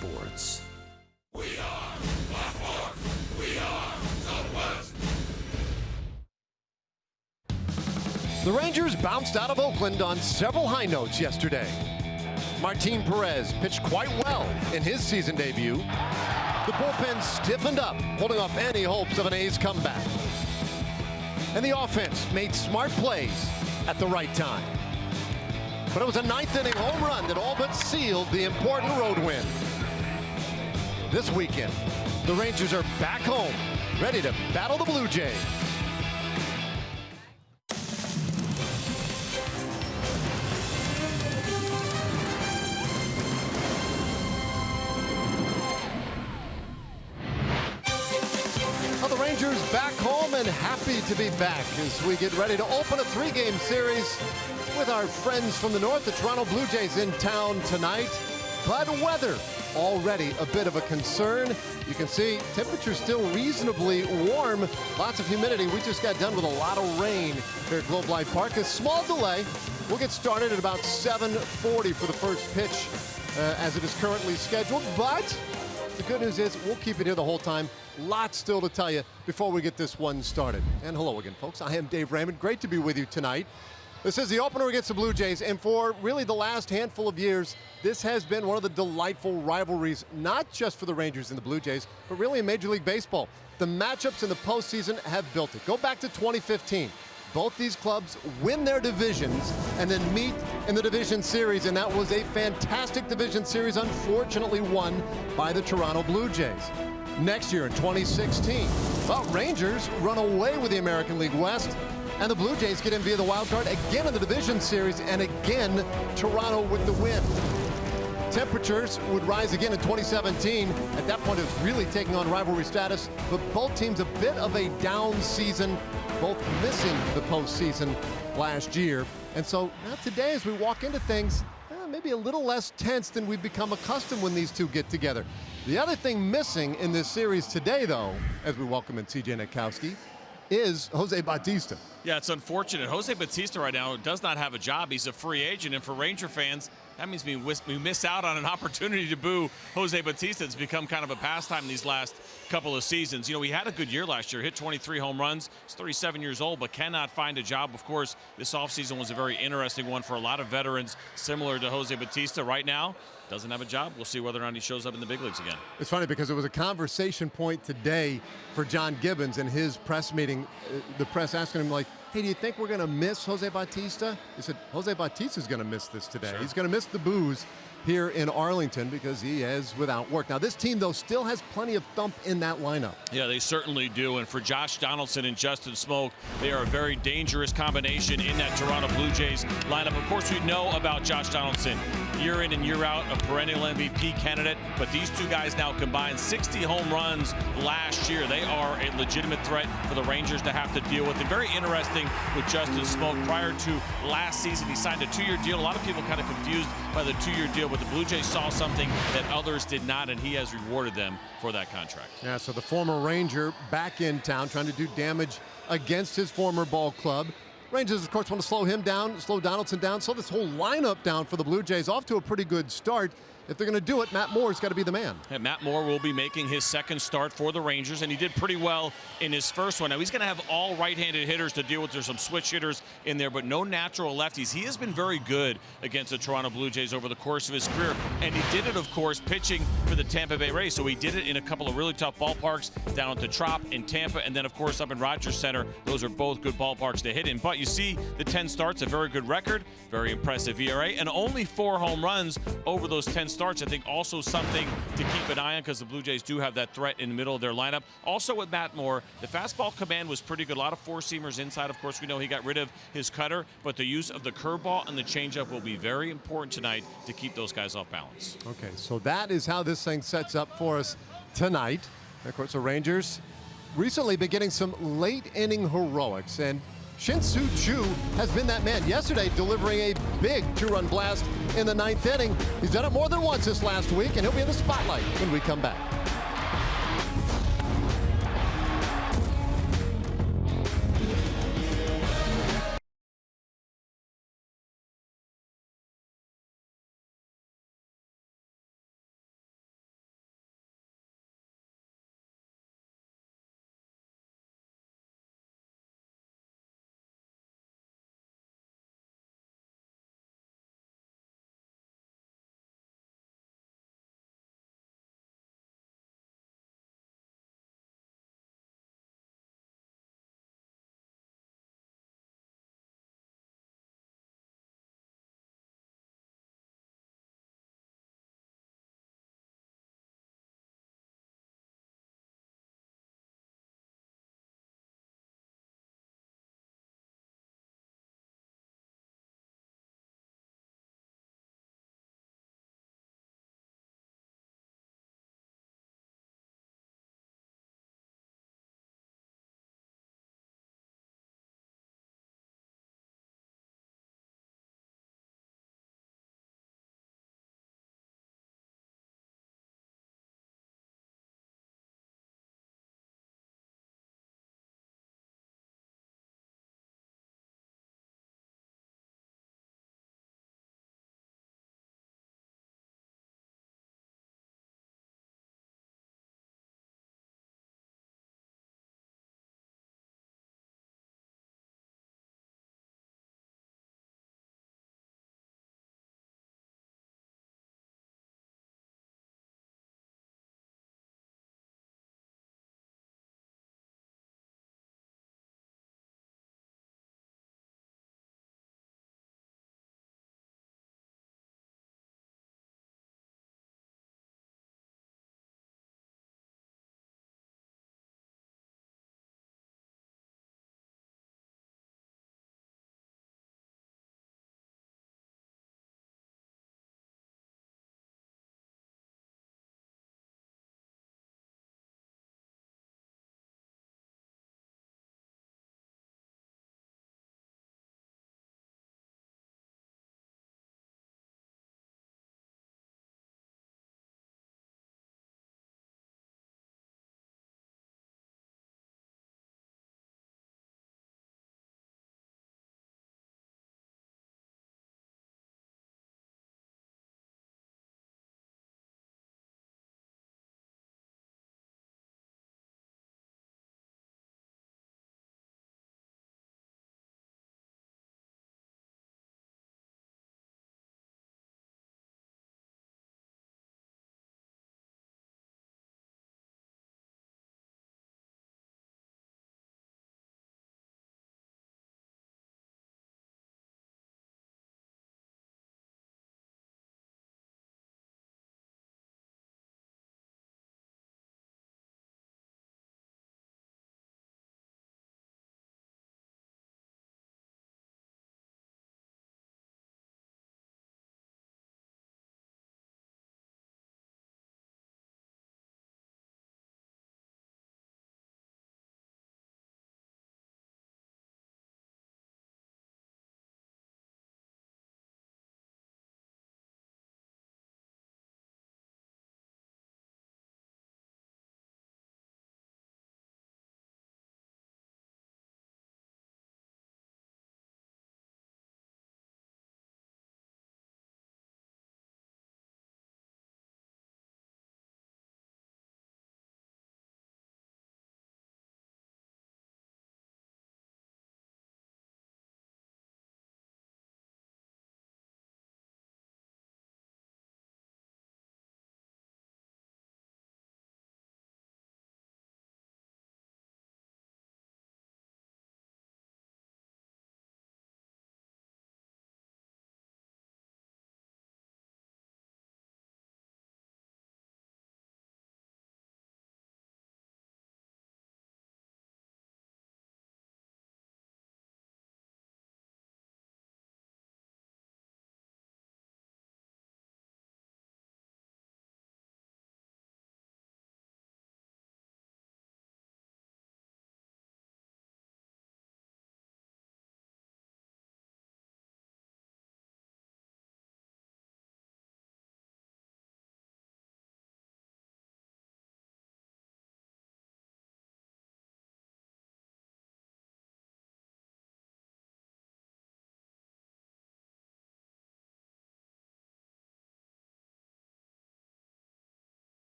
sports. We are the North. We are the West. The Rangers bounced out of Oakland on several high notes yesterday. Martin Perez pitched quite well in his season debut. The bullpen stiffened up, holding off any hopes of an A's comeback. And the offense made smart plays at the right time. But it was a ninth-inning home run that all but sealed the important road win. This weekend, the Rangers are back home, ready to battle the Blue Jays. The Rangers back home and happy to be back as we get ready to open a three-game series with our friends from the north, the Toronto Blue Jays, in town tonight. But weather already a bit of a concern. You can see temperatures still reasonably warm, lots of humidity. We just got done with a lot of rain here at Globe Life Park. A small delay. We'll get started at about 7:40 for the first pitch as it is currently scheduled. But the good news is we'll keep it here the whole time. Lots still to tell you before we get this one started. And hello again, folks. I am Dave Raymond. Great to be with you tonight. This is the opener against the Blue Jays, and for really the last handful of years, this has been one of the delightful rivalries, not just for the Rangers and the Blue Jays, but really in Major League Baseball. The matchups in the postseason have built it. Go back to 2015. Both these clubs win their divisions and then meet in the division series, and that was a fantastic division series, unfortunately won by the Toronto Blue Jays. Next year in 2016, well, Rangers run away with the American League West, and the Blue Jays get in via the wild card again in the division series, and again Toronto with the win. Temperatures would rise again in 2017. At that point, it was really taking on rivalry status, but both teams a bit of a down season, both missing the postseason last year. And so now today, as we walk into things, maybe a little less tense than we've become accustomed when these two get together. The other thing missing in this series today, though, as we welcome in C.J. Nitkowski, is Jose Bautista. Yeah, it's unfortunate. Jose Bautista right now does not have a job. He's a free agent, and for Ranger fans, that means we miss out on an opportunity to boo Jose Bautista. It's become kind of a pastime these last couple of seasons. You know, he had a good year last year, hit 23 home runs. He's 37 years old, but cannot find a job. Of course, this offseason was a very interesting one for a lot of veterans, similar to Jose Bautista. Right now, doesn't have a job. We'll see whether or not he shows up in the big leagues again. It's funny because it was a conversation point today for John Gibbons in his press meeting. The press asking him, like, hey, do you think we're going to miss Jose Bautista? He said, Jose Bautista's going to miss this today. Sure. He's going to miss the boos here in Arlington because he is without work. Now, this team, though, still has plenty of thump in that lineup. Yeah, they certainly do. And for Josh Donaldson and Justin Smoak, they are a very dangerous combination in that Toronto Blue Jays lineup. Of course, we know about Josh Donaldson. Year in and year out, a perennial MVP candidate. But these two guys now combined 60 home runs last year. They are a legitimate threat for the Rangers to have to deal with. And very interesting with Justin Smoak. Prior to last season, he signed a 2-year deal. A lot of people kind of confused by the 2-year deal, but the Blue Jays saw something that others did not, and he has rewarded them for that contract. Yeah, so the former Ranger back in town trying to do damage against his former ball club. Rangers, of course, want to slow him down, slow Donaldson down, slow this whole lineup down for the Blue Jays. Off to a pretty good start. If they're going to do it, Matt Moore's got to be the man. And Matt Moore will be making his second start for the Rangers, and he did pretty well in his first one. Now, he's going to have all right-handed hitters to deal with. There's some switch hitters in there, but no natural lefties. He has been very good against the Toronto Blue Jays over the course of his career, and he did it, of course, pitching for the Tampa Bay Rays. So he did it in a couple of really tough ballparks down at the Trop in Tampa, and then, of course, up in Rogers Center. Those are both good ballparks to hit in. But you see the 10 starts, a very good record, very impressive ERA, and only 4 home runs over those 10 starts. I think also something to keep an eye on because the Blue Jays do have that threat in the middle of their lineup. Also with Matt Moore, the fastball command was pretty good. A lot of four-seamers inside. Of course, we know he got rid of his cutter, but the use of the curveball and the changeup will be very important tonight to keep those guys off balance. Okay, so that is how this thing sets up for us tonight. And of course, the Rangers recently been getting some late-inning heroics, and Shin-Soo Choo has been that man. Yesterday, delivering a big 2-run blast in the 9th inning. He's done it more than once this last week, and he'll be in the spotlight when we come back.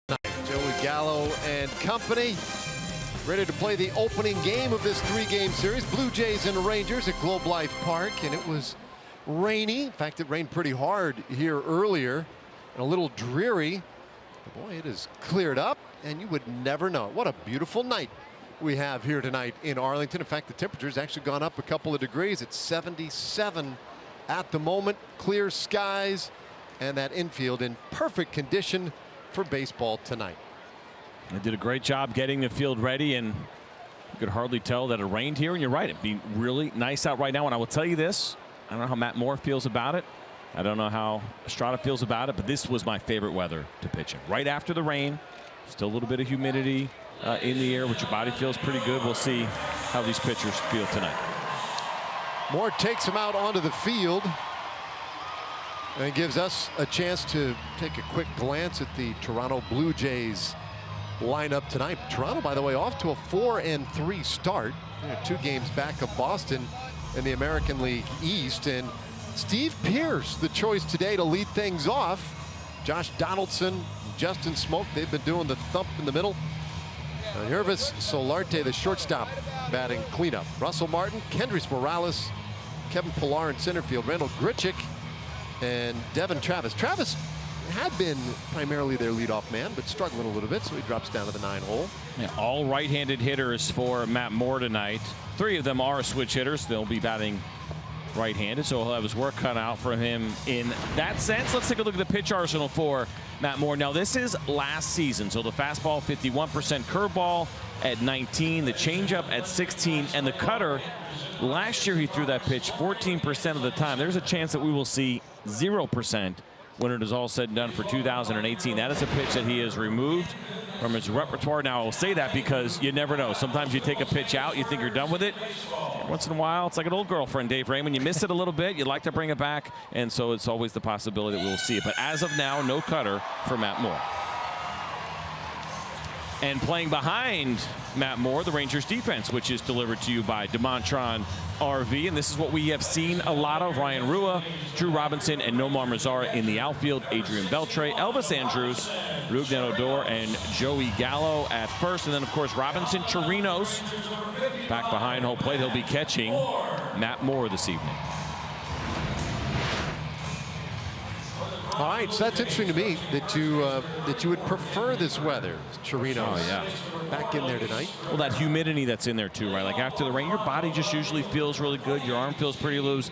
Joey Gallo and company ready to play the opening game of this three-game series. Blue Jays and Rangers at Globe Life Park, and it was rainy. In fact, it rained pretty hard here earlier and a little dreary. But boy, it has cleared up, and you would never know. What a beautiful night we have here tonight in Arlington. In fact, the temperature's actually gone up a couple of degrees. It's 77 at the moment. Clear skies, and that infield in perfect condition for baseball tonight. They did a great job getting the field ready, and you could hardly tell that it rained here. And you're right, it'd be really nice out right now. And I will tell you this, I don't know how Matt Moore feels about it. I don't know how Estrada feels about it, but this was my favorite weather to pitch in. Right after the rain, still a little bit of humidity in the air, but your body feels pretty good. We'll see how these pitchers feel tonight. Moore takes him out onto the field and gives us a chance to take a quick glance at the Toronto Blue Jays lineup tonight. Toronto, by the way, off to a 4-3 start. They're 2 games back of Boston in the American League East. And Steve Pearce, the choice today to lead things off. Josh Donaldson, Justin Smoke, they've been doing the thump in the middle. Nervous Solarte, the shortstop, batting cleanup. Russell Martin, Kendrys Morales, Kevin Pillar in center field, Randall Grichuk, and Devin Chavez. Chavez had been primarily their leadoff man, but struggling a little bit, so he drops down to the 9 hole. Yeah, all right-handed hitters for Matt Moore tonight. 3 of them are switch hitters. They'll be batting right-handed, so he'll have his work cut out for him in that sense. Let's take a look at the pitch arsenal for Matt Moore. Now, this is last season, so the fastball 51%, curveball at 19, the changeup at 16, and the cutter. Last year he threw that pitch 14% of the time. There's a chance that we will see 0% when it is all said and done for 2018. That is a pitch that he has removed from his repertoire. Now, I will say that because you never know. Sometimes you take a pitch out, you think you're done with it. Once in a while, it's like an old girlfriend, Dave Raymond. You miss it a little bit, you'd like to bring it back, and so it's always the possibility that we'll see it. But as of now, no cutter for Matt Moore. And playing behind Matt Moore, the Rangers defense, which is delivered to you by DeMontron RV. And this is what we have seen a lot of. Ryan Rua, Drew Robinson, and Nomar Mazara in the outfield. Adrian Beltre, Elvis Andrus, Rougned Odor, and Joey Gallo at first. And then, of course, Robinson Chirinos back behind home plate. He'll be catching Matt Moore this evening. All right, so that's interesting to me that you would prefer this weather. Chirinos, oh, yeah, back in there tonight. Well, that humidity that's in there too, right? Like after the rain, your body just usually feels really good. Your arm feels pretty loose.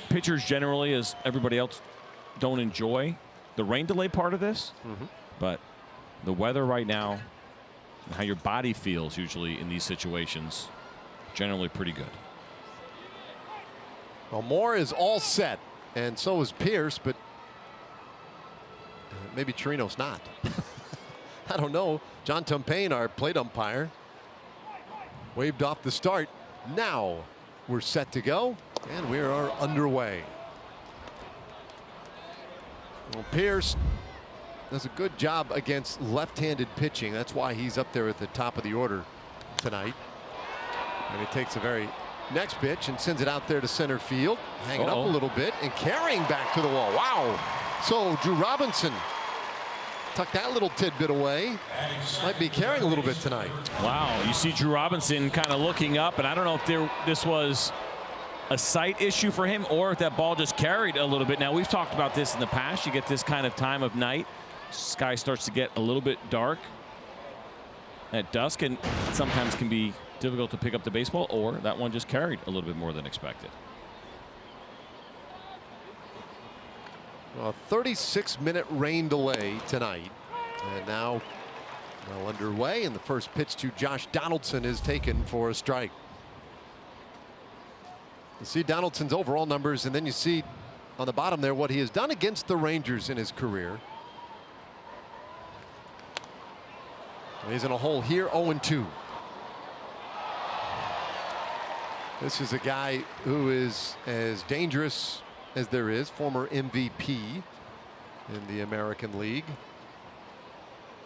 Pitchers generally, as everybody else, don't enjoy the rain delay part of this, but the weather right now, and how your body feels usually in these situations, generally pretty good. Well, Moore is all set, and so is Pearce, but maybe Chirinos not. I don't know. John Tumpain, our plate umpire, waved off the start. Now we're set to go, and we are underway. Well, Pearce does a good job against left-handed pitching. That's why he's up there at the top of the order tonight. And he takes the very next pitch and sends it out there to center field, hanging up a little bit and carrying back to the wall. Wow. So Drew Robinson tuck that little tidbit away. Might be carrying a little bit tonight. Wow, you see Drew Robinson kind of looking up, and I don't know if this was a sight issue for him or if that ball just carried a little bit. Now, we've talked about this in the past. You get this kind of time of night, sky starts to get a little bit dark at dusk, and sometimes can be difficult to pick up the baseball, or that one just carried a little bit more than expected. A 36-minute rain delay tonight, and now well underway, and the first pitch to Josh Donaldson is taken for a strike. You see Donaldson's overall numbers, and then you see on the bottom there what he has done against the Rangers in his career. He's in a hole here, 0-2. This is a guy who is as dangerous as there is, former MVP in the American League.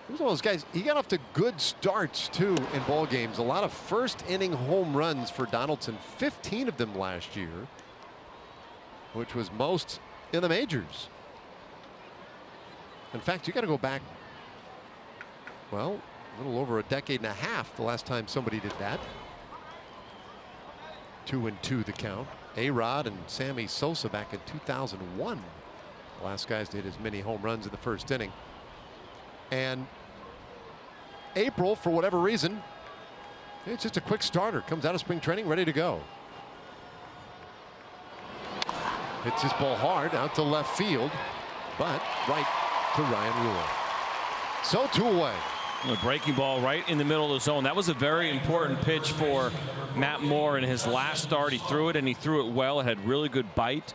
He was one of those guys, he got off to good starts too in ball games. A lot of first inning home runs for Donaldson, 15 of them last year, which was most in the majors. In fact, you got to go back well, a little over a decade and a half the last time somebody did that. 2-2 the count. A-Rod and Sammy Sosa back in 2001. The last guys did as many home runs in the first inning. And April, for whatever reason, it's just a quick starter. Comes out of spring training ready to go. Hits his ball hard out to left field, but right to Ryan Rule. So 2 away. A breaking ball right in the middle of the zone. That was a very important pitch for Matt Moore in his last start. He threw it, and he threw it well. It had really good bite.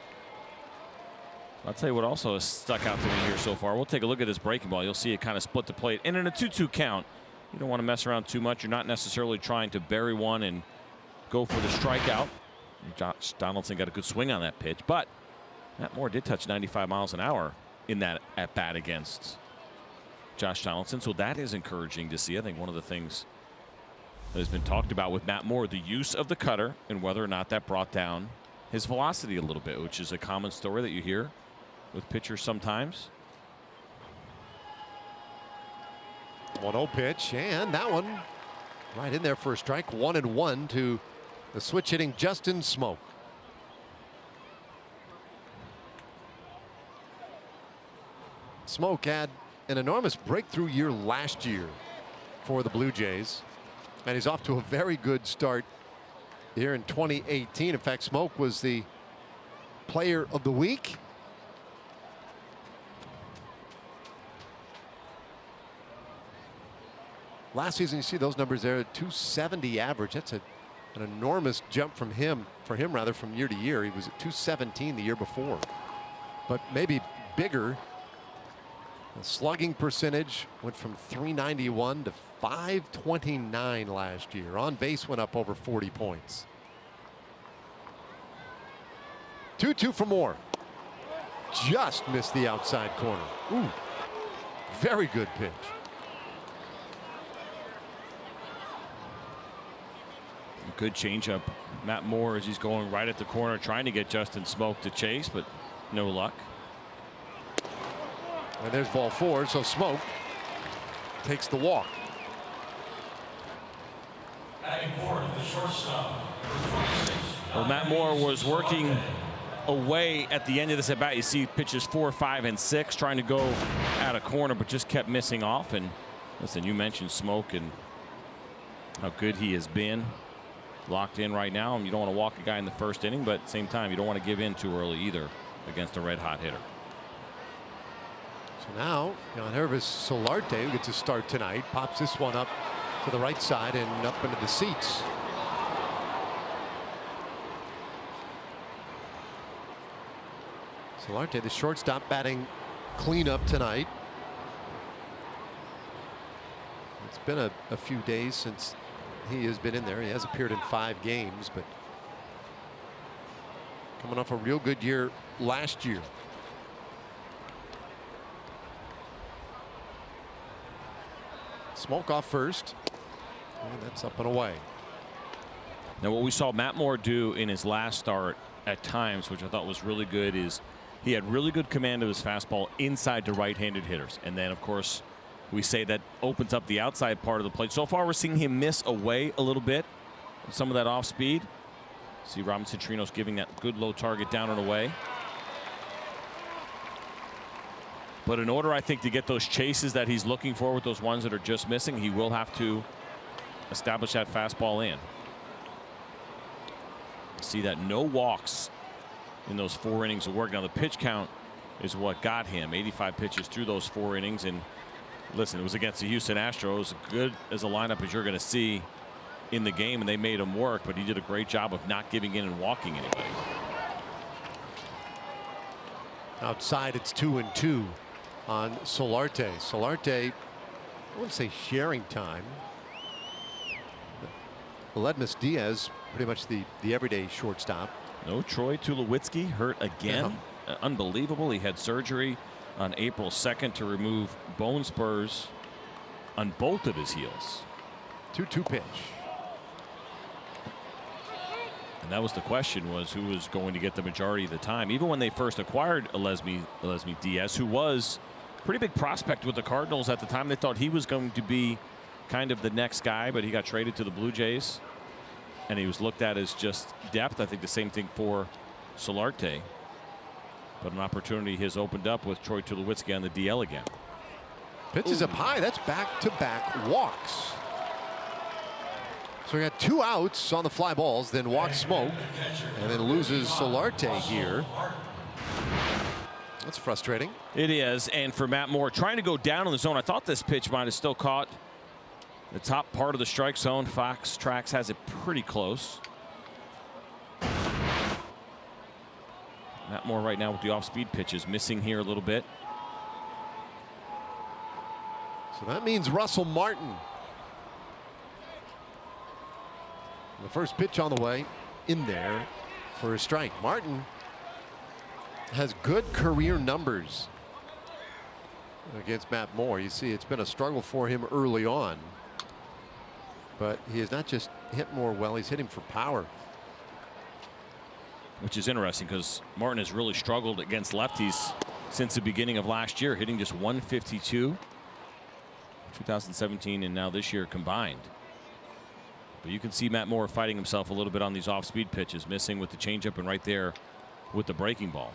I'll tell you what also has stuck out to me here so far. We'll take a look at this breaking ball. You'll see it kind of split the plate. And in a 2-2 count, you don't want to mess around too much. You're not necessarily trying to bury one and go for the strikeout. Josh Donaldson got a good swing on that pitch, but Matt Moore did touch 95 miles an hour in that at bat against Josh Donaldson, so that is encouraging to see. I think one of the things that has been talked about with Matt Moore, the use of the cutter and whether or not that brought down his velocity a little bit, which is a common story that you hear with pitchers sometimes. 1-0 pitch, and that one right in there for a strike. 1-1 to the switch hitting Justin Smoak. Smoak had an enormous breakthrough year last year for the Blue Jays, and he's off to a very good start here in 2018. In fact, Smoak was the player of the week. Last season, you see those numbers there, 270 average. That's an enormous jump from him, from year to year. He was at 217 the year before, but maybe bigger. The slugging percentage went from 391 to 529 last year. On base went up over 40 points. 2-2 for Moore. Just missed the outside corner. Ooh, very good pitch. Good changeup. Matt Moore, as he's going right at the corner, trying to get Justin Smoak to chase, but no luck. And there's ball 4, so Smoak takes the walk. Well, Matt Moore was working away at the end of this at bat. You see pitches 4, 5, and 6 trying to go at a corner, but just kept missing off. And listen, you mentioned Smoak and how good he has been. Locked in right now, and you don't want to walk a guy in the first inning, but at the same time, you don't want to give in too early either against a red-hot hitter. So now, Yangervis Solarte, who gets a start tonight, pops this one up to the right side and up into the seats. Solarte, the shortstop, batting cleanup tonight. It's been a few days since he has been in there. He has appeared in 5 games, but coming off a real good year last year. Smoak off first, and that's up and away. Now, what we saw Matt Moore do in his last start at times, which I thought was really good, is he had really good command of his fastball inside to right-handed hitters. And then, of course, we say that opens up the outside part of the plate. So far, we're seeing him miss away a little bit on some of that off speed. See Robinson Chirinos giving that good low target down and away. But in order, I think, to get those chases that he's looking for with those ones that are just missing, he will have to establish that fastball in. See that no walks in those 4 innings of work. Now, the pitch count is what got him. 85 pitches through those 4 innings. And listen, it was against the Houston Astros, good as a lineup as you're going to see in the game, and they made him work, but he did a great job of not giving in and walking anybody. Outside, it's 2-2 on Solarte. Solarte, I wouldn't say sharing time. Aledmus Diaz, pretty much the everyday shortstop. No Troy Tulowitzki, hurt again. Unbelievable. He had surgery on April 2nd to remove bone spurs on both of his heels. 2-2 pitch. And that was the question, was who was going to get the majority of the time. Even when they first acquired Aledmus Diaz, who was pretty big prospect with the Cardinals at the time. They thought he was going to be kind of the next guy, but he got traded to the Blue Jays, and he was looked at as just depth. I think the same thing for Solarte, but an opportunity has opened up with Troy Tulowitzki on the DL again. Pitches up high. That's back-to-back walks. So we got 2 outs on the fly balls, then walks Smoke, and then loses Solarte here. That's frustrating. It is, and for Matt Moore, trying to go down in the zone. I thought this pitch might have still caught the top part of the strike zone. Fox Tracks has it pretty close. Matt Moore right now with the off-speed pitches, missing here a little bit. So that means Russell Martin. The first pitch on the way in there for a strike. Martin has good career numbers against Matt Moore. You see, it's been a struggle for him early on, but he has not just hit Moore well, he's hitting for power. Which is interesting because Martin has really struggled against lefties since the beginning of last year, hitting just 152, 2017 and now this year combined. But you can see Matt Moore fighting himself a little bit on these off-speed pitches, missing with the changeup and right there with the breaking ball.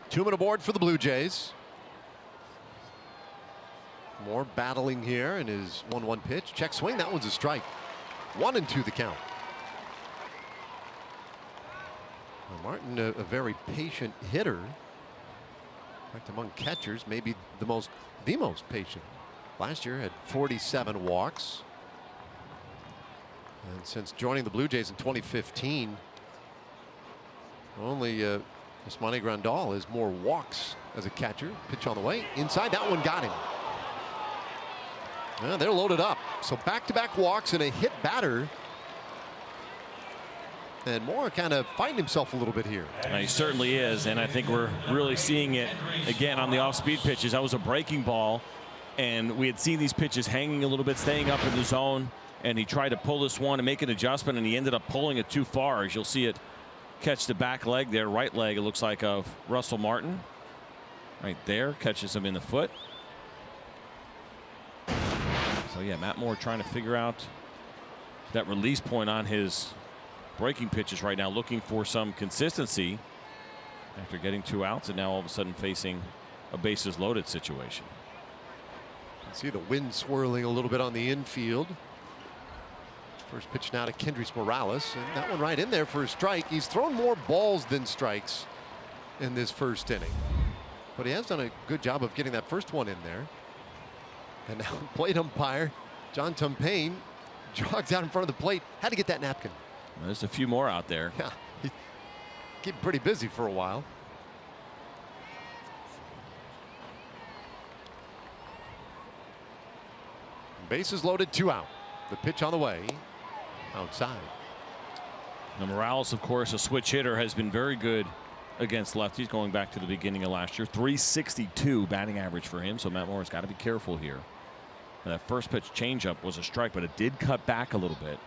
Two men aboard for the Blue Jays. Moore battling here in his 1-1 pitch. Check swing. That one's a strike. 1-2 the count. Well, Martin, a very patient hitter. In fact, among catchers, maybe the most patient. Last year had 47 walks. And since joining the Blue Jays in 2015, only Yasmani Grandal has more walks as a catcher. Pitch on the way. Inside, that one got him. Well, they're loaded up. So back-to-back walks and a hit batter. And Moore kind of fighting himself a little bit here. He certainly is, and I think we're really seeing it again on the off-speed pitches. That was a breaking ball, and we had seen these pitches hanging a little bit, staying up in the zone, and he tried to pull this one and make an adjustment, and he ended up pulling it too far. As you'll see it catch the back leg there, right leg, it looks like, of Russell Martin. Right there, catches him in the foot. So yeah, Matt Moore trying to figure out that release point on his breaking pitches right now, looking for some consistency after getting 2 outs and now all of a sudden facing a bases loaded situation. You can see the wind swirling a little bit on the infield. First pitch now to Kendrys Morales, and that one right in there for a strike. He's thrown more balls than strikes in this first inning, but he has done a good job of getting that first one in there. And now plate umpire John Tumpain jogs out in front of the plate. Had to get that napkin. Well, there's a few more out there. Yeah, he kept pretty busy for a while. Bases loaded, 2 out. The pitch on the way outside. Now Morales, of course, a switch hitter, has been very good against lefties going back to the beginning of last year. 362 batting average for him, so Matt Moore's got to be careful here. And that first pitch changeup was a strike, but it did cut back a little bit.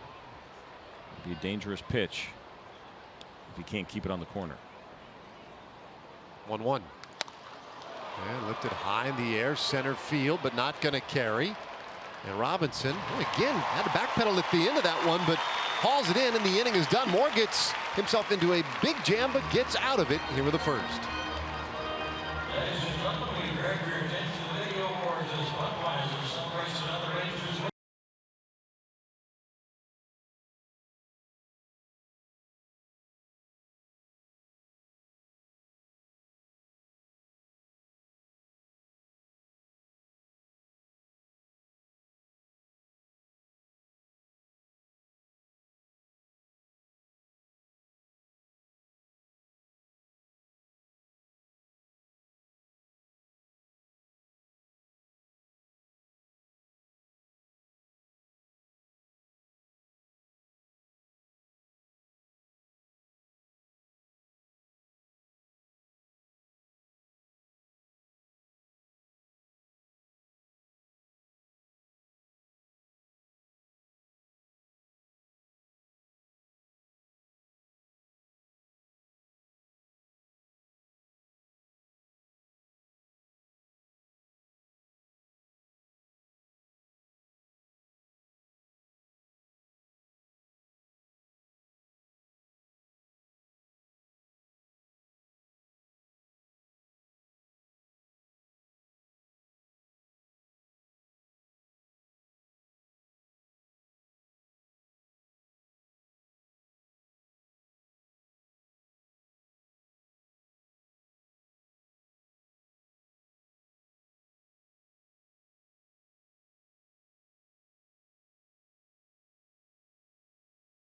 It'd be a dangerous pitch if he can't keep it on the corner. 1-1. And lifted high in the air, center field, but not going to carry. And Robinson, again, had to backpedal at the end of that one, but hauls it in, and the inning is done. Moore gets himself into a big jam, but gets out of it here with the first.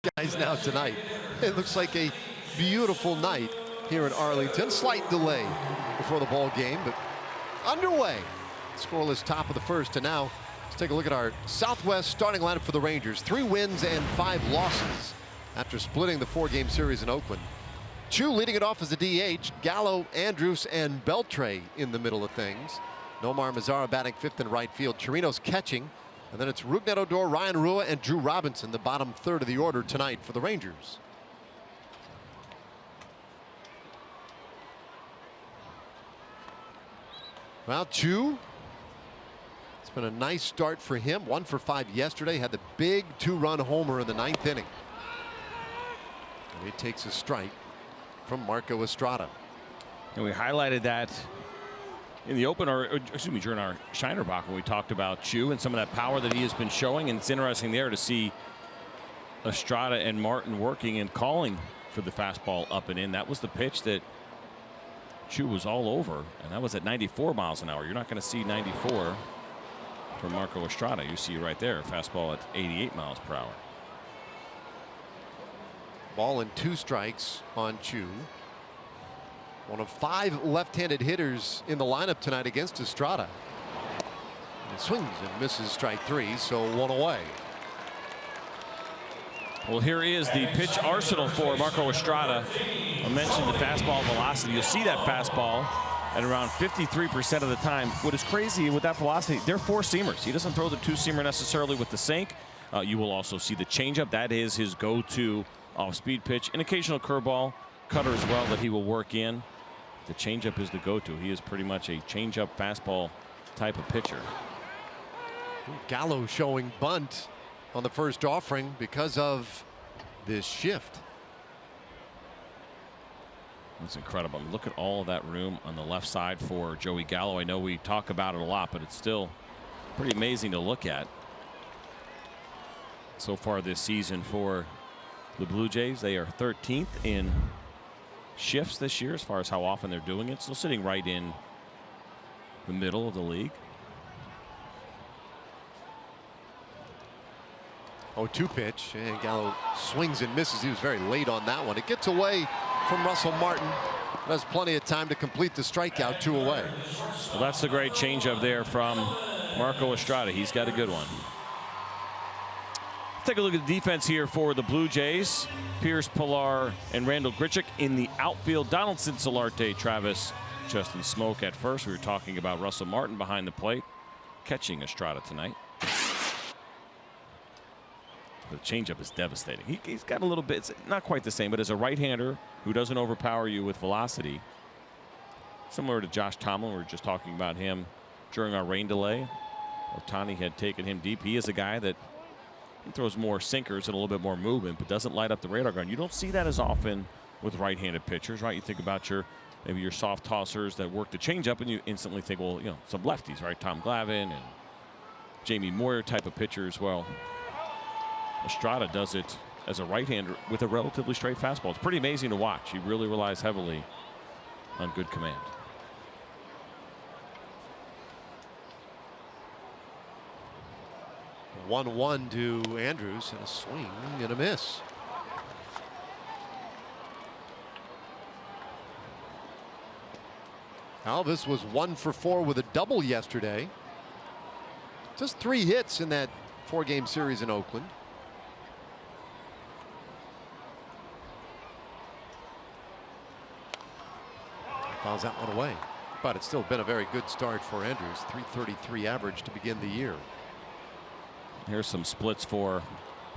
skies now tonight. It looks like a beautiful night here in Arlington. Slight delay before the ball game, but underway. Scoreless top of the first, and now let's take a look at our Southwest starting lineup for the Rangers. 3 wins and 5 losses after splitting the 4-game series in Oakland. Choo leading it off as a DH. Gallo, Andrus, and Beltre in the middle of things. Nomar Mazara batting 5th in right field. Chirinos catching. And then it's Rougned Odor, Ryan Rua, and Drew Robinson, the bottom third of the order tonight for the Rangers. Well, Choo, it's been a nice start for him. 1 for 5 yesterday. Had the big 2-run homer in the 9th inning. And he takes a strike from Marco Estrada. And we highlighted that in the opener, excuse me, during our Shinerbach when we talked about Choo and some of that power that he has been showing. And it's interesting there to see Estrada and Martin working and calling for the fastball up and in. That was the pitch that Choo was all over, and that was at 94 miles an hour. You're not going to see 94 from Marco Estrada. You see right there, fastball at 88 miles per hour. Ball and 2 strikes on Choo. One of 5 left-handed hitters in the lineup tonight against Estrada. And swings and misses strike 3, so 1 away. Well, here is the pitch arsenal for Marco Estrada. I mentioned the fastball velocity. You'll see that fastball at around 53% of the time. What is crazy with that velocity, they're 4-seamers. He doesn't throw the 2-seamer necessarily with the sink. You will also see the changeup. That is his go-to off-speed pitch. An occasional curveball, cutter as well that he will work in. The changeup is the go-to. He is pretty much a changeup fastball type of pitcher. Gallo showing bunt on the first offering because of this shift. That's incredible. I mean, look at all of that room on the left side for Joey Gallo. I know we talk about it a lot, but it's still pretty amazing to look at. So far this season for the Blue Jays, they are 13th in shifts this year as far as how often they're doing it. Still sitting right in the middle of the league. 0-2 pitch, and Gallo swings and misses. He was very late on that one. It gets away from Russell Martin, but has plenty of time to complete the strikeout. 2 away. Well, that's the great changeup there from Marco Estrada. He's got a good one. Take a look at the defense here for the Blue Jays. Pierce, Pilar, and Randall Grichuk in the outfield. Donaldson, Solarte, Travis, Justin Smoke at first. We were talking about Russell Martin behind the plate, catching Estrada tonight. The changeup is devastating. He's got a little bit, it's not quite the same, but as a right-hander who doesn't overpower you with velocity, similar to Josh Tomlin, we were just talking about him during our rain delay. Otani had taken him deep. He is a guy that he throws more sinkers and a little bit more movement, but doesn't light up the radar gun. You don't see that as often with right-handed pitchers, right? You think about maybe your soft tossers that work the changeup, and you instantly think, well, you know, some lefties, right? Tom Glavine and Jamie Moyer type of pitchers. Well, Estrada does it as a right-hander with a relatively straight fastball. It's pretty amazing to watch. He really relies heavily on good command. A 1-1 to Andrus, and a swing and a miss. Alvis was 1 for 4 with a double yesterday. Just 3 hits in that 4-game series in Oakland. Fouls that one away, but it's still been a very good start for Andrus. 333 average to begin the year. Here's some splits for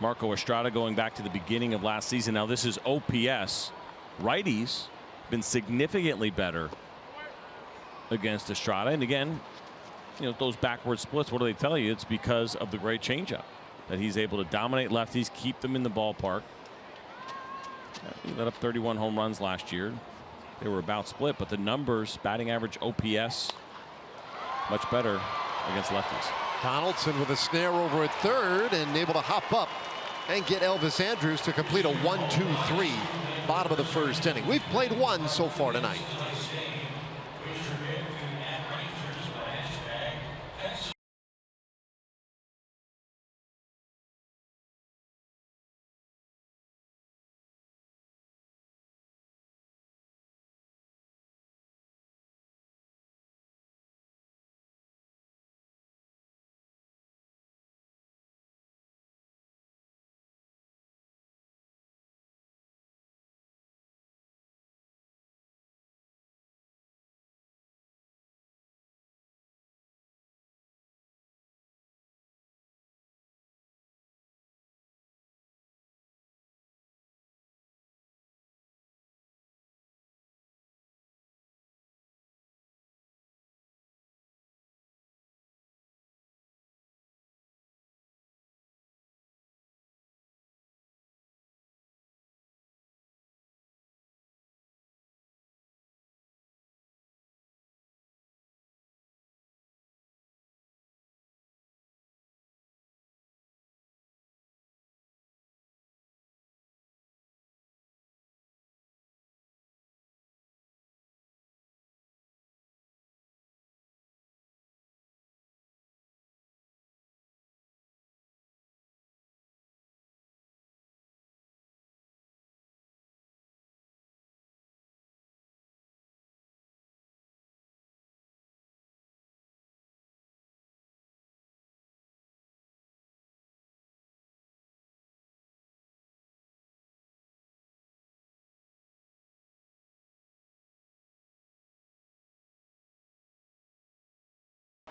Marco Estrada going back to the beginning of last season. Now this is OPS. Righties been significantly better against Estrada, and again, you know, those backward splits, what do they tell you? It's because of the great changeup that he's able to dominate lefties, keep them in the ballpark. He let up 31 home runs last year. They were about split, but the numbers, batting average, OPS, much better against lefties. Donaldson with a snare over at third and able to hop up and get Elvis Andrus to complete a 1-2-3 bottom of the first inning. We've played 1 so far tonight.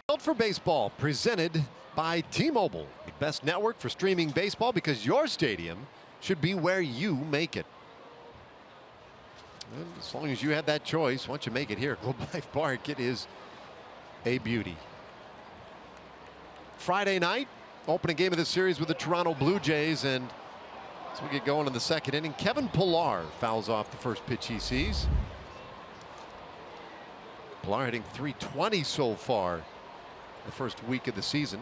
Built for Baseball, presented by T-Mobile, the best network for streaming baseball, because your stadium should be where you make it. And as long as you have that choice, once you make it here at Globe Life Park, it is a beauty. Friday night, opening game of the series with the Toronto Blue Jays, and as we get going in the second inning, Kevin Pillar fouls off the first pitch he sees. Pillar hitting .320 so far the first week of the season.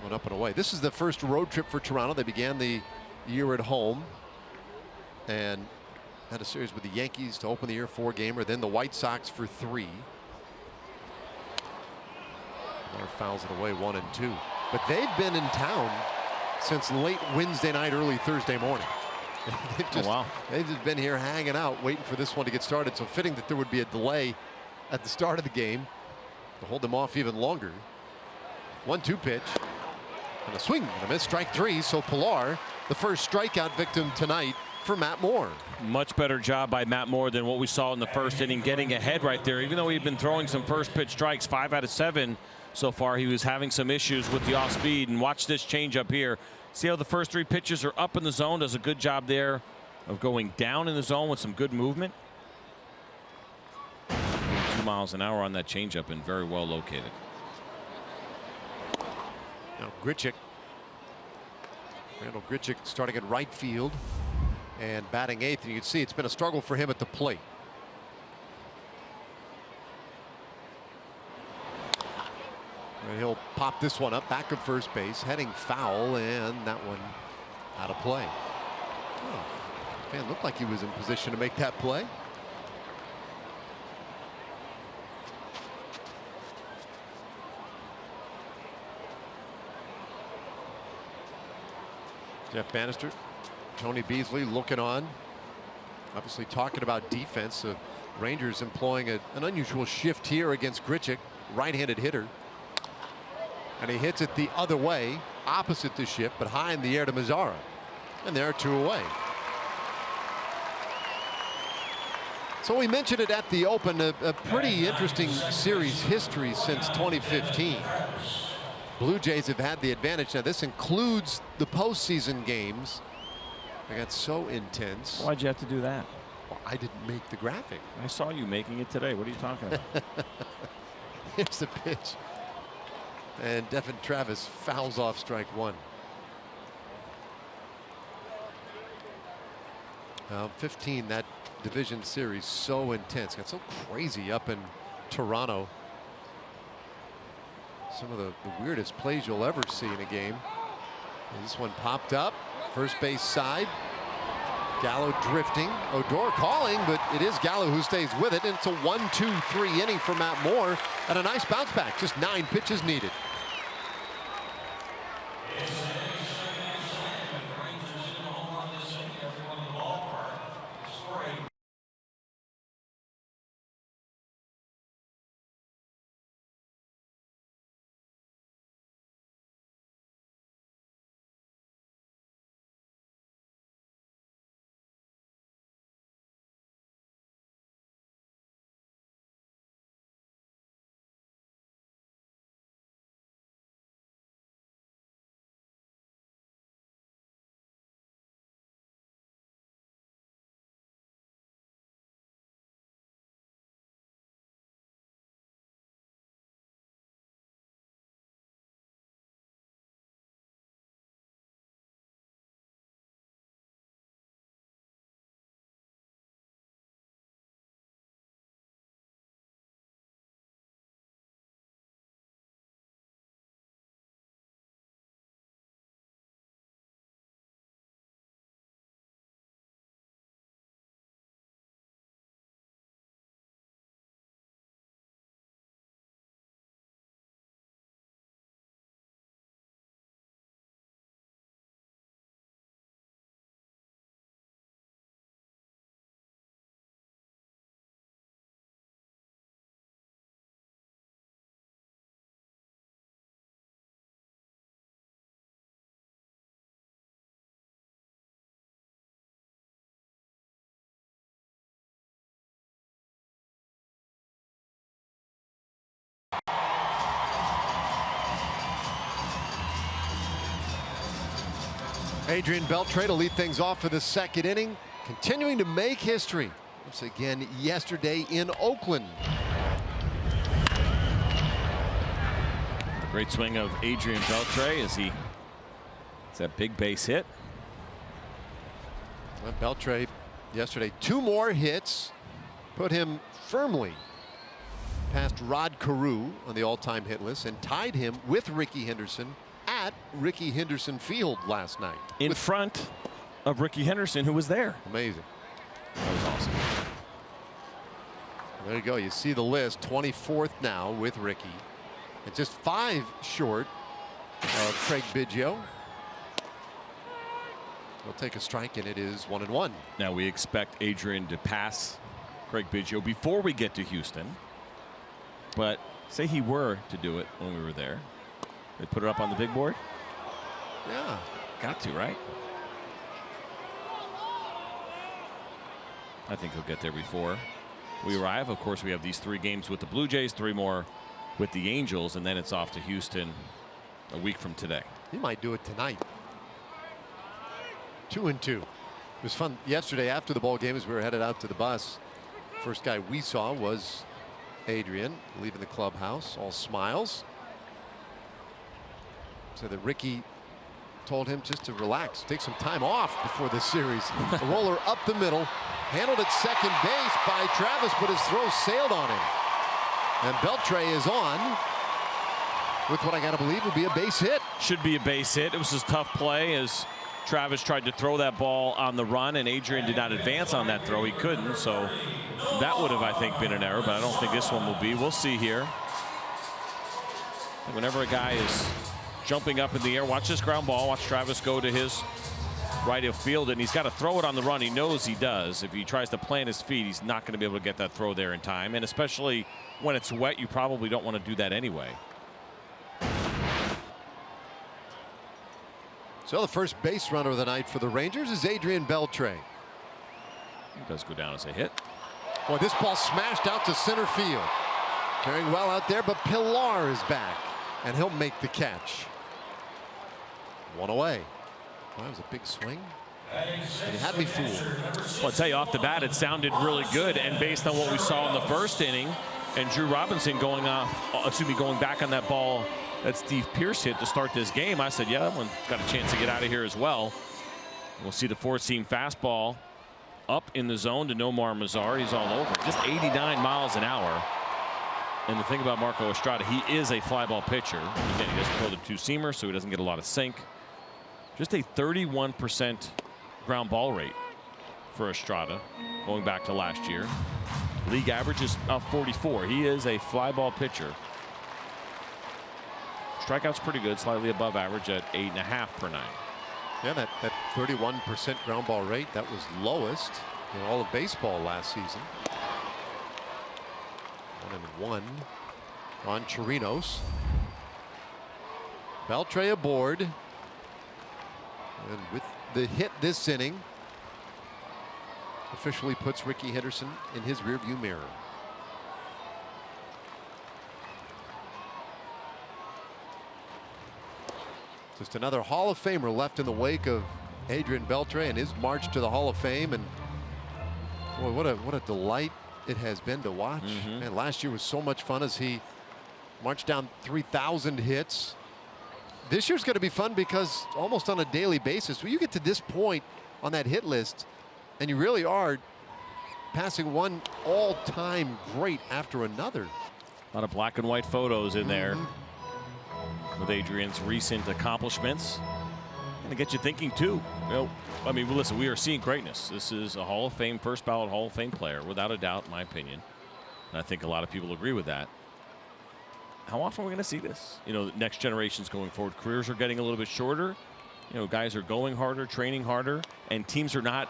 One up and away. This is the first road trip for Toronto. They began the year at home and had a series with the Yankees to open the year, 4-gamer, then the White Sox for 3. Pillar fouls it away, 1 and 2. But they've been in town since late Wednesday night, early Thursday morning. They've just been here hanging out, waiting for this one to get started. So fitting that there would be a delay at the start of the game to hold them off even longer. 1-2 pitch and a swing and a miss, strike 3. So Pillar, the first strikeout victim tonight for Matt Moore. Much better job by Matt Moore than what we saw in the first inning, getting ahead right there. Even though he'd been throwing some first pitch strikes, 5 out of 7 so far, he was having some issues with the off speed. And watch this changeup here. See how the first 3 pitches are up in the zone. Does a good job there of going down in the zone with some good movement. 2 miles an hour on that changeup and very well located. Now Grichuk. Randall Grichuk starting at right field and batting 8th. And you can see it's been a struggle for him at the plate. And he'll pop this one up back of first base, heading foul, and that one out of play. Oh, man, looked like he was in position to make that play. Jeff Bannister, Tony Beasley looking on, obviously talking about defense. The Rangers employing an unusual shift here against Grichuk, right-handed hitter. And he hits it the other way, opposite the shift, but high in the air to Mazzara. And there are 2 away. So we mentioned it at the open, a pretty interesting series history since 2015. Blue Jays have had the advantage. Now this includes the postseason games. They got so intense. Why'd you have to do that? Well, I didn't make the graphic. I saw you making it today. What are you talking about? Here's the pitch. And Devin Travis fouls off strike 1. 15, that division series so intense, got so crazy up in Toronto. Some of the weirdest plays you'll ever see in a game. And this one popped up, first base side. Gallo drifting, Odor calling, but it is Gallo who stays with it, and it's a 1-2-3 inning for Matt Moore, and a nice bounce back. Just 9 pitches needed. Adrian Beltre to lead things off for the second inning, continuing to make history. Once again yesterday in Oakland. Great swing of Adrian Beltre as it's that big base hit. Well, Beltre yesterday 2 more hits put him firmly past Rod Carew on the all-time hit list and tied him with Rickey Henderson at Rickey Henderson Field last night. In front of Rickey Henderson, who was there. Amazing. That was awesome. There you go. You see the list, 24th now with Rickey. And just 5 short of Craig Biggio. He'll take a strike, and it is 1-1. Now we expect Adrian to pass Craig Biggio before we get to Houston. But say he were to do it when we were there. They put it up on the big board? Yeah. Got to, right? I think he'll get there before we arrive. Of course, we have these 3 games with the Blue Jays, 3 more with the Angels, and then it's off to Houston a week from today. He might do it tonight. 2-2. It was fun yesterday after the ball game as we were headed out to the bus. First guy we saw was Adrian leaving the clubhouse, all smiles. So that Rickey told him just to relax, take some time off before this series. A roller up the middle, handled at second base by Chavez, but his throw sailed on him. And Beltre is on with what I gotta believe will be a base hit. Should be a base hit. It was a tough play as Chavez tried to throw that ball on the run, and Adrian did not advance on that throw. He couldn't, so that would have, I think, been an error, but I don't think this one will be. We'll see here. Whenever a guy is jumping up in the air, watch this ground ball. Watch Chavez go to his right of field, and he's got to throw it on the run. He knows he does. If he tries to plant his feet, he's not going to be able to get that throw there in time, and especially when it's wet, you probably don't want to do that anyway. So the first base runner of the night for the Rangers is Adrian Beltre. It does go down as a hit. Boy, this ball smashed out to center field. Carrying well out there, but Pilar is back, and he'll make the catch. 1 away. Well, that was a big swing. He had me fooled. Well, I'll tell you off the bat, it sounded really good, and based on what we saw in the first inning, and Drew Robinson going back on that ball that Steve Pearce hit to start this game, I said, yeah, that one's got a chance to get out of here as well. We'll see the 4-seam fastball up in the zone to Nomar Mazar. He's all over. Just 89 miles an hour. And the thing about Marco Estrada, he is a fly ball pitcher. Again, he doesn't throw the 2-seamer, so he doesn't get a lot of sink. Just a 31% ground ball rate for Estrada going back to last year. League average is 44. He is a fly ball pitcher. Strikeouts pretty good, slightly above average at 8.5 per 9. Yeah, that 31% ground ball rate, that was lowest in all of baseball last season. 1-1 on Chirinos. Beltre aboard. And with the hit this inning, officially puts Rickey Henderson in his rearview mirror. Just another Hall of Famer left in the wake of Adrian Beltre and his march to the Hall of Fame. And boy, what a delight it has been to watch. Man, last year was so much fun as he marched down 3,000 hits. This year's going to be fun because almost on a daily basis, when you get to this point on that hit list, and you really are passing one all-time great after another. A lot of black and white photos in there with Adrian's recent accomplishments. And to get you thinking too. You know, I mean, listen, we are seeing greatness. This is a Hall of Fame, first ballot Hall of Fame player, without a doubt, in my opinion. And I think a lot of people agree with that. How often are we going to see this? You know, next generations going forward, careers are getting a little bit shorter. You know, guys are going harder, training harder, and teams are not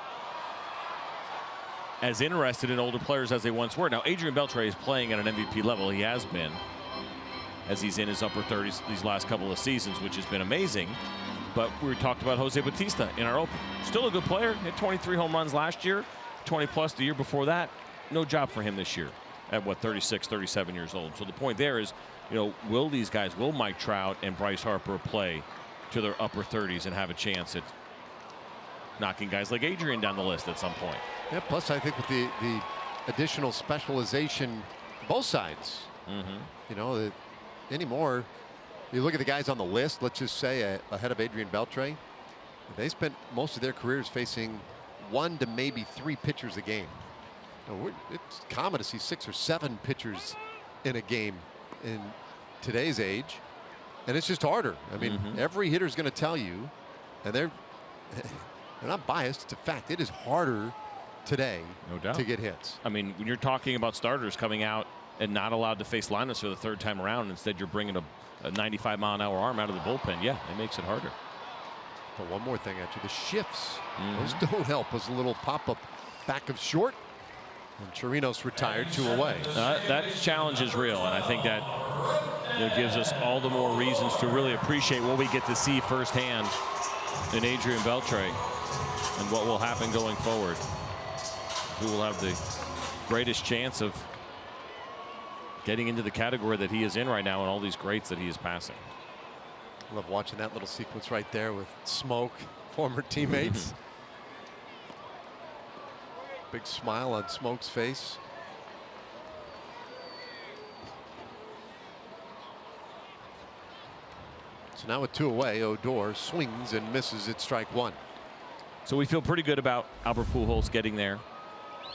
as interested in older players as they once were. Now, Adrian Beltre is playing at an MVP level. He has been, as he's in his upper 30s these last couple of seasons, which has been amazing. But we talked about Jose Bautista in our open. Still a good player. Hit 23 home runs last year, 20 plus the year before that. No job for him this year at what, 36, 37 years old. So the point there is, you know, will these guys, will Mike Trout and Bryce Harper play to their upper 30s and have a chance at knocking guys like Adrian down the list at some point. Yeah, plus I think with the additional specialization both sides, you know, anymore, you look at the guys on the list, let's just say ahead of Adrian Beltre, they spent most of their careers facing 1 to maybe 3 pitchers a game. You know, it's common to see 6 or 7 pitchers in a game in today's age, and it's just harder. I mean, every hitter's going to tell you, and they're not biased, it's a fact, it is harder today, no doubt, to get hits. I mean, when you're talking about starters coming out and not allowed to face lineups for the 3rd time around, instead you're bringing a 95-mile-an-hour arm out of the bullpen. Yeah, it makes it harder. But one more thing at you, the shifts, those don't help. Was a little pop-up back of short, and Chirinos retired 2 away. That challenge is real, and I think that gives us all the more reasons to really appreciate what we get to see firsthand in Adrian Beltre and what will happen going forward. Who will have the greatest chance of getting into the category that he is in right now and all these greats that he is passing. Love watching that little sequence right there with Smoke, former teammates. Big smile on Smoke's face. So now with 2 away, Odor swings and misses at strike 1. So we feel pretty good about Albert Pujols getting there.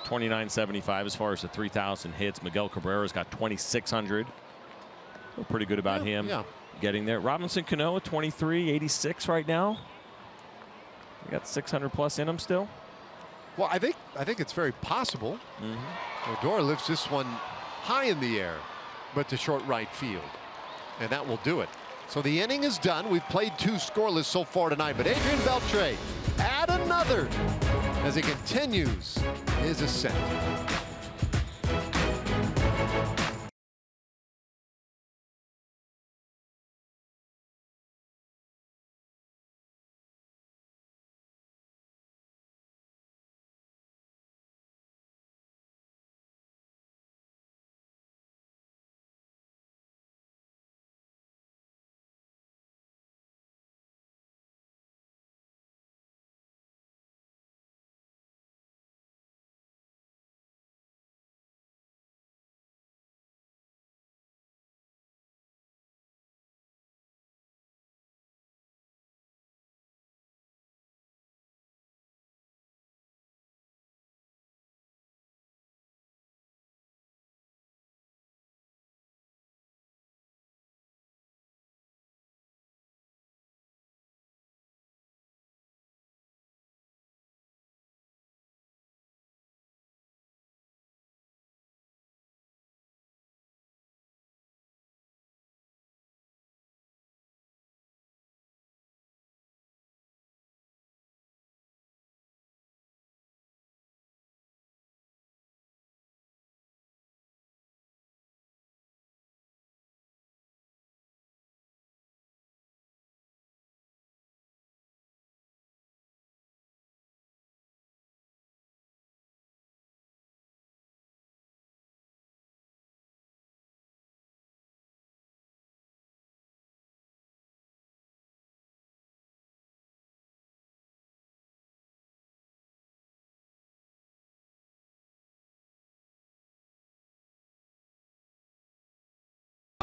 2975 as far as the 3,000 hits. Miguel Cabrera's got 2,600. Feel pretty good about him getting there. Robinson Cano 2386 right now. We got 600 plus in him still. Well, I think it's very possible. Odor lifts this one high in the air, but to short right field, and that will do it. So the inning is done. We've played 2 scoreless so far tonight, but Adrian Beltre add another as he continues his ascent.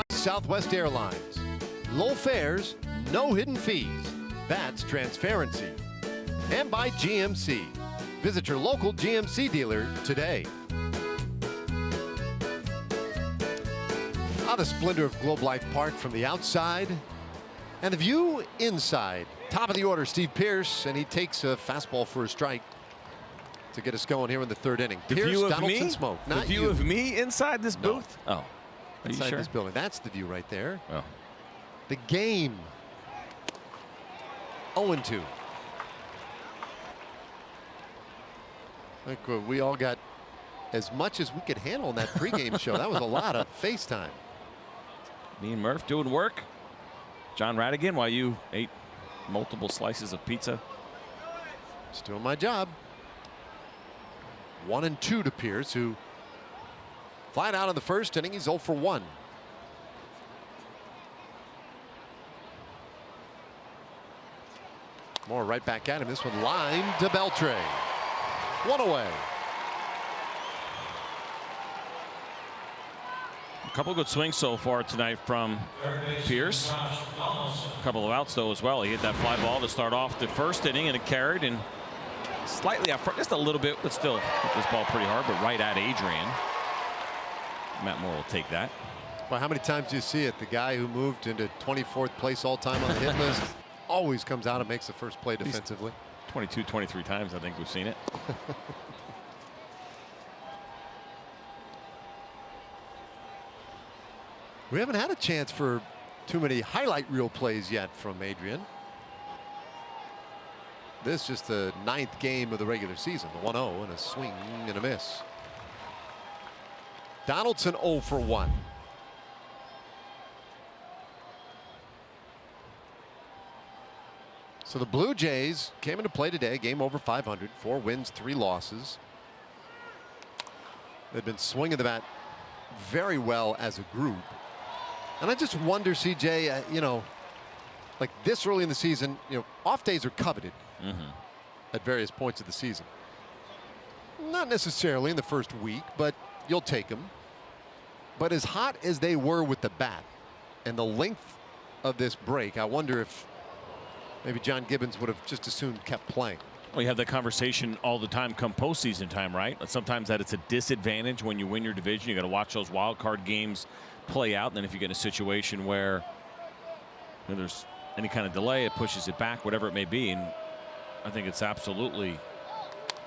Southwest Airlines. Low fares, no hidden fees. That's transparency. And by GMC. Visit your local GMC dealer today. The splendor of Globe Life Park from the outside and the view inside. Top of the order, Steve Pearce, and he takes a fastball for a strike to get us going here in the 3rd inning. The Pearce, view of Donaldson, me? Smoke. The Not view you. of me inside this No. booth? Oh. Are Inside you sure? this building. That's the view right there. Oh. The game. 0-2. I think we all got as much as we could handle in that pregame show. That was a lot of FaceTime. Me and Murph doing work. John Radigan, while you ate multiple slices of pizza. Just doing my job. 1-2 to Pearce, who flat out in the 1st inning. He's 0 for 1. More right back at him. This one lined to Beltre. One away. A couple good swings so far tonight from Pierce. A couple of outs though as well. He hit that fly ball to start off the first inning, and it carried and slightly out front, just a little bit, but still hit this ball pretty hard, but right at Adrian. Matt Moore will take that. Well, how many times do you see it? The guy who moved into 24th place all time on the hit list always comes out and makes the first play defensively. 22, 23 times I think we've seen it. We haven't had a chance for too many highlight reel plays yet from Adrian. This is just the 9th game of the regular season. The 1-0 and a swing and a miss. Donaldson 0 for 1. So the Blue Jays came into play today, game over 500, 4 wins, 3 losses. They've been swinging the bat very well as a group. And I just wonder, CJ, you know, like this early in the season, you know, off days are coveted at various points of the season. Not necessarily in the first week, but you'll take them. But as hot as they were with the bat and the length of this break, I wonder if maybe John Gibbons would have just as soon kept playing. Well, you have that conversation all the time come postseason time, right? But sometimes that it's a disadvantage when you win your division. You got to watch those wild card games play out. And then if you get in a situation where there's any kind of delay, it pushes it back, whatever it may be. And I think it's absolutely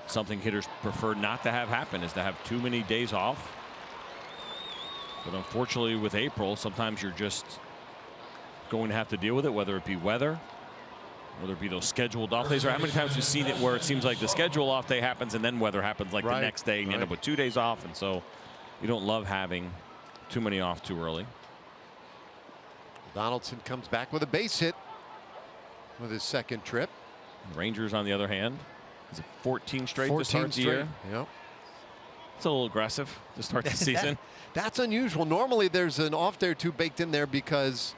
something hitters prefer not to have happen, is to have too many days off. But unfortunately with April, sometimes you're just going to have to deal with it, whether it be weather, whether it be those scheduled off days, or how many times we've seen it where it seems like the schedule off day happens and then weather happens like the next day, and you end up with 2 days off. And so you don't love having too many off too early. Donaldson comes back with a base hit with his second trip. Rangers, on the other hand, is it 14 straight to start the year? Yep. It's a little aggressive to start the season. That's unusual. Normally there's an off day or two baked in there because,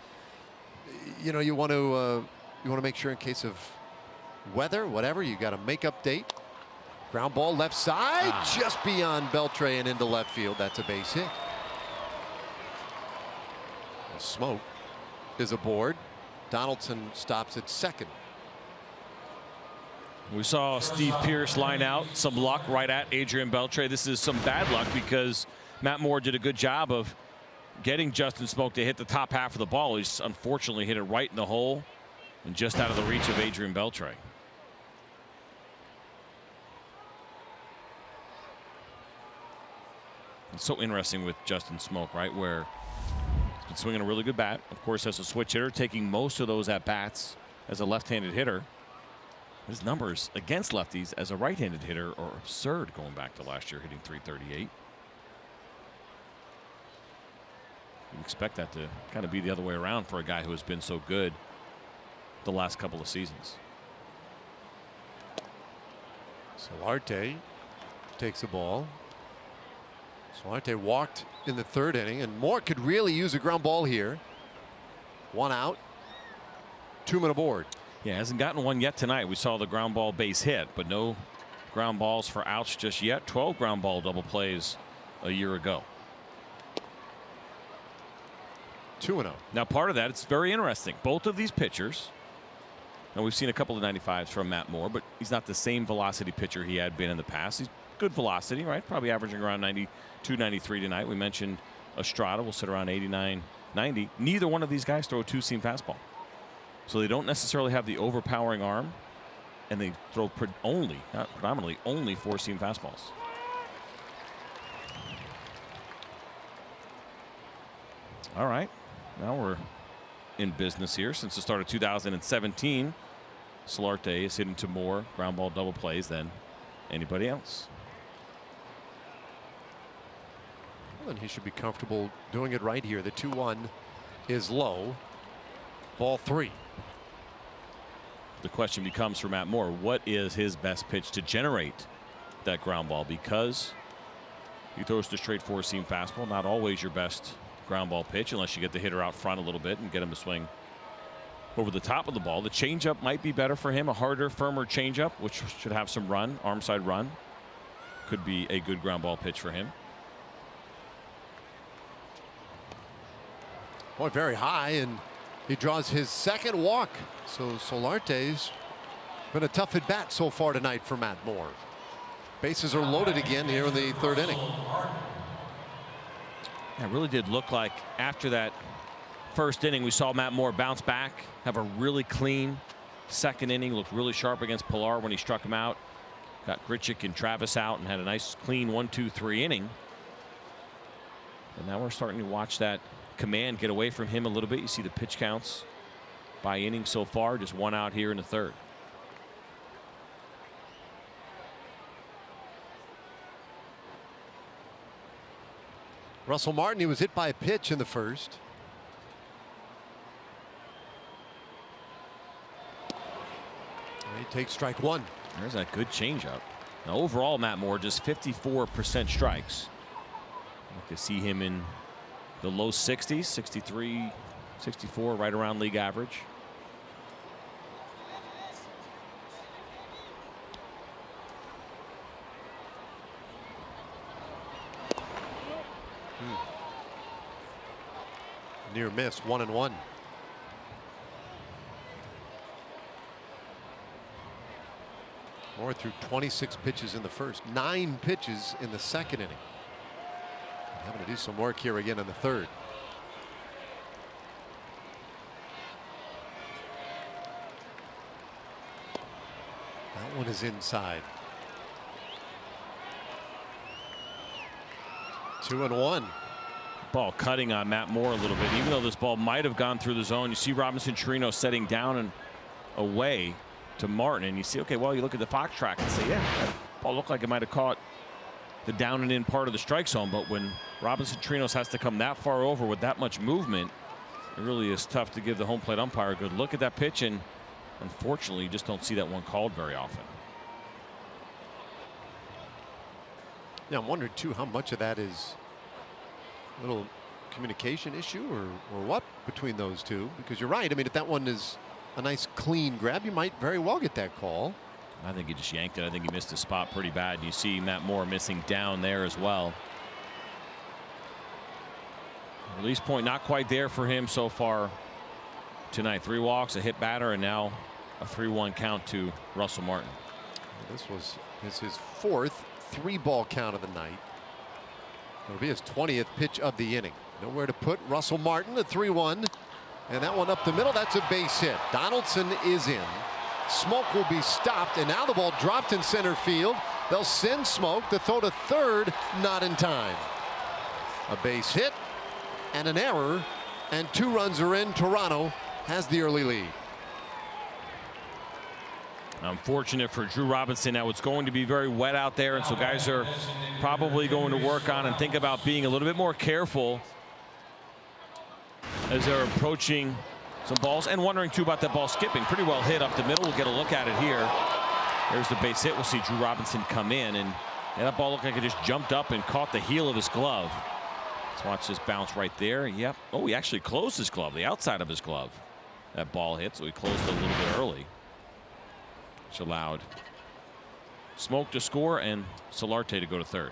you know, you want to make sure in case of weather, whatever, you got a makeup date. Ground ball left side, just beyond Beltre and into left field. That's a base hit. Smoke is aboard. Donaldson stops at second. We saw Steve Pierce line out some luck right at Adrian Beltre. This is some bad luck because Matt Moore did a good job of getting Justin Smoke to hit the top half of the ball. He's unfortunately hit it right in the hole and just out of the reach of Adrian Beltre. It's so interesting with Justin Smoke, right, where he's been swinging a really good bat, of course, as a switch hitter, taking most of those at bats as a left-handed hitter. His numbers against lefties as a right-handed hitter are absurd, going back to last year, hitting .338. You expect that to kind of be the other way around for a guy who has been so good the last couple of seasons. Solarte takes the ball. Solarte walked in the third inning, and Moore could really use a ground ball here. 1 out, 2 men aboard. Yeah, hasn't gotten one yet tonight. We saw the ground ball base hit, but no ground balls for outs just yet. 12 ground ball double plays a year ago. 2-0. Now, part of that, it's very interesting. Both of these pitchers, and we've seen a couple of 95s from Matt Moore, but he's not the same velocity pitcher he had been in the past. He's good velocity, right? Probably averaging around 92, 93 tonight. We mentioned Estrada will sit around 89, 90. Neither one of these guys throw a two-seam fastball. So they don't necessarily have the overpowering arm, and they throw not predominantly, only 4-seam fastballs. All right, now we're in business here. Since the start of 2017, Solarte is hitting to more ground ball double plays than anybody else. Well, and he should be comfortable doing it right here. The 2-1 is low. Ball 3. The question becomes for Matt Moore, what is his best pitch to generate that ground ball? Because he throws the straight 4-seam fastball, not always your best ground ball pitch unless you get the hitter out front a little bit and get him to swing over the top of the ball. The changeup might be better for him, a harder, firmer changeup, which should have some run, arm side run. Could be a good ground ball pitch for him. Boy, very high, and he draws his second walk. So Solarte's been a tough at bat so far tonight for Matt Moore. Bases are loaded again here in the third inning. It really did look like after that first inning, we saw Matt Moore bounce back, have a really clean second inning, looked really sharp against Pilar when he struck him out. Got Grichuk and Chavez out and had a nice clean 1-2-3 inning. And now we're starting to watch that command get away from him a little bit. You see the pitch counts by inning so far, just one out here in the third. Russell Martin, he was hit by a pitch in the first. He takes strike one. There's that good changeup. Now overall, Matt Moore just 54% strikes. You can see him in the low 60s, 63, 64, right around league average. Near miss, 1-1. Moore threw 26 pitches in the first, 9 pitches in the second inning. Having to do some work here again in the third. That one is inside. 2-1. Ball cutting on Matt Moore a little bit, even though this ball might have gone through the zone. You see Robinson Chirino setting down and away to Martin, and you see, okay, well, you look at the Fox track and say, yeah, that ball looked like it might have caught the down and in part of the strike zone, but when Robinson Chirinos has to come that far over with that much movement, it really is tough to give the home plate umpire a good look at that pitch, and unfortunately, you just don't see that one called very often. Yeah, I'm wondering too how much of that is a little communication issue or what between those two, because you're right. I mean, if that one is a nice clean grab, you might very well get that call. I think he just yanked it. I think he missed his spot pretty bad. You see Matt Moore missing down there as well. Release point not quite there for him so far tonight. 3 walks, a hit batter, and now a 3-1 count to Russell Martin. This was his 4th 3-ball count of the night. It'll be his 20th pitch of the inning. Nowhere to put Russell Martin, a 3-1. And that one up the middle, that's a base hit. Donaldson is in. Smoke will be stopped, and now the ball dropped in center field. They'll send Smoke. The throw to third, not in time. A base hit and an error, and 2 runs are in. Toronto has the early lead. Unfortunate for Drew Robinson. Now it's going to be very wet out there, and so guys are probably going to work on and think about being a little bit more careful as they're approaching some balls, and wondering too about that ball skipping. Pretty well hit up the middle. We'll get a look at it here. There's the base hit. We'll see Drew Robinson come in, and that ball looked like it just jumped up and caught the heel of his glove. Let's watch this bounce right there. Yep. Oh, he actually closed his glove, the outside of his glove. That ball hit, so he closed it a little bit early, which allowed Smoke to score and Solarte to go to third.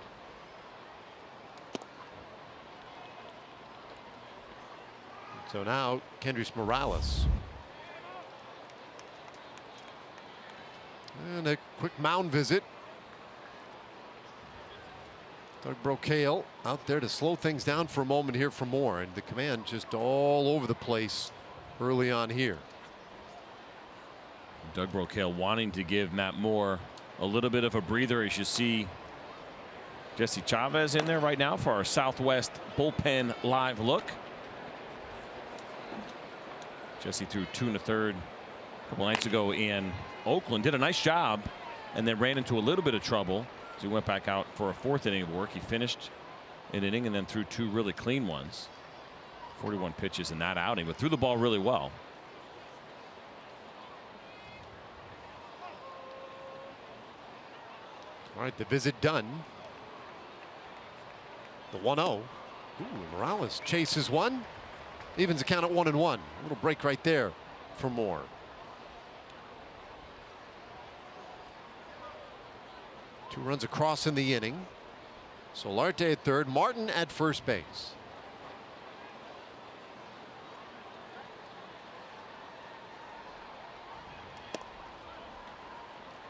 So now Kendrys Morales. And a quick mound visit. Doug Brocail out there to slow things down for a moment here for Moore, and the command just all over the place early on here. Doug Brocail wanting to give Matt Moore a little bit of a breather. As you see Jesse Chavez in there right now for our Southwest bullpen live look. Jesse threw 2 1/3 a couple nights ago in Oakland. Did a nice job and then ran into a little bit of trouble as he went back out for a 4th inning of work. He finished an inning and then threw 2 really clean ones. 41 pitches in that outing, but threw the ball really well. All right, the visit done. The 1-0. Ooh, Morales chases one. Evens the count at 1-1. A little break right there for more. Two runs across in the inning. Solarte at third, Martin at first base.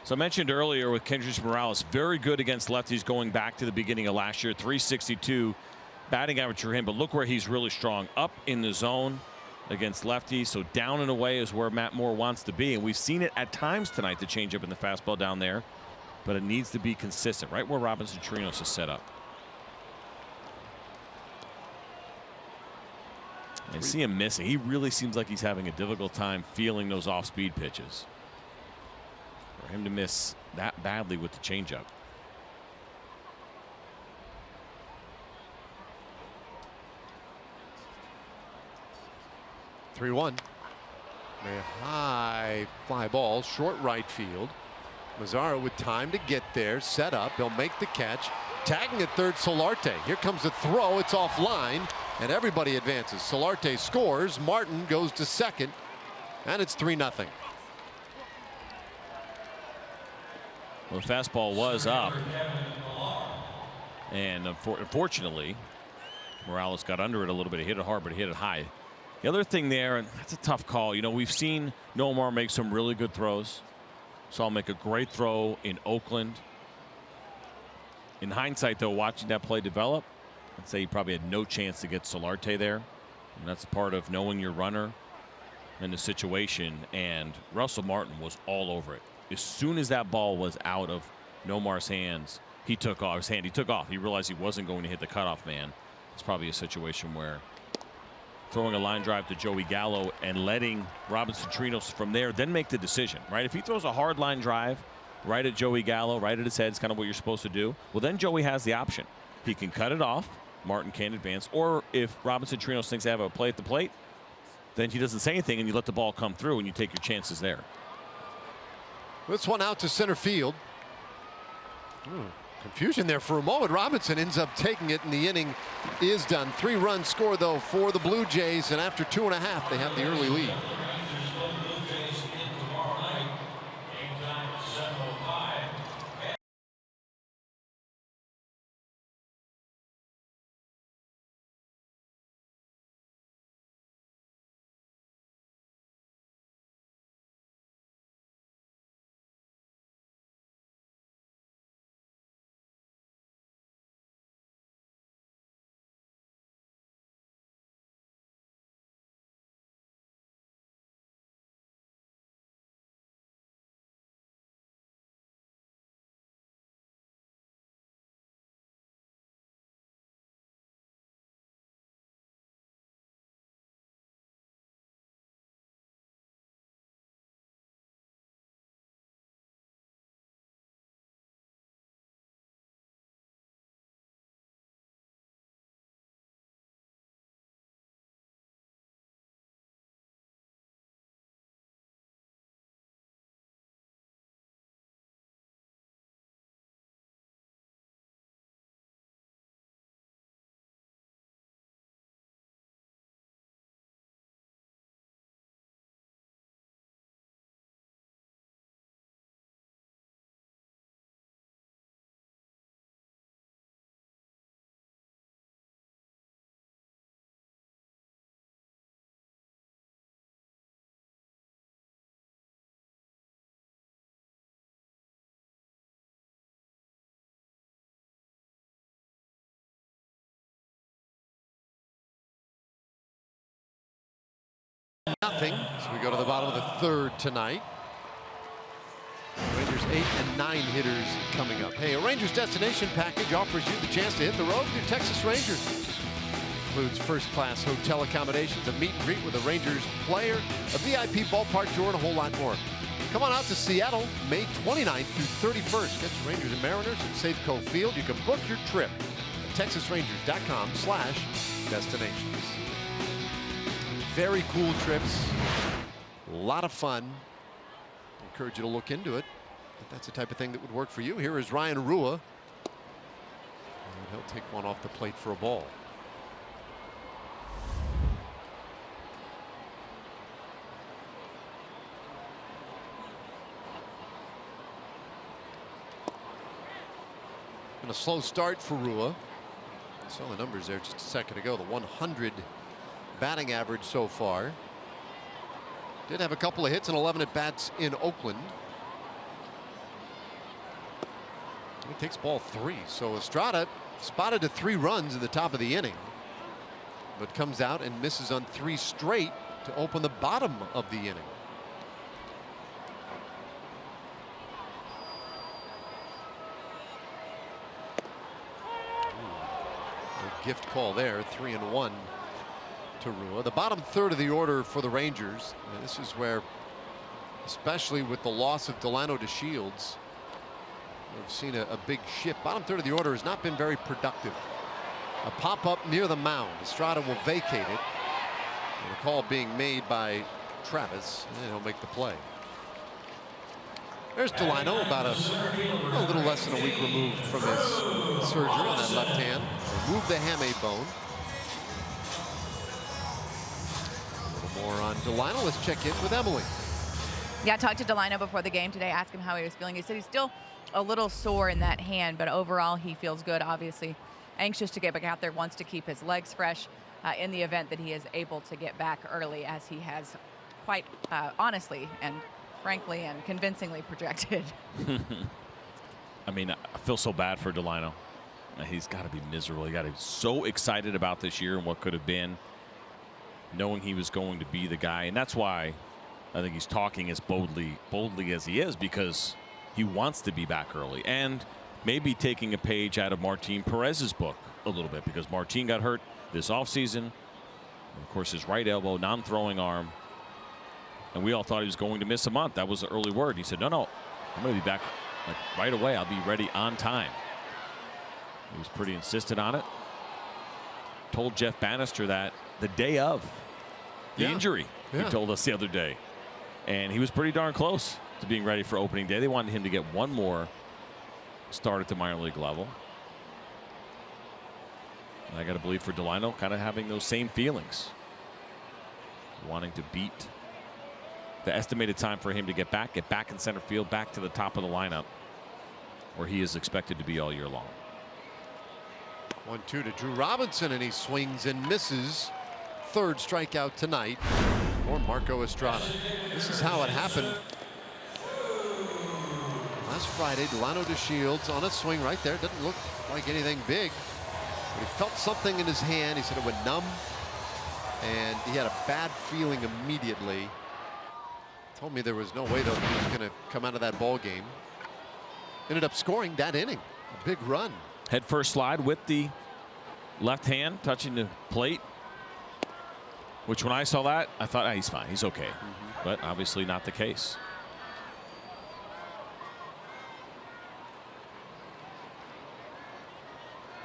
So I mentioned earlier with Kendrys Morales, very good against lefties going back to the beginning of last year. 362 batting average for him, but look where he's really strong, up in the zone against lefties. So down and away is where Matt Moore wants to be, and we've seen it at times tonight, the changeup in the fastball down there, but it needs to be consistent, right where Robinson Chirinos is set up. I see him missing. He really seems like he's having a difficult time feeling those off-speed pitches. For him to miss that badly with the changeup. Three one. A high fly ball, short right field. Mazzara with time to get there, set up. He'll make the catch. Tagging at third, Solarte. Here comes the throw. It's offline, and everybody advances. Solarte scores. Martin goes to second, and it's 3-0. Well, the fastball was up, and unfortunately, Morales got under it a little bit. He hit it hard, but he hit it high. The other thing there, and that's a tough call. You know, we've seen Nomar make some really good throws. Saw him make a great throw in Oakland. In hindsight, though, watching that play develop, I'd say he probably had no chance to get Solarte there. And that's part of knowing your runner and the situation. And Russell Martin was all over it. As soon as that ball was out of Nomar's hands, he took off. He took off. He realized he wasn't going to hit the cutoff man. It's probably a situation where throwing a line drive to Joey Gallo and letting Robinson Chirinos from there then make the decision, right? If he throws a hard line drive right at Joey Gallo, right at his head, it's kind of what you're supposed to do. Well, then Joey has the option. He can cut it off. Martin can't advance. Or if Robinson Chirinos thinks they have a play at the plate, then he doesn't say anything and you let the ball come through and you take your chances there. This one out to center field. Confusion there for a moment. Robinson ends up taking it, and the inning is done. 3-run score, though, for the Blue Jays, and after 2.5, they have the early lead. Nothing. So we go to the bottom of the third tonight. Rangers 8 and 9 hitters coming up. Hey, a Rangers destination package offers you the chance to hit the road with your Texas Rangers. Includes first-class hotel accommodations, a meet and greet with a Rangers player, a VIP ballpark tour, and a whole lot more. Come on out to Seattle, May 29th through 31st. Get your Rangers and Mariners at Safeco Field. You can book your trip at texasrangers.com/destinations. Very cool trips, a lot of fun. Encourage you to look into it. If that's the type of thing that would work for you. Here is Ryan Rua. And he'll take one off the plate for a ball. And a slow start for Rua. Saw the numbers there just a second ago. The 100 batting average so far. Did have a couple of hits and 11 at bats in Oakland. He takes ball 3. So Estrada spotted to 3 runs in the top of the inning, but comes out and misses on 3 straight to open the bottom of the inning. A gift call there, 3-1 to Rua. The bottom third of the order for the Rangers. And this is where, especially with the loss of Delano to Shields, we've seen a big shift. Bottom third of the order has not been very productive. A pop-up near the mound. Estrada will vacate it. And a call being made by Chavez, and he'll make the play. There's Delano, about a little less than a week removed from his surgery on that left hand. Removed the hamate bone. A little more on Delano. Let's check in with Emily. Yeah, I talked to Delano before the game today, asked him how he was feeling. He said he's still a little sore in that hand, but overall he feels good. Obviously anxious to get back out there, wants to keep his legs fresh in the event that he is able to get back early, as he has quite honestly and frankly and convincingly projected. I mean, I feel so bad for Delano. He's got to be miserable. He got to be so excited about this year and what could have been, knowing he was going to be the guy. And that's why I think he's talking as boldly as he is, because he wants to be back early, and maybe taking a page out of Martin Perez's book a little bit, because Martin got hurt this offseason. Of course, his right elbow, non-throwing arm, and we all thought he was going to miss a month. That was the early word. He said, no, I'm going to be back like right away. I'll be ready on time. He was pretty insistent on it. Told Jeff Bannister that the day of the injury. He told us the other day, and he was pretty darn close to being ready for opening day. They wanted him to get one more start at the minor league level. And I got to believe for Delano, kind of having those same feelings, wanting to beat the estimated time for him to get back in center field, back to the top of the lineup where he is expected to be all year long. 1-2 to Drew Robinson, and he swings and misses. Third strikeout tonight for Marco Estrada. This is how it happened last Friday. Delano to Shields on a swing right there. Doesn't look like anything big, but he felt something in his hand. He said it went numb, and he had a bad feeling immediately. Told me there was no way though he was going to come out of that ball game. Ended up scoring that inning. A big run. Head first slide with the left hand, touching the plate. Which, when I saw that, I thought, he's fine, he's okay. But obviously not the case.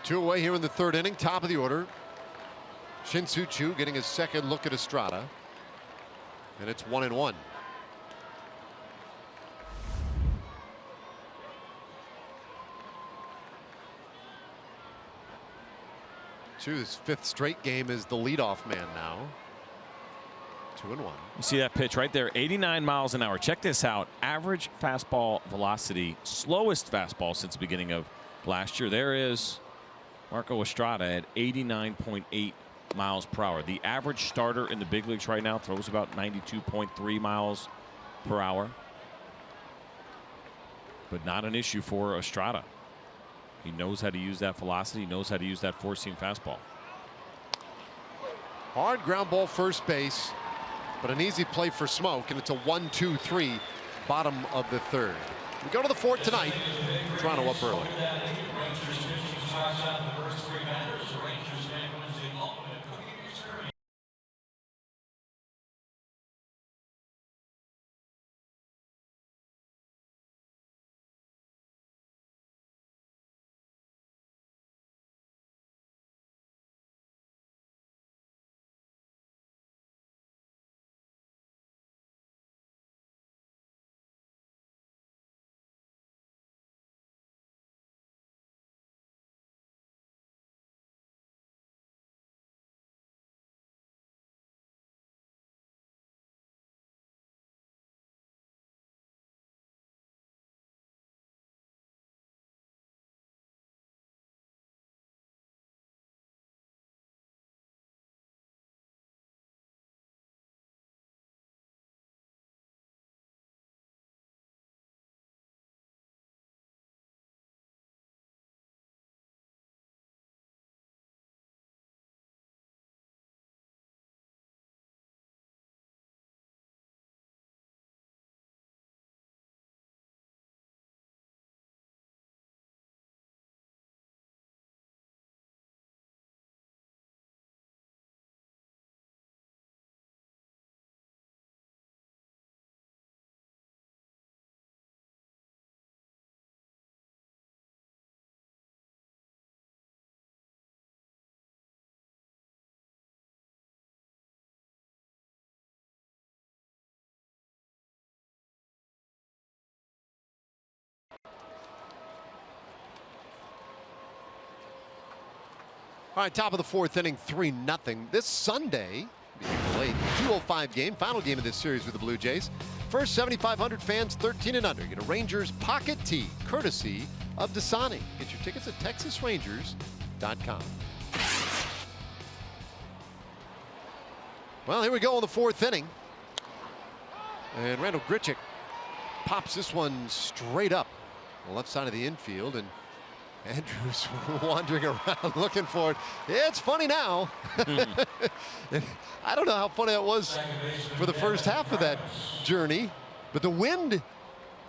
Two away here in the third inning, top of the order. Shin-Soo Choo getting his second look at Estrada. And it's 1-1. Choo's fifth straight game as the leadoff man now. 2-1. You see that pitch right there, 89 miles an hour. Check this out. Average fastball velocity, slowest fastball since the beginning of last year. There is Marco Estrada at 89.8 miles per hour. The average starter in the big leagues right now throws about 92.3 miles per hour. But not an issue for Estrada. He knows how to use that velocity, knows how to use that four-seam fastball. Hard ground ball first base, but an easy play for Smoke, and it's a 1-2-3 bottom of the third. We go to the fourth tonight. Toronto up early. All right, top of the fourth inning, 3-0. This Sunday, April 8th, 2:05 game, final game of this series with the Blue Jays. First 7,500 fans, 13 and under, get a Rangers pocket tee, courtesy of Dasani. Get your tickets at TexasRangers.com. Well, here we go in the fourth inning. And Randall Grichuk pops this one straight up the left side of the infield, and Andrews wandering around looking for it. It's funny now. I don't know how funny that was for the first half of that journey, but the wind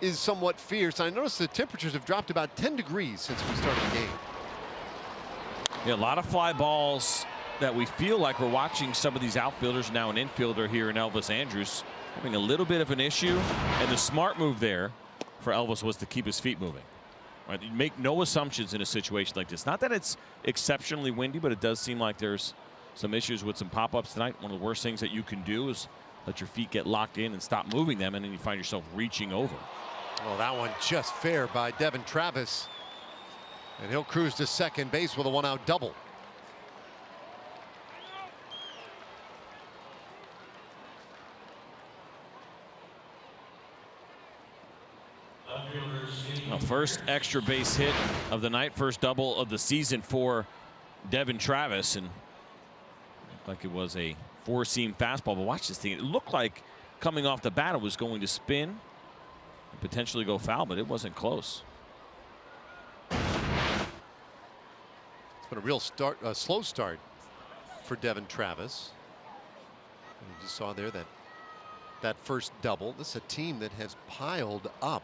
is somewhat fierce. I noticed the temperatures have dropped about 10 degrees since we started the game. Yeah, a lot of fly balls that we feel like we're watching some of these outfielders, now an infielder here in Elvis Andrews, having a little bit of an issue. And the smart move there for Elvis was to keep his feet moving. Right? You make no assumptions in a situation like this. Not that it's exceptionally windy, but it does seem like there's some issues with some pop-ups tonight. One of the worst things that you can do is let your feet get locked in and stop moving them, and then you find yourself reaching over. Oh, that one just fair by Devin Travis. And he'll cruise to second base with a one-out double. Well, first extra base hit of the night, first double of the season for Devin Travis, and looked like it was a four-seam fastball. But watch this thing; it looked like coming off the bat it was going to spin and potentially go foul, but it wasn't close. It's been a real slow start for Devin Travis. And you just saw there that first double. This is a team that has piled up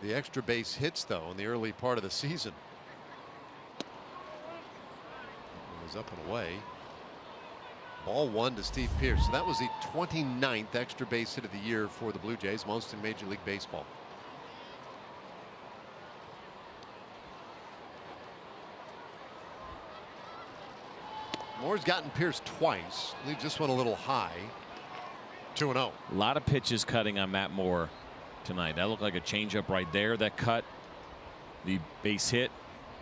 the extra base hits, though, in the early part of the season. It was up and away. Ball one to Steve Pearce. So that was the 29th extra base hit of the year for the Blue Jays, most in Major League Baseball. Moore's gotten Pearce twice. Leaves this one a little high. 2-0. A lot of pitches cutting on Matt Moore tonight. That looked like a changeup right there that cut the base hit.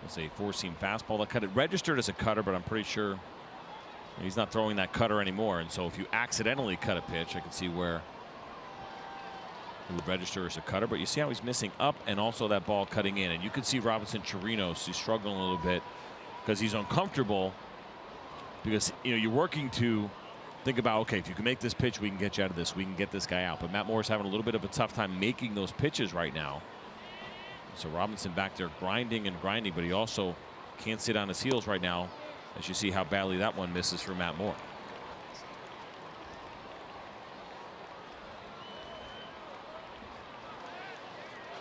It's a four-seam fastball that cut. It registered as a cutter, but I'm pretty sure he's not throwing that cutter anymore. And so if you accidentally cut a pitch, I can see where it would register as a cutter. But you see how he's missing up and also that ball cutting in. And you can see Robinson Chirinos, he's struggling a little bit because he's uncomfortable, because you're working to think about, okay, if you can make this pitch, we can get you out of this. We can get this guy out. But Matt Moore's having a little bit of a tough time making those pitches right now. So Robinson back there grinding and grinding, but he also can't sit on his heels right now, as you see how badly that one misses for Matt Moore.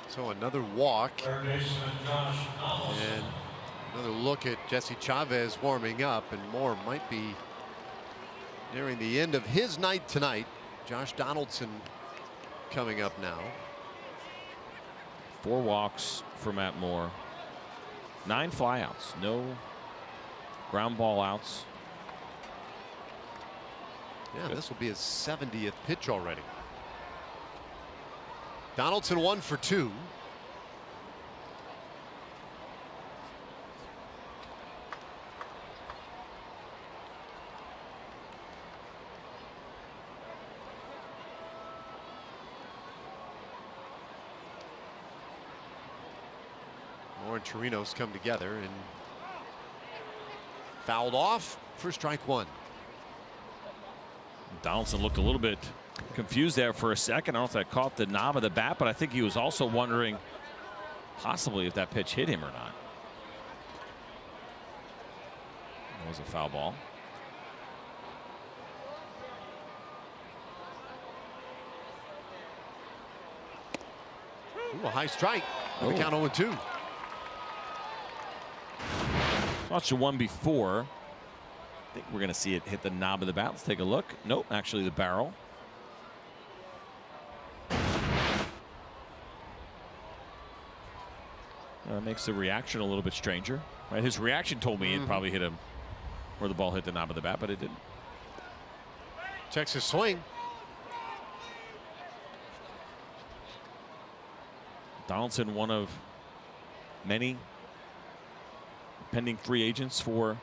So another walk. And another look at Jesse Chavez warming up, and Moore might be nearing the end of his night tonight. Josh Donaldson coming up now. 4 walks for Matt Moore. 9 flyouts. No ground ball outs. Yeah, this will be his 70th pitch already. Donaldson 1 for 2. Moore and Chirinos come together and fouled off for strike 1. Donaldson looked a little bit confused there for a second. I don't know if that caught the knob of the bat, but I think he was also wondering possibly if that pitch hit him or not. That was a foul ball. Ooh, a high strike. The count 0-2. Watched the one before. I think we're going to see it hit the knob of the bat. Let's take a look. Nope, actually the barrel. Makes the reaction a little bit stranger. Right? His reaction told me it probably hit him where the ball hit the knob of the bat, but it didn't. Checks his swing. Donaldson, one of many pending free agents for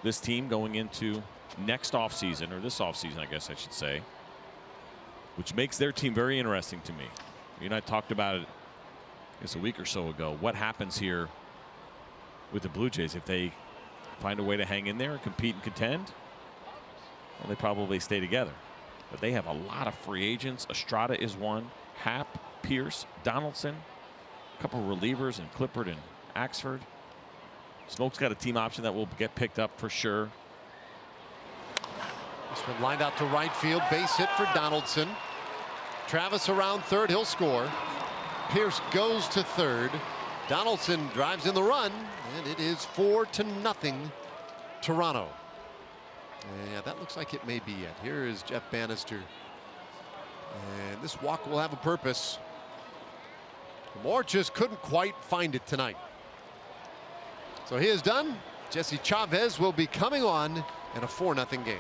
this team going into next offseason, or this offseason, I guess I should say, which makes their team very interesting to me. You and I talked about it just a week or so ago. What happens here with the Blue Jays if they find a way to hang in there and compete and contend? Well, they probably stay together. But they have a lot of free agents. Estrada is one. Happ, Pierce, Donaldson, a couple of relievers, and Clippard and Axford. Smoke's got a team option that will get picked up for sure. This one lined out to right field. Base hit for Donaldson. Travis around third. He'll score. Pierce goes to third. Donaldson drives in the run, and it is 4-0 Toronto. Yeah, that looks like it may be it. Here is Jeff Bannister. And this walk will have a purpose. Moore just couldn't quite find it tonight. So he is done. Jesse Chavez will be coming on in a 4-0 game.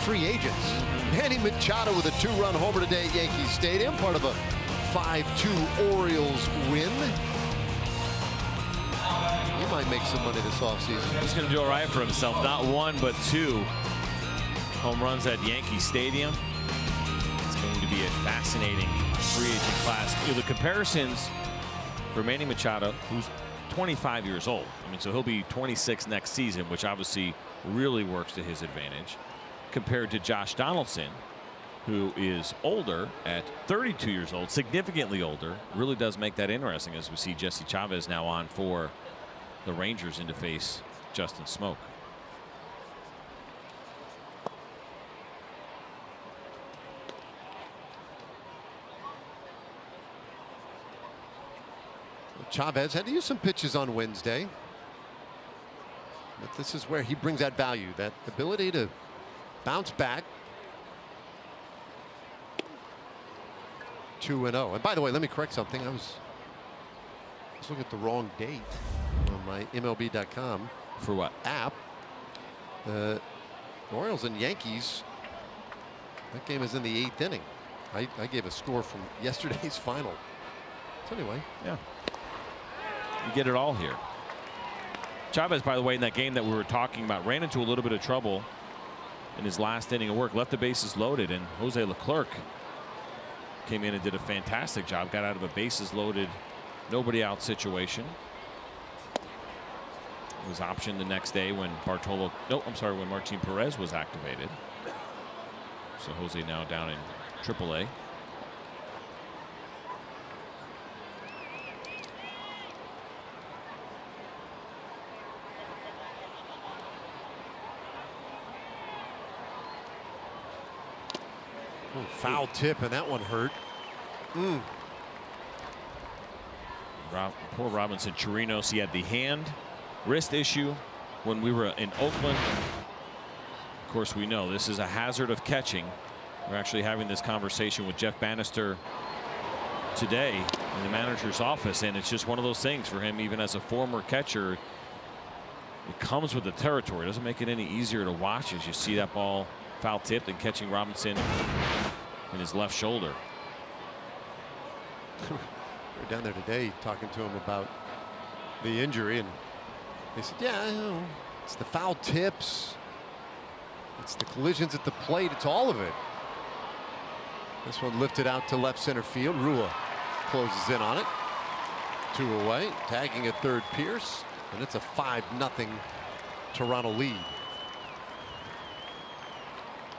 Free agents. Manny Machado with a 2-run homer today at Yankee Stadium, part of a 5-2 Orioles win. He might make some money this offseason. He's going to do all right for himself. Not one, but 2 home runs at Yankee Stadium. It's going to be a fascinating free agent class. You know, the comparisons for Manny Machado, who's 25 years old. I mean, so he'll be 26 next season, which obviously really works to his advantage, compared to Josh Donaldson, who is older at 32 years old, significantly older. Really does make that interesting as we see Jesse Chavez now on for the Rangers in to face Justin Smoke. Chavez had to use some pitches on Wednesday, but this is where he brings that value, that ability to bounce back. 2-0. And by the way, let me correct something. I was looking at the wrong date on my MLB.com. For what? App. The Orioles and Yankees. That game is in the 8th inning. I gave a score from yesterday's final. So anyway. Yeah. You get it all here. Chavez, by the way, in that game that we were talking about, ran into a little bit of trouble in his last inning of work, left the bases loaded, and Jose Leclerc came in and did a fantastic job, got out of a bases loaded, nobody out situation. It was optioned the next day when when Martin Perez was activated. So Jose now down in AAA. Oh, foul tip, and that one hurt. Poor Robinson Chirinos. He had the wrist issue when we were in Oakland. Of course, we know this is a hazard of catching. We're actually having this conversation with Jeff Bannister today in the manager's office, and it's just one of those things for him, even as a former catcher. It comes with the territory. It doesn't make it any easier to watch as you see that ball foul tipped and catching Robinson in his left shoulder. We're down there today talking to him about the injury, and they said, yeah, you know, it's the foul tips, it's the collisions at the plate, it's all of it. This one lifted out to left center field. Rua closes in on it. 2 away, tagging at third Pierce, and it's a 5-0 Toronto lead.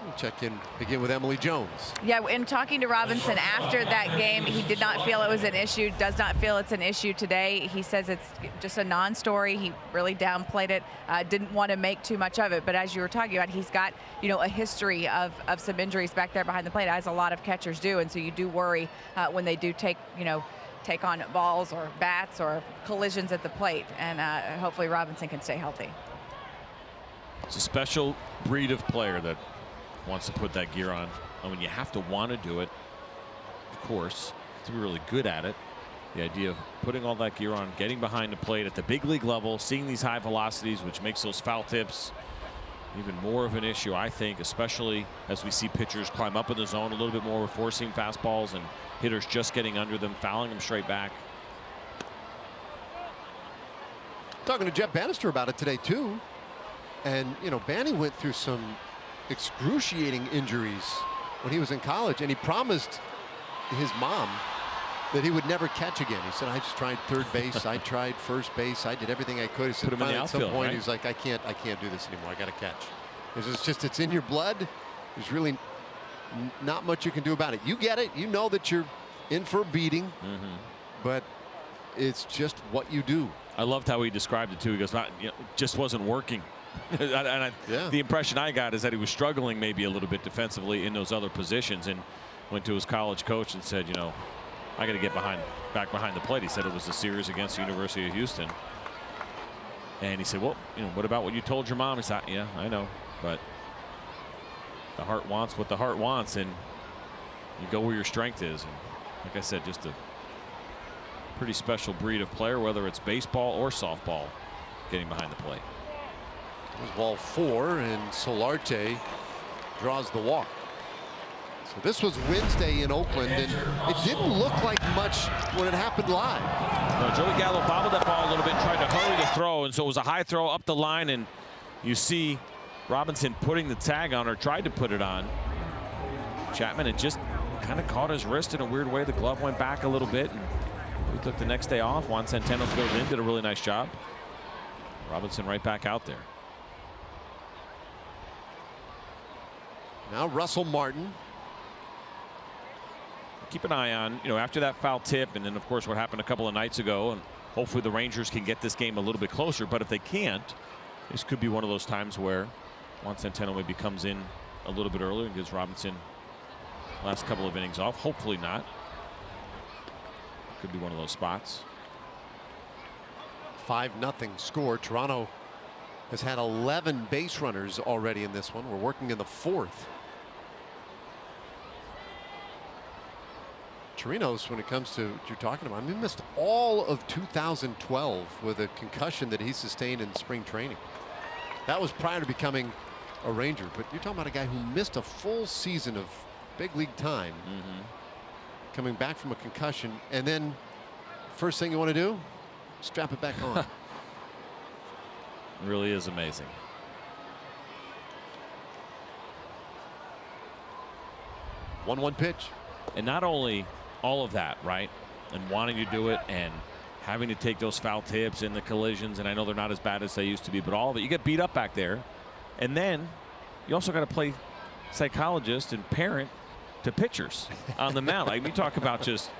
We'll check in again with Emily Jones. Yeah, in talking to Robinson after that game, he did not feel it was an issue, does not feel it's an issue today. He says it's just a non-story. He really downplayed it, didn't want to make too much of it. But as you were talking about, he's got, you know, a history of some injuries back there behind the plate, as a lot of catchers do. And so you do worry when they do take on balls or bats or collisions at the plate. And hopefully Robinson can stay healthy. It's a special breed of player that wants to put that gear on. I mean, you have to want to do it, of course, to be really good at it. The idea of putting all that gear on, getting behind the plate at the big league level, seeing these high velocities, which makes those foul tips even more of an issue, I think, especially as we see pitchers climb up in the zone a little bit more with four-seam fastballs and hitters just getting under them, fouling them straight back. Talking to Jeff Bannister about it today too, and you know, Banny went through some excruciating injuries when he was in college, and he promised his mom that he would never catch again. He said, I just tried third base, I tried first base, I did everything I could. He said, Put him in the at some outfield, point, right? he was like, I can't do this anymore. I got to catch. It's in your blood. There's really not much you can do about it. You get it. You know that you're in for a beating, but it's just what you do. I loved how he described it too. He goes, you know, just wasn't working. The impression I got is that he was struggling maybe a little bit defensively in those other positions, and went to his college coach and said, you know, I got to get back behind the plate. He said it was a series against the University of Houston, and he said, well, you know, what about what you told your mom? He said, yeah, I know, but the heart wants what the heart wants, and you go where your strength is. And like I said, just a pretty special breed of player, whether it's baseball or softball, getting behind the plate. There's ball 4, and Solarte draws the walk. So this was Wednesday in Oakland, and it didn't look like much when it happened live. No, Joey Gallo bobbled that ball a little bit, tried to hurry the throw, and so it was a high throw up the line, and you see Robinson putting the tag on, or tried to put it on Chapman. It just kind of caught his wrist in a weird way. The glove went back a little bit, and we took the next day off. Juan Centeno filled in, did a really nice job. Robinson right back out there. Now Russell Martin. Keep an eye on, you know, after that foul tip, and then of course what happened a couple of nights ago, and hopefully the Rangers can get this game a little bit closer. But if they can't, this could be one of those times where Juan Centeno maybe comes in a little bit earlier and gives Robinson last couple of innings off. Hopefully not. Could be one of those spots. 5-0 score. Toronto has had 11 base runners already in this one. We're working in the 4th. Chirinos, when it comes to what you're talking about, I mean, he missed all of 2012 with a concussion that he sustained in spring training. That was prior to becoming a Ranger, but you're talking about a guy who missed a full season of big league time, coming back from a concussion, and then first thing you want to do, strap it back on. Really is amazing. One pitch. And not only all of that, right, and wanting to do it and having to take those foul tips and the collisions, and I know they're not as bad as they used to be, but all of it, you get beat up back there, and then you also got to play psychologist and parent to pitchers on the mound. Like, we talk about just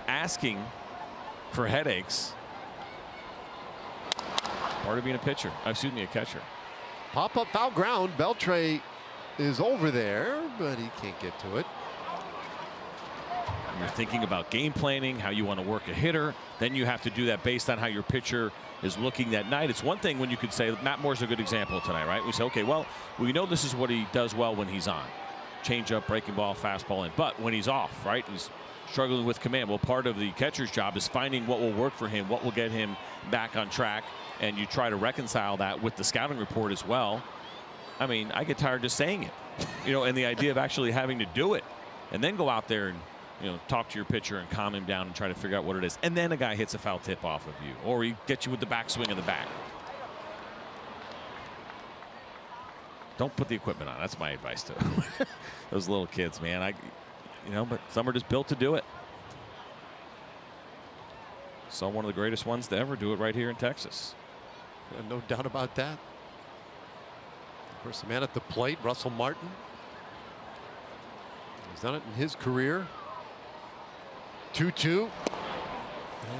asking for headaches. Part of being a pitcher, excuse me, a catcher. Pop up foul ground. Beltre is over there, but he can't get to it. You're thinking about game planning, how you want to work a hitter. Then you have to do that based on how your pitcher is looking that night. It's one thing when you could say, Matt Moore's a good example tonight, right? We say, okay, well, we know this is what he does well when he's on. changeup, breaking ball, fastball in. But when he's off, right, he's struggling with command. Well, part of the catcher's job is finding what will work for him, what will get him back on track, and you try to reconcile that with the scouting report as well. I mean, I get tired just saying it, you know, and the idea of actually having to do it and then go out there and, you know, talk to your pitcher and calm him down and try to figure out what it is. And then a guy hits a foul tip off of you, or he gets you with the backswing of the bat. Don't put the equipment on. That's my advice to those little kids, man. You know, but some are just built to do it. Saw one of the greatest ones to ever do it right here in Texas. Yeah, no doubt about that. Of course, the man at the plate, Russell Martin. He's done it in his career. 2-2.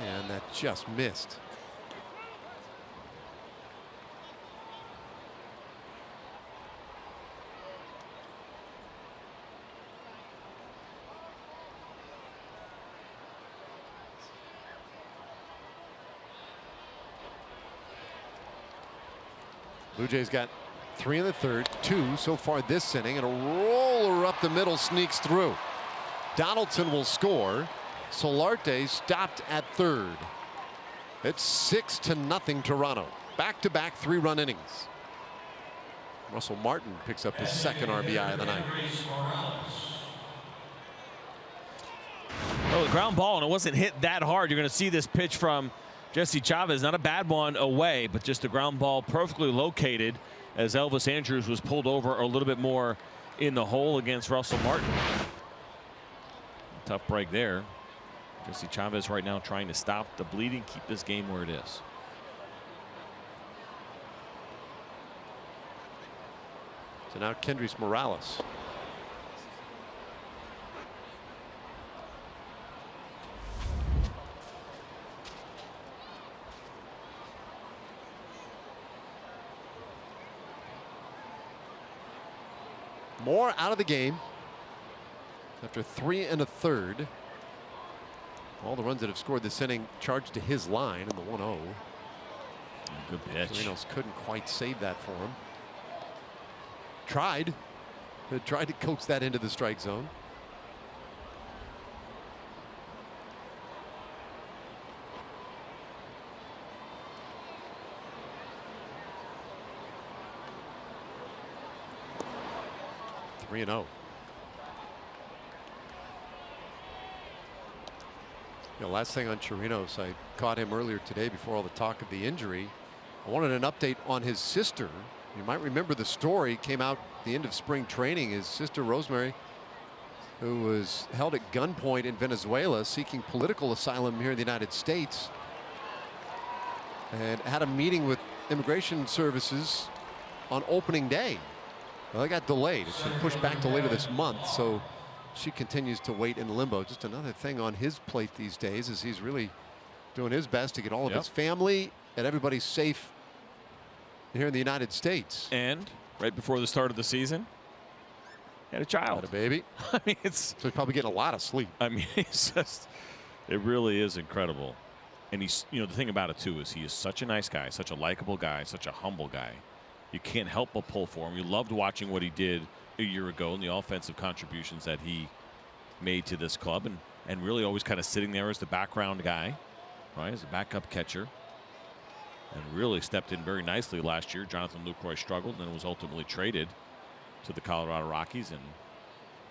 And that just missed. Blue Jays got 3 in the third, 2 so far this inning, and a roller up the middle sneaks through. Donaldson will score. Solarte stopped at third. It's 6-0 Toronto. Back-to-back 3-run innings. Russell Martin picks up his second RBI of the night. Well, the ground ball, and it wasn't hit that hard. You're going to see this pitch from Jesse Chavez, not a bad one away, but just a ground ball perfectly located as Elvis Andrews was pulled over a little bit more in the hole against Russell Martin. Tough break there. Jesse Chavez right now trying to stop the bleeding, keep this game where it is. So now Kendrys Morales. Moore out of the game after 3 1/3. All the runs that have scored this inning charged to his line in the 1-0. Good pitch. Torinos couldn't quite save that for him. Tried to coax that into the strike zone. Three and 0. Last thing on Chirinos, I caught him earlier today before all the talk of the injury. I wanted an update on his sister. You might remember the story came out at the end of spring training. His sister Rosemary, who was held at gunpoint in Venezuela seeking political asylum here in the United States, and had a meeting with immigration services on opening day. Well, it got delayed. It's been pushed back to later this month, so she continues to wait in limbo. Just another thing on his plate these days, as he's really doing his best to get all of his family and everybody safe here in the United States. And right before the start of the season, he had a child. Had a baby. I mean, it's so he's probably getting a lot of sleep. I mean, it's just, it really is incredible. And he's, you know, the thing about it too is he is such a nice guy, such a likable guy, such a humble guy. You can't help but pull for him. You loved watching what he did a year ago and the offensive contributions that he made to this club, and really always kind of sitting there as the background guy, right, as a backup catcher, and really stepped in very nicely last year. Jonathan Lucroy struggled and then was ultimately traded to the Colorado Rockies. And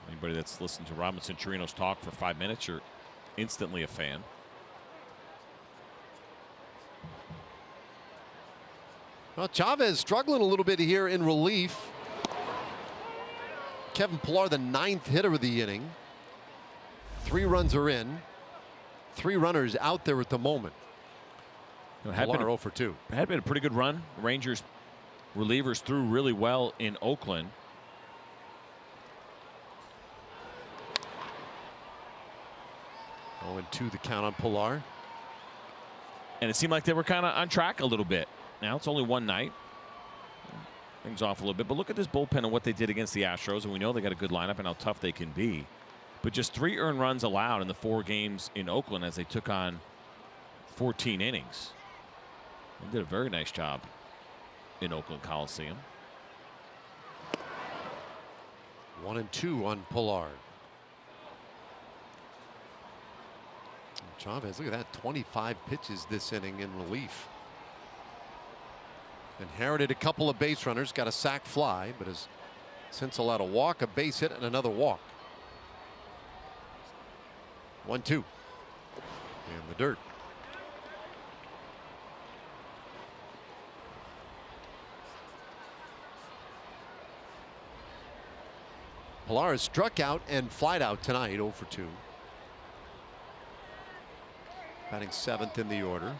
anybody that's listened to Robinson Chirinos talk for 5 minutes, you're instantly a fan. Well, Chavez struggling a little bit here in relief. Kevin Pillar, the 9th hitter of the inning. 3 runs are in. 3 runners out there at the moment. Had been 0 for 2. Had been a pretty good run. The Rangers relievers threw really well in Oakland. Oh, and 2 the count on Pillar. And it seemed like they were kind of on track a little bit. Now it's only one night. Things off a little bit, but look at this bullpen and what they did against the Astros, and we know they got a good lineup and how tough they can be. But just 3 earned runs allowed in the 4 games in Oakland as they took on 14 innings. They did a very nice job in Oakland Coliseum. 1-2 on Pilar. Chavez, look at that, 25 pitches this inning in relief. Inherited a couple of base runners, got a sac fly, but has since allowed a walk, a base hit, and another walk. 1-2. In the dirt. Pilar has struck out and flied out tonight, 0 for 2. Batting 7th in the order.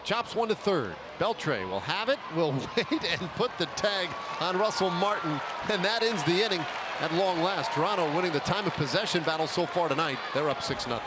Chops one to third. Beltre will have it, will wait and put the tag on Russell Martin, and that ends the inning at long last. Toronto winning the time of possession battle so far tonight. They're up 6-0.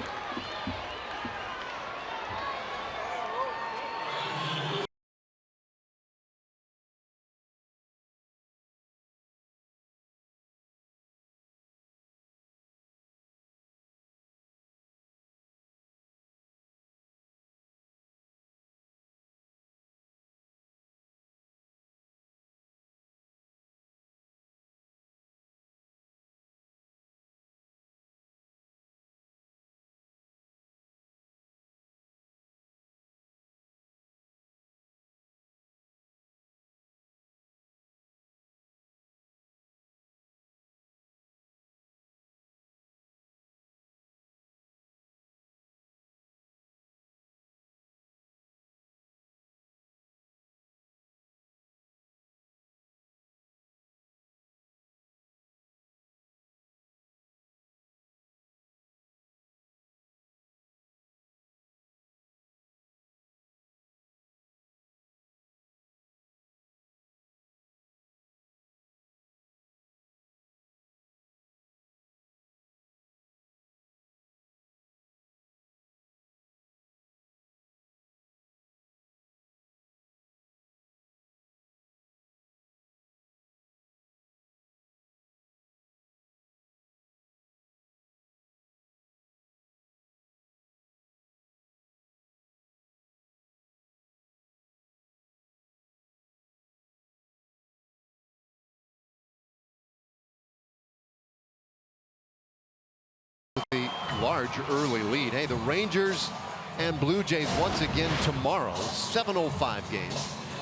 The large early lead. Hey, the Rangers and Blue Jays once again tomorrow. 7:05 game.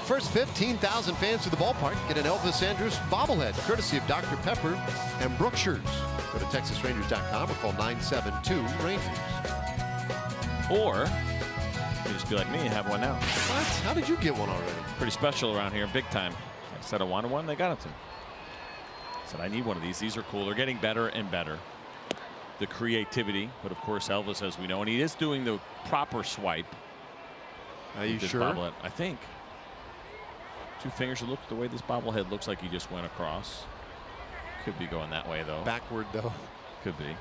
First 15,000 fans to the ballpark get an Elvis Andrus bobblehead, courtesy of Dr. Pepper and Brookshire's. Go to TexasRangers.com or call 972-RANGERS. Or you just be like me and have one now. What? How did you get one already? Pretty special around here, big time. I said I wanted one, they got it to me. I said I need one of these. These are cool. They're getting better and better. The creativity, but of course Elvis, as we know, and he is doing the proper swipe. Are you sure? Bobblehead. I think. 2 fingers. Look the way this bobblehead looks like he just went across. Could be going that way though. Backward though. Could be.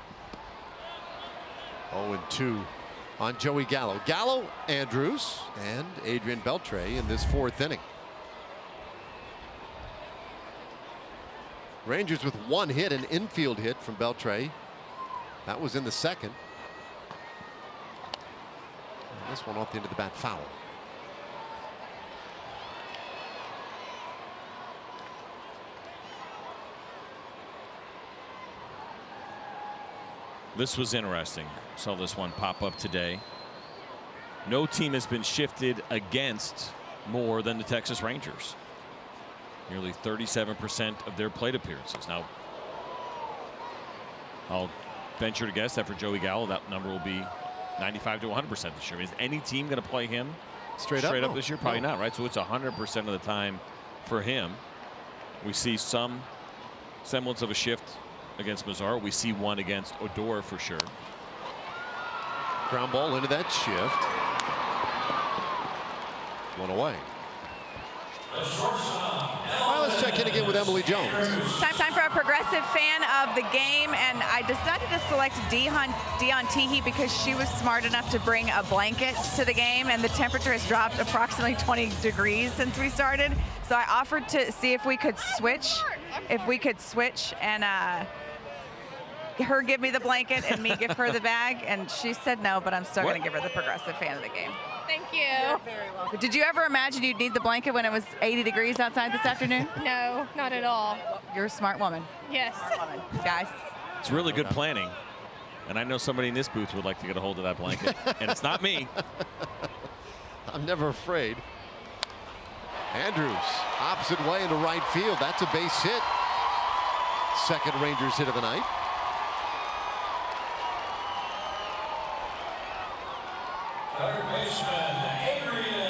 0-2 on Joey Gallo. Gallo, Andrus, and Adrian Beltre in this 4th inning. Rangers with 1 hit, an infield hit from Beltre. That was in the 2nd. And this one off the end of the bat, foul. This was interesting. Saw this one pop up today. No team has been shifted against more than the Texas Rangers. Nearly 37% of their plate appearances. Now, I'll venture to guess that for Joey Gallo, that number will be 95 to 100% this year. Is any team going to play him straight up this year? Probably not, right? So it's 100% of the time for him. We see some semblance of a shift against Mazar. We see one against Odor for sure. Ground ball into that shift. 1 away. All right, let's check in again with Emily Jones. Time for a progressive fan of the game, and I decided to select Dion Teehee because she was smart enough to bring a blanket to the game, and the temperature has dropped approximately 20 degrees since we started. So I offered to see if we could switch, and her give me the blanket and me give her the bag, and she said no, but I'm still going to give her the Progressive Fan of the Game. Thank you. You're very welcome. Did you ever imagine you'd need the blanket when it was 80 degrees outside this afternoon? No, not at all. You're a smart woman. Yes. Smart woman. Guys. It's really good planning. And I know somebody in this booth would like to get a hold of that blanket. And it's not me. I'm never afraid. Andrews, opposite way into right field. That's a base hit. Second Rangers hit of the night.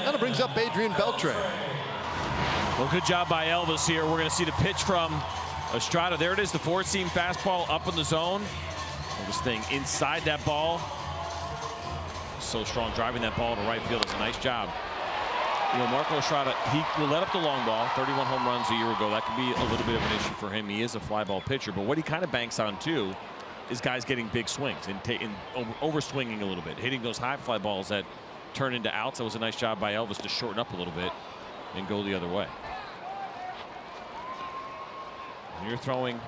And it brings up Adrian Beltre. Well, good job by Elvis here. We're going to see the pitch from Estrada. There it is, the four-seam fastball up in the zone. This thing inside that ball. So strong, driving that ball to right field. It's a nice job. You know, Marco Estrada, he will let up the long ball. 31 home runs a year ago. That could be a little bit of an issue for him. He is a fly ball pitcher, but what he kind of banks on too is guys getting big swings and over swinging a little bit, hitting those high fly balls that turn into outs. That was a nice job by Elvis to shorten up a little bit and go the other way. When you're throwing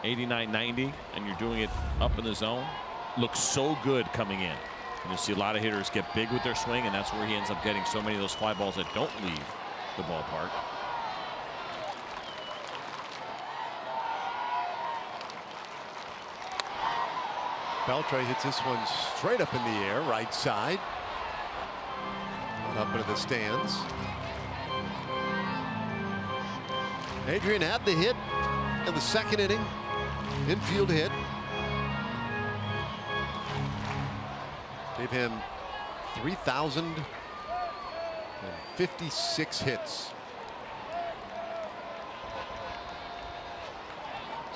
89, 90, and you're doing it up in the zone, looks so good coming in. And you'll see a lot of hitters get big with their swing, and that's where he ends up getting so many of those fly balls that don't leave the ballpark. Beltre hits this one straight up in the air, right side. Up into the stands. Adrian had the hit in the second inning. Infield hit. Gave him 3,056 hits.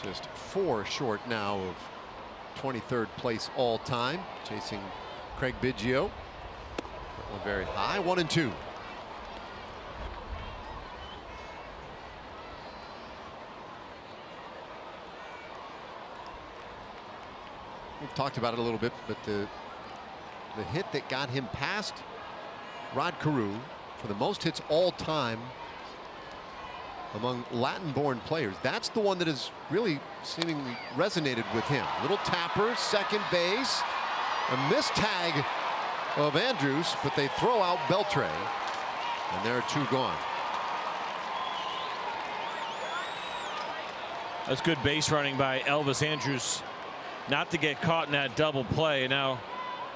Just 4 short now of 23rd place all time, chasing Craig Biggio. That one very high, 1-2. We've talked about it a little bit, but the hit that got him past Rod Carew for the most hits all time among Latin-born players, that's the one that has really seemingly resonated with him. Little tapper, second base, a missed tag of Andrews, but they throw out Beltre, and there are 2 gone. That's good base running by Elvis Andrews, not to get caught in that double play. Now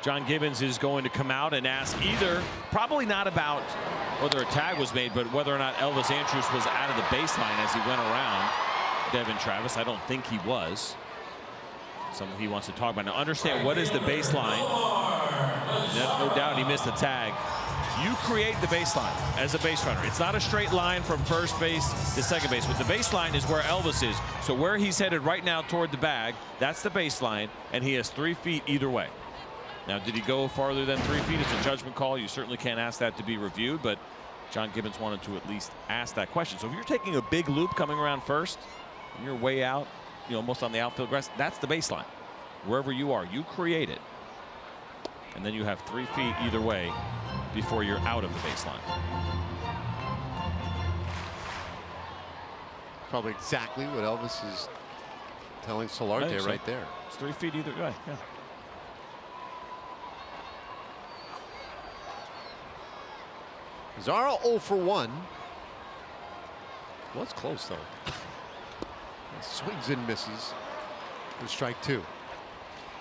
John Gibbons is going to come out and ask either, probably not about whether a tag was made, but whether or not Elvis Andrews was out of the baseline as he went around Devin Travis. I don't think he was. Something he wants to talk about. Now understand, what is the baseline? No doubt he missed the tag. You create the baseline as a base runner. It's not a straight line from first base to second base, but the baseline is where Elvis is. So where he's headed right now toward the bag, that's the baseline, and he has 3 feet either way. Now, did he go farther than 3 feet? It's a judgment call. You certainly can't ask that to be reviewed, but John Gibbons wanted to at least ask that question. So if you're taking a big loop coming around first, and you're way out, you know, almost on the outfield grass, that's the baseline. Wherever you are, you create it. And then you have 3 feet either way before you're out of the baseline. Probably exactly what Elvis is telling Solarte right there. It's 3 feet either way. Yeah. Zara 0 for 1. Well, it's close though. Swings and misses for strike 2.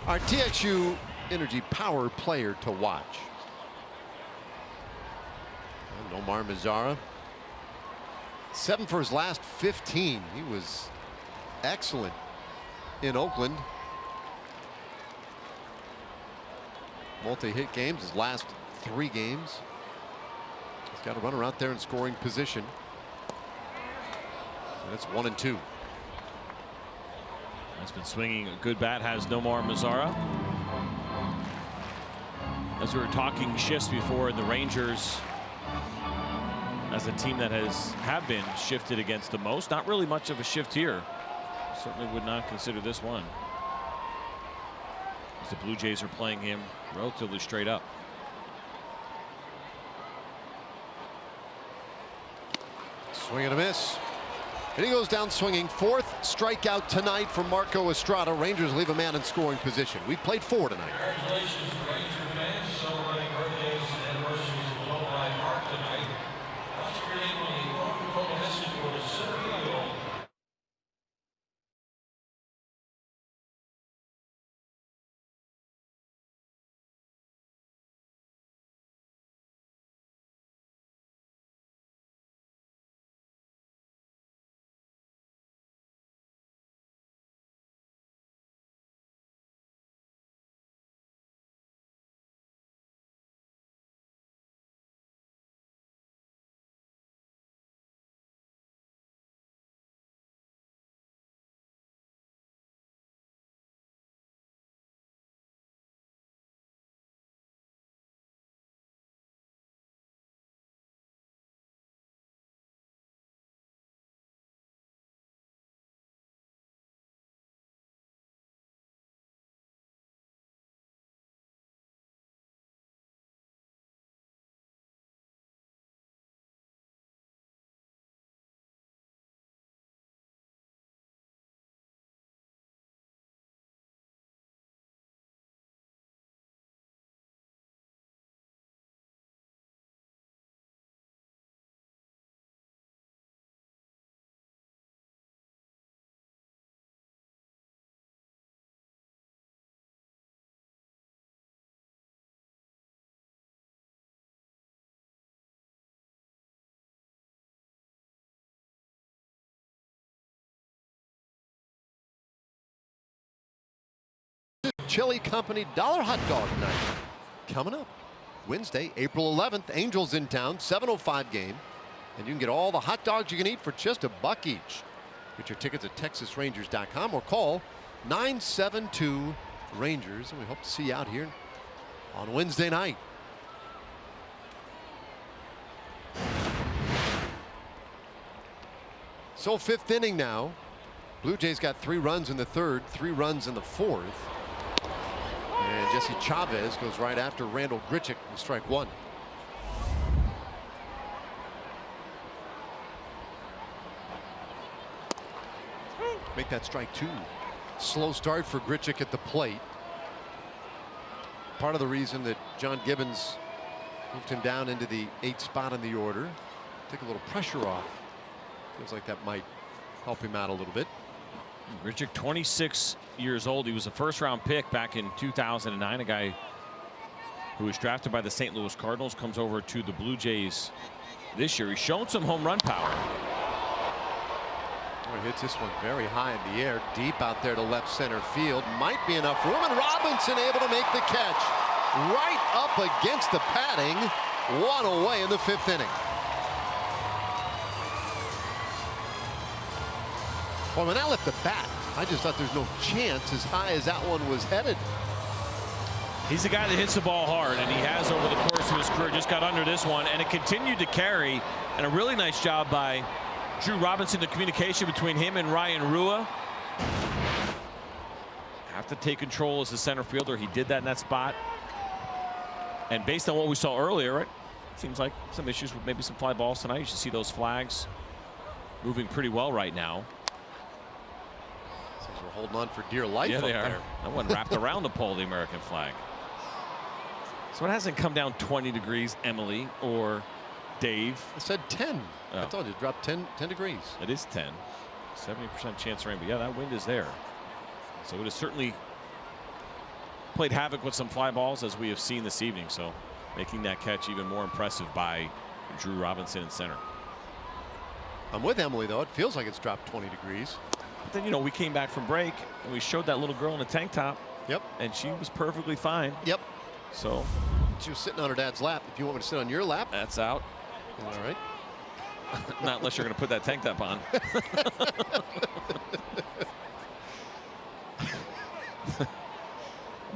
Our TXU Energy Power player to watch. And Omar Mazara, 7 for his last 15. He was excellent in Oakland. Multi-hit games his last 3 games. He's got a runner out there in scoring position. And it's 1-2. He's been swinging a good bat, has Nomar Mazara. As we were talking shifts before, the Rangers, as a team that have been shifted against the most, not really much of a shift here. Certainly would not consider this one, as the Blue Jays are playing him relatively straight up. Swing and a miss. And he goes down swinging. 4th strikeout tonight for Marco Estrada. Rangers leave a man in scoring position. We've played 4 tonight. Congratulations, Ranger fans, celebrating birthdays and anniversaries of the Lone Line Park tonight. Concentrating on the Coca-Cola message for the center field. Chili Company Dollar Hot Dog Night coming up Wednesday, April 11th. Angels in town, 7:05 game, and you can get all the hot dogs you can eat for just $1 each. Get your tickets at TexasRangers.com or call 972-RANGERS, and we hope to see you out here on Wednesday night. So 5th inning now. Blue Jays got 3 runs in the 3rd, 3 runs in the 4th. And Jesse Chavez goes right after Randall Grichuk with strike 1. Make that strike 2. Slow start for Grichuk at the plate. Part of the reason that John Gibbons moved him down into the 8th spot in the order. Take a little pressure off. Feels like that might help him out a little bit. Grichuk, 26 years old. He was a first-round pick back in 2009. A guy who was drafted by the St. Louis Cardinals, comes over to the Blue Jays this year. He's shown some home run power. Oh, he hits this one very high in the air, deep out there to left center field. Might be enough room, and Robinson able to make the catch right up against the padding. 1 away in the 5th inning. Well, when I left the bat, I just thought there's no chance as high as that one was headed. He's the guy that hits the ball hard, and he has over the course of his career. Just got under this one, and it continued to carry. And a really nice job by Drew Robinson, the communication between him and Ryan Rua. Have to take control as a center fielder. He did that in that spot. And based on what we saw earlier, it seems like some issues with maybe some fly balls tonight. You should see those flags moving pretty well right now. We're holding on for dear life. Yeah, they are. There. That one wrapped around the pole, the American flag. So it hasn't come down 20 degrees, Emily or Dave. I said 10. Oh. I told you, it dropped 10 degrees. It is 10. 70% chance of rain, but yeah, that wind is there. So it has certainly played havoc with some fly balls, as we have seen this evening. So making that catch even more impressive by Drew Robinson in center. I'm with Emily, though. It feels like it's dropped 20 degrees. But then, you know, we came back from break and we showed that little girl in a tank top. Yep. And she was perfectly fine. Yep. So she was sitting on her dad's lap. If you want me to sit on your lap, that's out. All right. Not unless you're going to put that tank top on.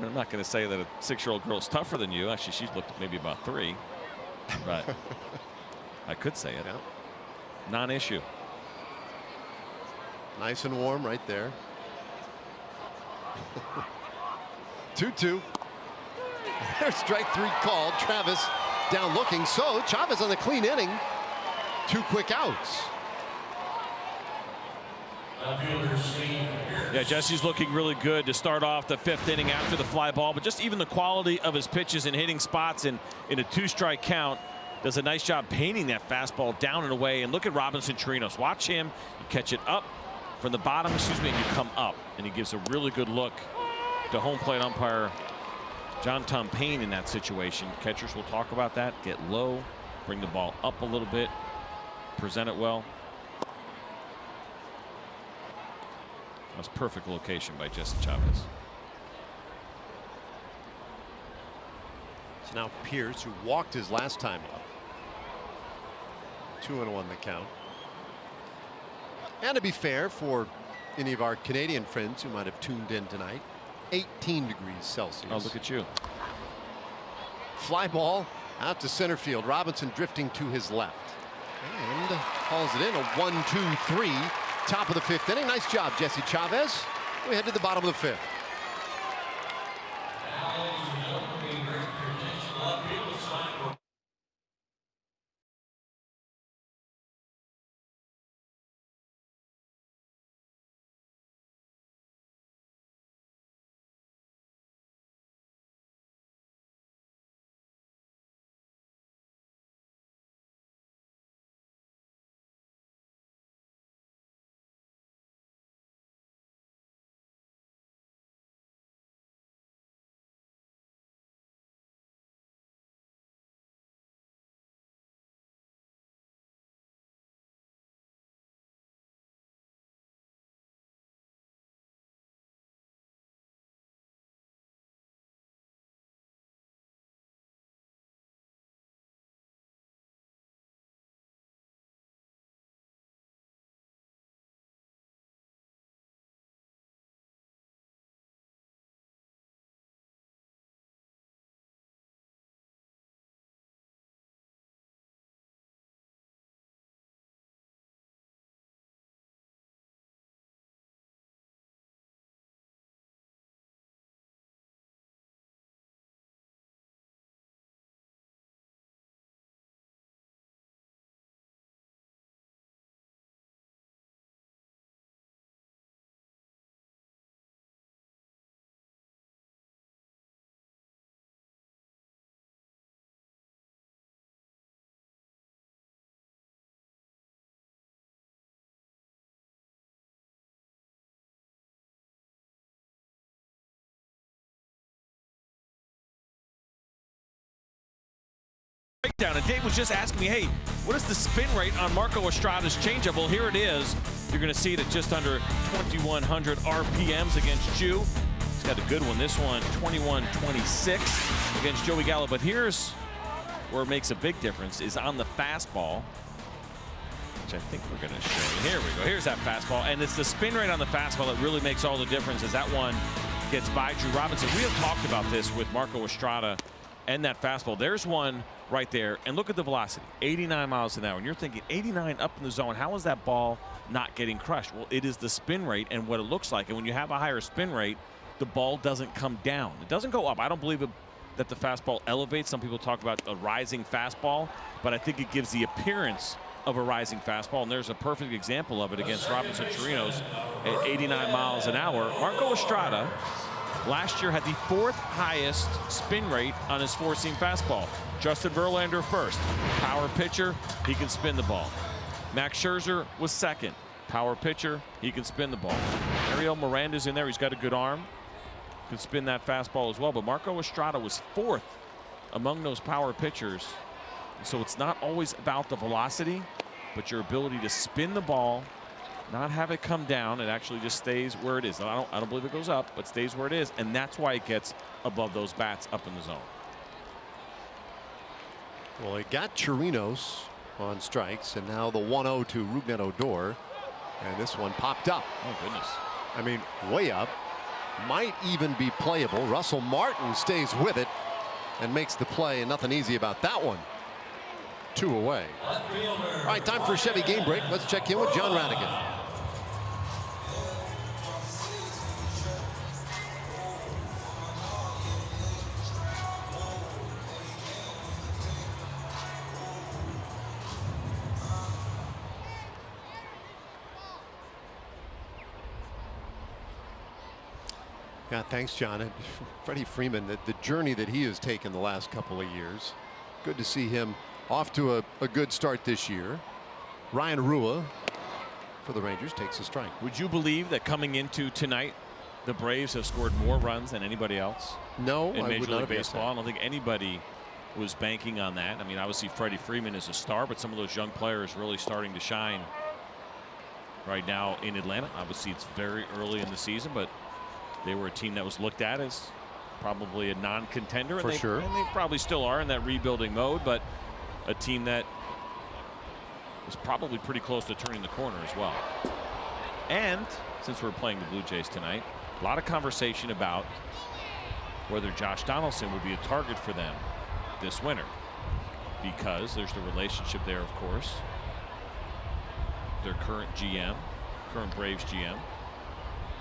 I'm not going to say that a 6-year-old girl is tougher than you. Actually, she's looked maybe about 3. But I could say it. Yeah. Non-issue. Nice and warm right there. 2-2. There's strike 3 called. Travis down looking. So Chavez on the clean inning. 2 quick outs. Yeah, Jesse's looking really good to start off the 5th inning after the fly ball, but just even the quality of his pitches and hitting spots in a 2-strike count does a nice job painting that fastball down and away. And look at Robinson Chirinos. Watch him. You catch it up from the bottom, and you come up. And he gives a really good look to home plate umpire John Tom Payne in that situation. Catchers will talk about that. Get low, bring the ball up a little bit, present it well. That's perfect location by Jesse Chavez. It's now Pierce, who walked his last time up. 2-1 the count. And to be fair, for any of our Canadian friends who might have tuned in tonight, 18 degrees Celsius. Oh, look at you. Fly ball out to center field. Robinson drifting to his left. And hauls it in. A 1-2-3. Top of the 5th inning. Nice job, Jesse Chavez. We head to the bottom of the 5th. Breakdown. And Dave was just asking me, hey, what is the spin rate on Marco Estrada's changeup? Well, here it is. You're going to see it at just under 2,100 RPMs against Choo. He's got a good one. This one, 21-26 against Joey Gallo. But here's where it makes a big difference is on the fastball, which I think we're going to show you. Here we go. Here's that fastball. And it's the spin rate on the fastball that really makes all the difference as that one gets by Drew Robinson. We have talked about this with Marco Estrada and that fastball. There's one right there. And look at the velocity, 89 miles an hour. And you're thinking 89 up in the zone. How is that ball not getting crushed? Well, it is the spin rate and what it looks like. And when you have a higher spin rate, the ball doesn't come down. It doesn't go up. I don't believe that the fastball elevates. Some people talk about a rising fastball, but I think it gives the appearance of a rising fastball. And there's a perfect example of it against Robinson Chirinos at 89 miles an hour. Marco Estrada last year had the 4th highest spin rate on his 4-seam fastball. Justin Verlander first. Power pitcher, he can spin the ball. Max Scherzer was 2nd. Power pitcher, he can spin the ball. Ariel Miranda's in there. He's got a good arm. Can spin that fastball as well. But Marco Estrada was 4th among those power pitchers. So it's not always about the velocity, but your ability to spin the ball, not have it come down. It actually just stays where it is. I don't believe it goes up, but stays where it is, and that's why it gets above those bats up in the zone. Well, it got Chirinos on strikes, and now the 1-0 to Rougned Odor, and this one popped up. Oh goodness! I mean, way up. Might even be playable. Russell Martin stays with it and makes the play, and nothing easy about that one. 2 away. All right, time for a Chevy game break. Let's check in with John Radigan. Yeah, thanks, John. And Freddie Freeman, the journey that he has taken the last couple of years. Good to see him off to a good start this year. Ryan Rua for the Rangers takes a strike. Would you believe that coming into tonight, the Braves have scored more runs than anybody else? No, in I Major would not League have guessed Baseball. that. I don't think anybody was banking on that. I mean, obviously Freddie Freeman is a star, but some of those young players really starting to shine right now in Atlanta. Obviously, it's very early in the season, but they were a team that was looked at as probably a non-contender. For sure. And they probably still are in that rebuilding mode, but a team that is probably pretty close to turning the corner as well. And since we're playing the Blue Jays tonight, a lot of conversation about whether Josh Donaldson will be a target for them this winter, because there's the relationship there, of course. Their current GM, current Braves GM,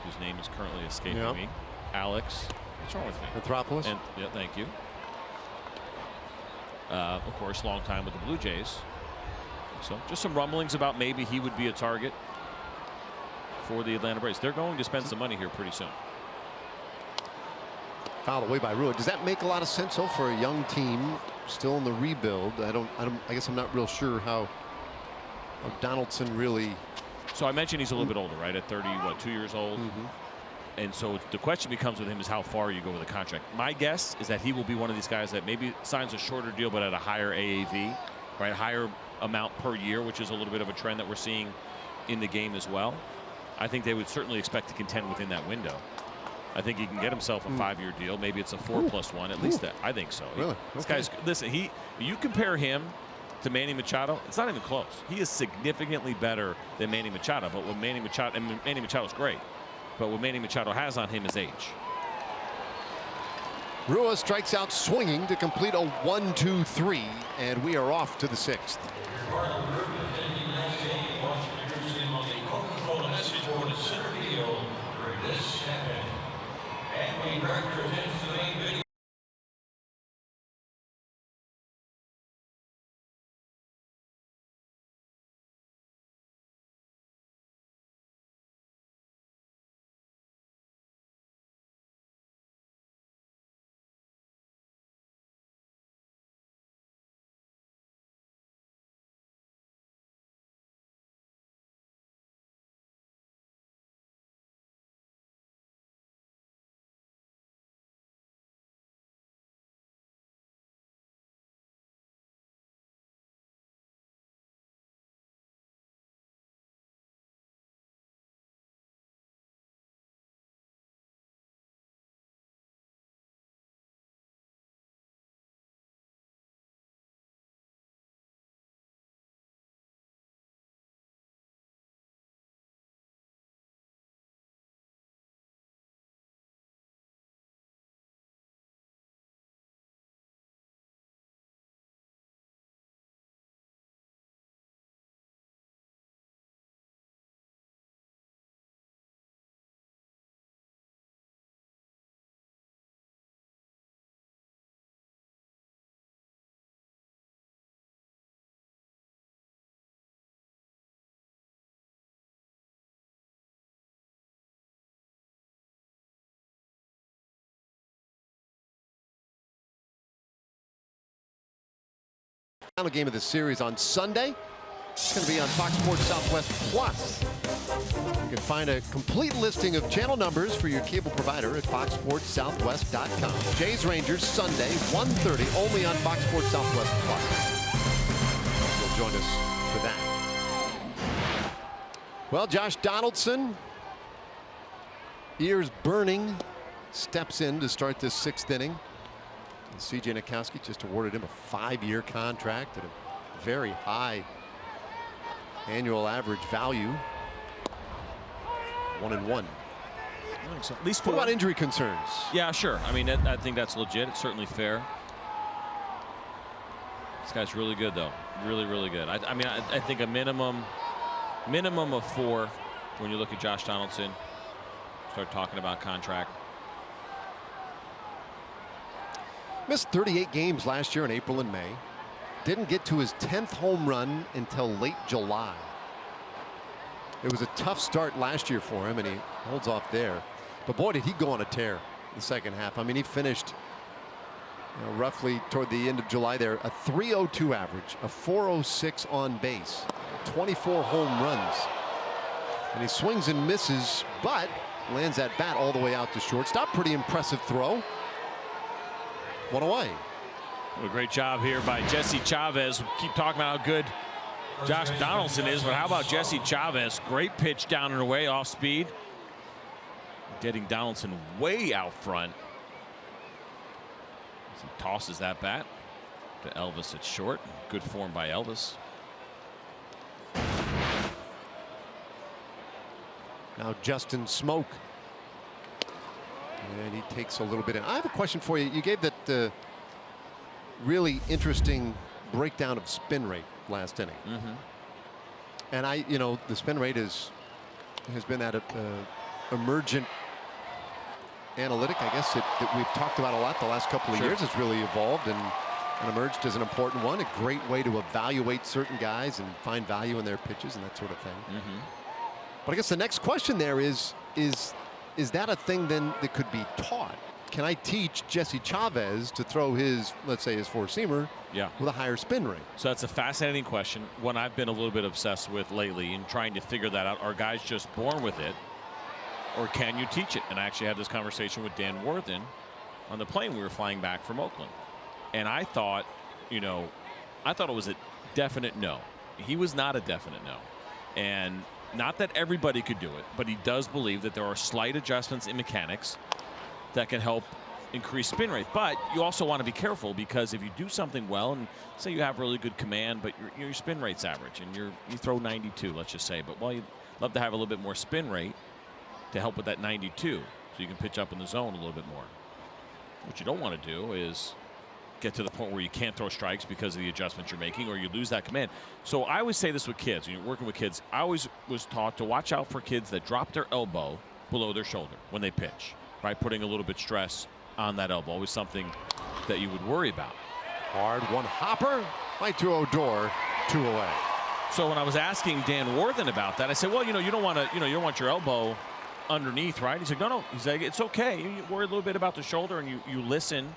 whose name is currently escaping me, Alex. What's wrong with me? Anthopoulos. And, yeah, thank you. Of course, long time with the Blue Jays. So just some rumblings about maybe he would be a target for the Atlanta Braves. They're going to spend some money here pretty soon. Fouled away by Rua. Does that make a lot of sense though for a young team still in the rebuild? I guess I'm not real sure how Donaldson really. So I mentioned he's a little bit older, right? At 2 years old. And so the question becomes with him is how far you go with a contract. My guess is that he will be one of these guys that maybe signs a shorter deal, but at a higher AAV, right? Higher amount per year, which is a little bit of a trend that we're seeing in the game as well. I think they would certainly expect to contend within that window. I think he can get himself a 5-year deal. Maybe it's a 4+1, at least that. I think so. Really? This guy's, listen, you compare him to Manny Machado, it's not even close. He is significantly better than Manny Machado, but what Manny Machado, and Manny Machado's great, but what Manny Machado has on him is age. Rua strikes out swinging to complete a 1-2-3, and we are off to the 6th. Final game of the series on Sunday. It's going to be on Fox Sports Southwest Plus. You can find a complete listing of channel numbers for your cable provider at foxsportssouthwest.com. Jays Rangers Sunday 1:30 only on Fox Sports Southwest Plus. You'll join us for that. Well, Josh Donaldson, ears burning, steps in to start this 6th inning. C.J. Nitkowski just awarded him a 5-year contract at a very high annual average value. 1-1. So at least what about injury concerns? Yeah, sure. I mean, I think that's legit. It's certainly fair. This guy's really good, though. Really, really good. I mean, I think a minimum of 4 when you look at Josh Donaldson. Start talking about contract. Missed 38 games last year in April and May. Didn't get to his 10th home run until late July. It was a tough start last year for him, and he holds off there. But boy, did he go on a tear in the second half. I mean, he finished roughly toward the end of July there, a .302 average, a .406 on base, 24 home runs. And he swings and misses, but lands that bat all the way out to shortstop. Pretty impressive throw. One away. Well, a great job here by Jesse Chavez. We keep talking about how good Josh Donaldson is, but how about Jesse Chavez? Great pitch down and away off speed. Getting Donaldson way out front. As he tosses that bat to Elvis at short. Good form by Elvis. Now Justin Smoke. And he takes a little bit in. I have a question for you. You gave that really interesting breakdown of spin rate last inning. And the spin rate has been that emergent analytic, I guess, that we've talked about a lot the last couple of years. It's really evolved and emerged as an important one. A great way to evaluate certain guys and find value in their pitches and that sort of thing. But I guess the next question there is that a thing then that could be taught? Can I teach Jesse Chavez to throw his, let's say, his four-seamer with a higher spin rate? So that's a fascinating question. One I've been a little bit obsessed with lately and trying to figure that out. Are guys just born with it, or can you teach it? And I actually had this conversation with Dan Worthen on the plane we were flying back from Oakland. And I thought, it was a definite no. He was not a definite no. And not that everybody could do it, but he does believe that there are slight adjustments in mechanics that can help increase spin rate. But you also want to be careful, because if you do something well, and say you have really good command, but your spin rate's average, and you throw 92, let's just say, but you'd love to have a little bit more spin rate to help with that 92, so you can pitch up in the zone a little bit more. What you don't want to do is get to the point where you can't throw strikes because of the adjustments you're making, or you lose that command. So I always say this with kids. When you're working with kids, I always was taught to watch out for kids that drop their elbow below their shoulder when they pitch, right? Putting a little bit stress on that elbow. Always something that you would worry about. Hard one hopper, right to Odor, 2 away. So when I was asking Dan Worthen about that, I said, well, you don't want to, you don't want your elbow underneath, right? He said, no. He's like, it's okay. You worry a little bit about the shoulder, and you listen.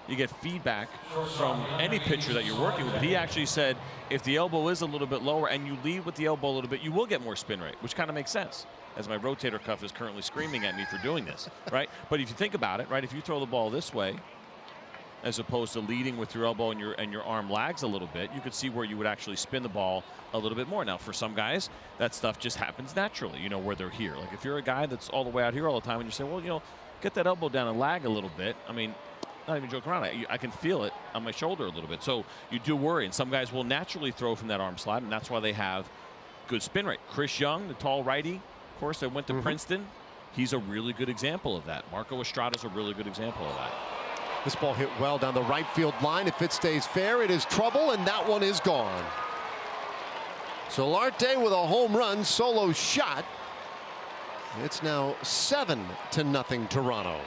You get feedback from any pitcher that you're working with. But he actually said if the elbow is a little bit lower and you lead with the elbow a little bit, you will get more spin rate, which kind of makes sense, as my rotator cuff is currently screaming at me for doing this, right? But if you think about it, right, if you throw the ball this way as opposed to leading with your elbow and your arm lags a little bit, you could see where you would actually spin the ball a little bit more. Now, for some guys, that stuff just happens naturally, where they're here. Like if you're a guy that's all the way out here all the time and you say, well, get that elbow down and lag a little bit. I mean, not even joking around. I can feel it on my shoulder a little bit. So you do worry. And some guys will naturally throw from that arm slot, and that's why they have good spin rate. Chris Young, the tall righty, of course, that went to Princeton. He's a really good example of that. Marco Estrada's a really good example of that. This ball hit well down the right field line. If it stays fair, it is trouble, and that one is gone. Solarte with a home run, solo shot. It's now 7-0 Toronto.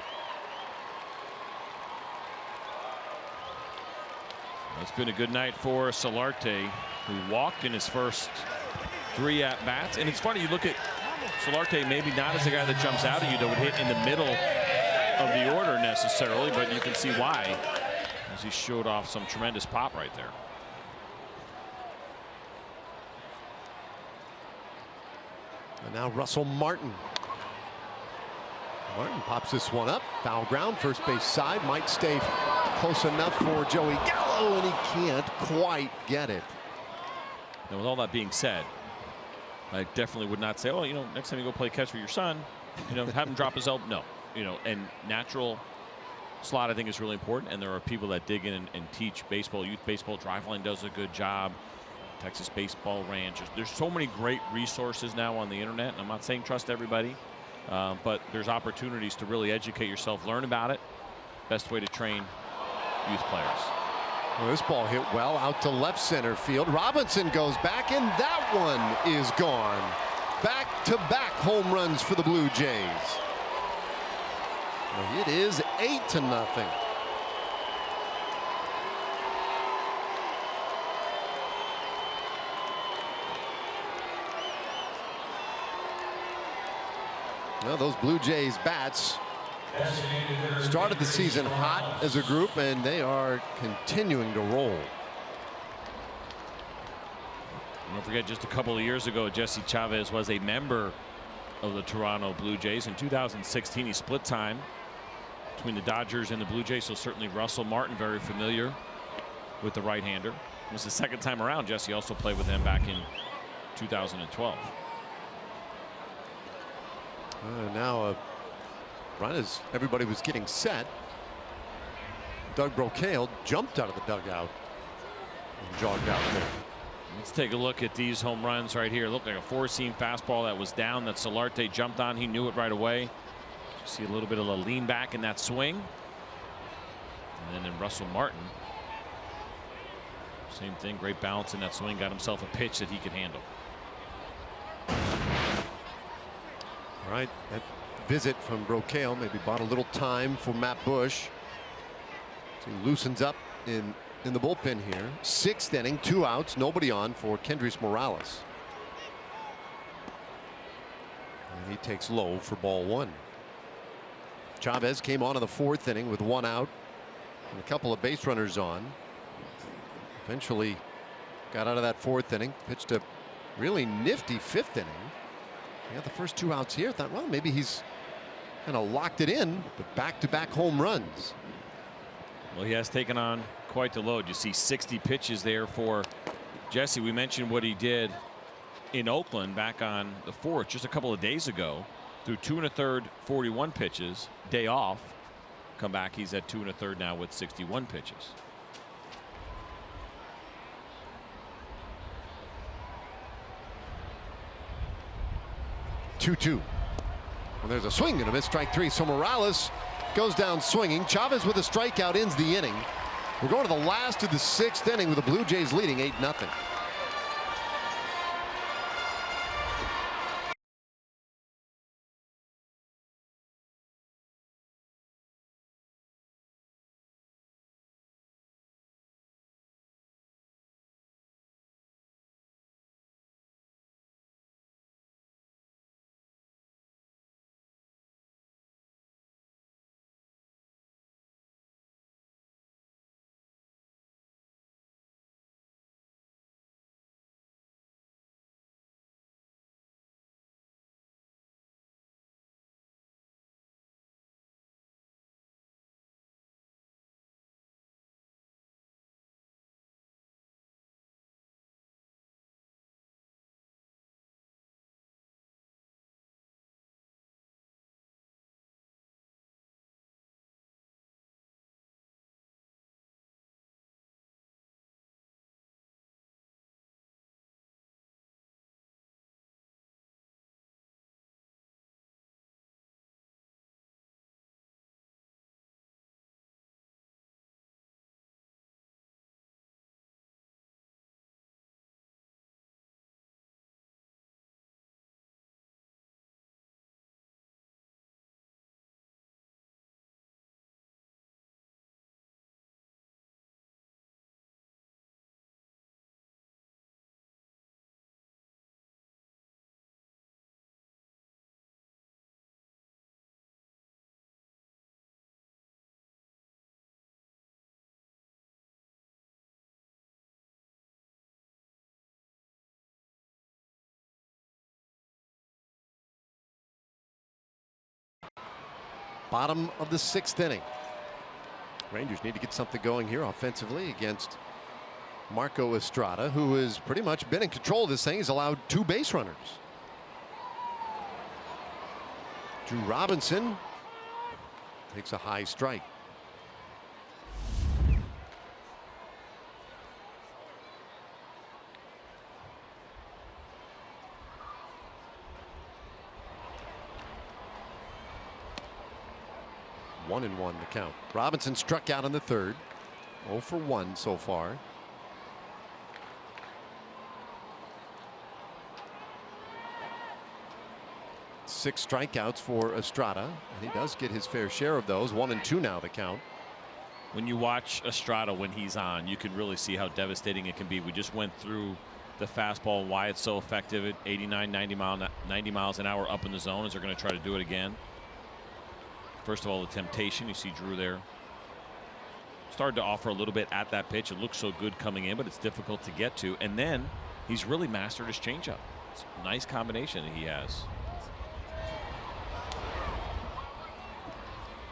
It's been a good night for Solarte, who walked in his first 3 at-bats. And it's funny, you look at Solarte, maybe not as a guy that jumps out at you that would hit in the middle of the order necessarily, but you can see why, as he showed off some tremendous pop right there. And now Russell Martin. Martin pops this one up. Foul ground, first base side. Might stay close enough for Joey Gallo, and he can't quite get it. And with all that being said, I definitely would not say, oh, next time you go play catch with your son, have him drop his elbow. No, and natural slot I think is really important. And there are people that dig in and teach baseball, youth baseball. Driveline does a good job. Texas Baseball Ranch. There's so many great resources now on the internet. And I'm not saying trust everybody, but there's opportunities to really educate yourself, learn about it. Best way to train youth players. Well, this ball hit well out to left center field. Robinson goes back, and that one is gone. Back-to-back home runs for the Blue Jays. Well, it is 8-0. Well, those Blue Jays bats started the season hot as a group, and they are continuing to roll. Don't forget, just a couple of years ago, Jesse Chavez was a member of the Toronto Blue Jays. In 2016, he split time between the Dodgers and the Blue Jays, so certainly Russell Martin very familiar with the right-hander. It was the second time around. Jesse also played with him back in 2012. Now, right as everybody was getting set, Doug Brocail jumped out of the dugout and jogged out there. Let's take a look at these home runs right here. Looked like a four-seam fastball that was down that Solarte jumped on. He knew it right away. See a little bit of a lean back in that swing. And then in Russell Martin, same thing, great balance in that swing, got himself a pitch that he could handle. All right, that visit from Brocail maybe bought a little time for Matt Bush. So he loosens up in the bullpen here. Sixth inning, 2 outs, nobody on for Kendrys Morales. And he takes low for ball 1. Chavez came on in the 4th inning with 1 out and a couple of base runners on. Eventually got out of that 4th inning, pitched a really nifty 5th inning. He got the first 2 outs here. Thought, well, maybe he's kind of locked it in, but back-to-back home runs. Well, he has taken on quite the load. You see 60 pitches there for Jesse. We mentioned what he did in Oakland back on the 4th just a couple of days ago. Through 2 1/3, 41 pitches. Day off. Come back, he's at 2 1/3 now with 61 pitches. Two. Well, there's a swing and a miss, strike 3. So Morales goes down swinging. Chavez with a strikeout ends the inning. We're going to the last of the 6th inning with the Blue Jays leading 8-0. Bottom of the 6th inning. Rangers need to get something going here offensively against Marco Estrada, who has pretty much been in control of this thing. He's allowed 2 base runners. Drew Robinson takes a high strike. 1-1 the count. Robinson struck out in the 3rd. 0 for 1 so far. Six strikeouts for Estrada, and he does get his fair share of those. 1-2 now the count. When you watch Estrada when he's on, you can really see how devastating it can be. We just went through the fastball, why it's so effective at 89, 90 miles an hour up in the zone, as they're going to try to do it again. First of all, the temptation. You see Drew there. Started to offer a little bit at that pitch. It looks so good coming in, but it's difficult to get to. And then he's really mastered his changeup. It's a nice combination that he has.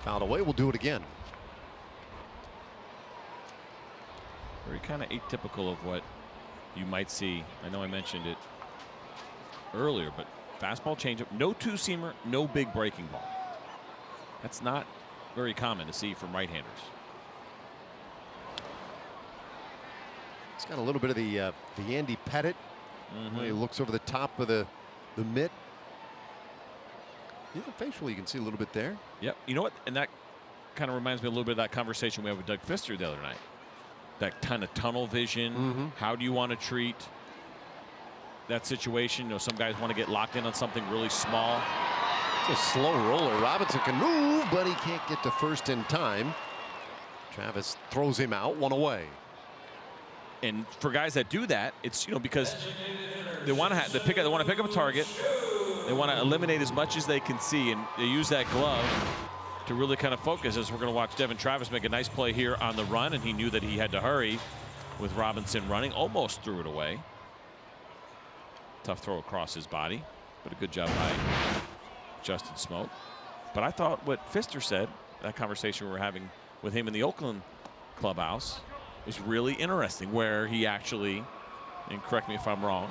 Fouled away. We'll do it again. Very kind of atypical of what you might see. I know I mentioned it earlier, but fastball, changeup, no two-seamer, no big breaking ball. That's not very common to see from right-handers. It's got a little bit of the Andy Pettit. He looks over the top of the mitt. Even facially, you can see a little bit there. Yep. You know what? And that kind of reminds me a little bit of that conversation we had with Doug Fister the other night. That kind of tunnel vision. How do you want to treat that situation? You know, some guys want to get locked in on something really small. It's a slow roller. Robinson can move, but he can't get to first in time. Chavez throws him out, one away. And for guys that do that, it's, you know, because they want to pick up a target. They want to eliminate as much as they can see, and they use that glove to really kind of focus, as we're going to watch Devin Travis make a nice play here on the run, and he knew that he had to hurry with Robinson running. Almost threw it away. Tough throw across his body, but a good job by Justin Smoke. But I thought what Fister said, that conversation we were having with him in the Oakland clubhouse, was really interesting, where he actually, and correct me if I'm wrong,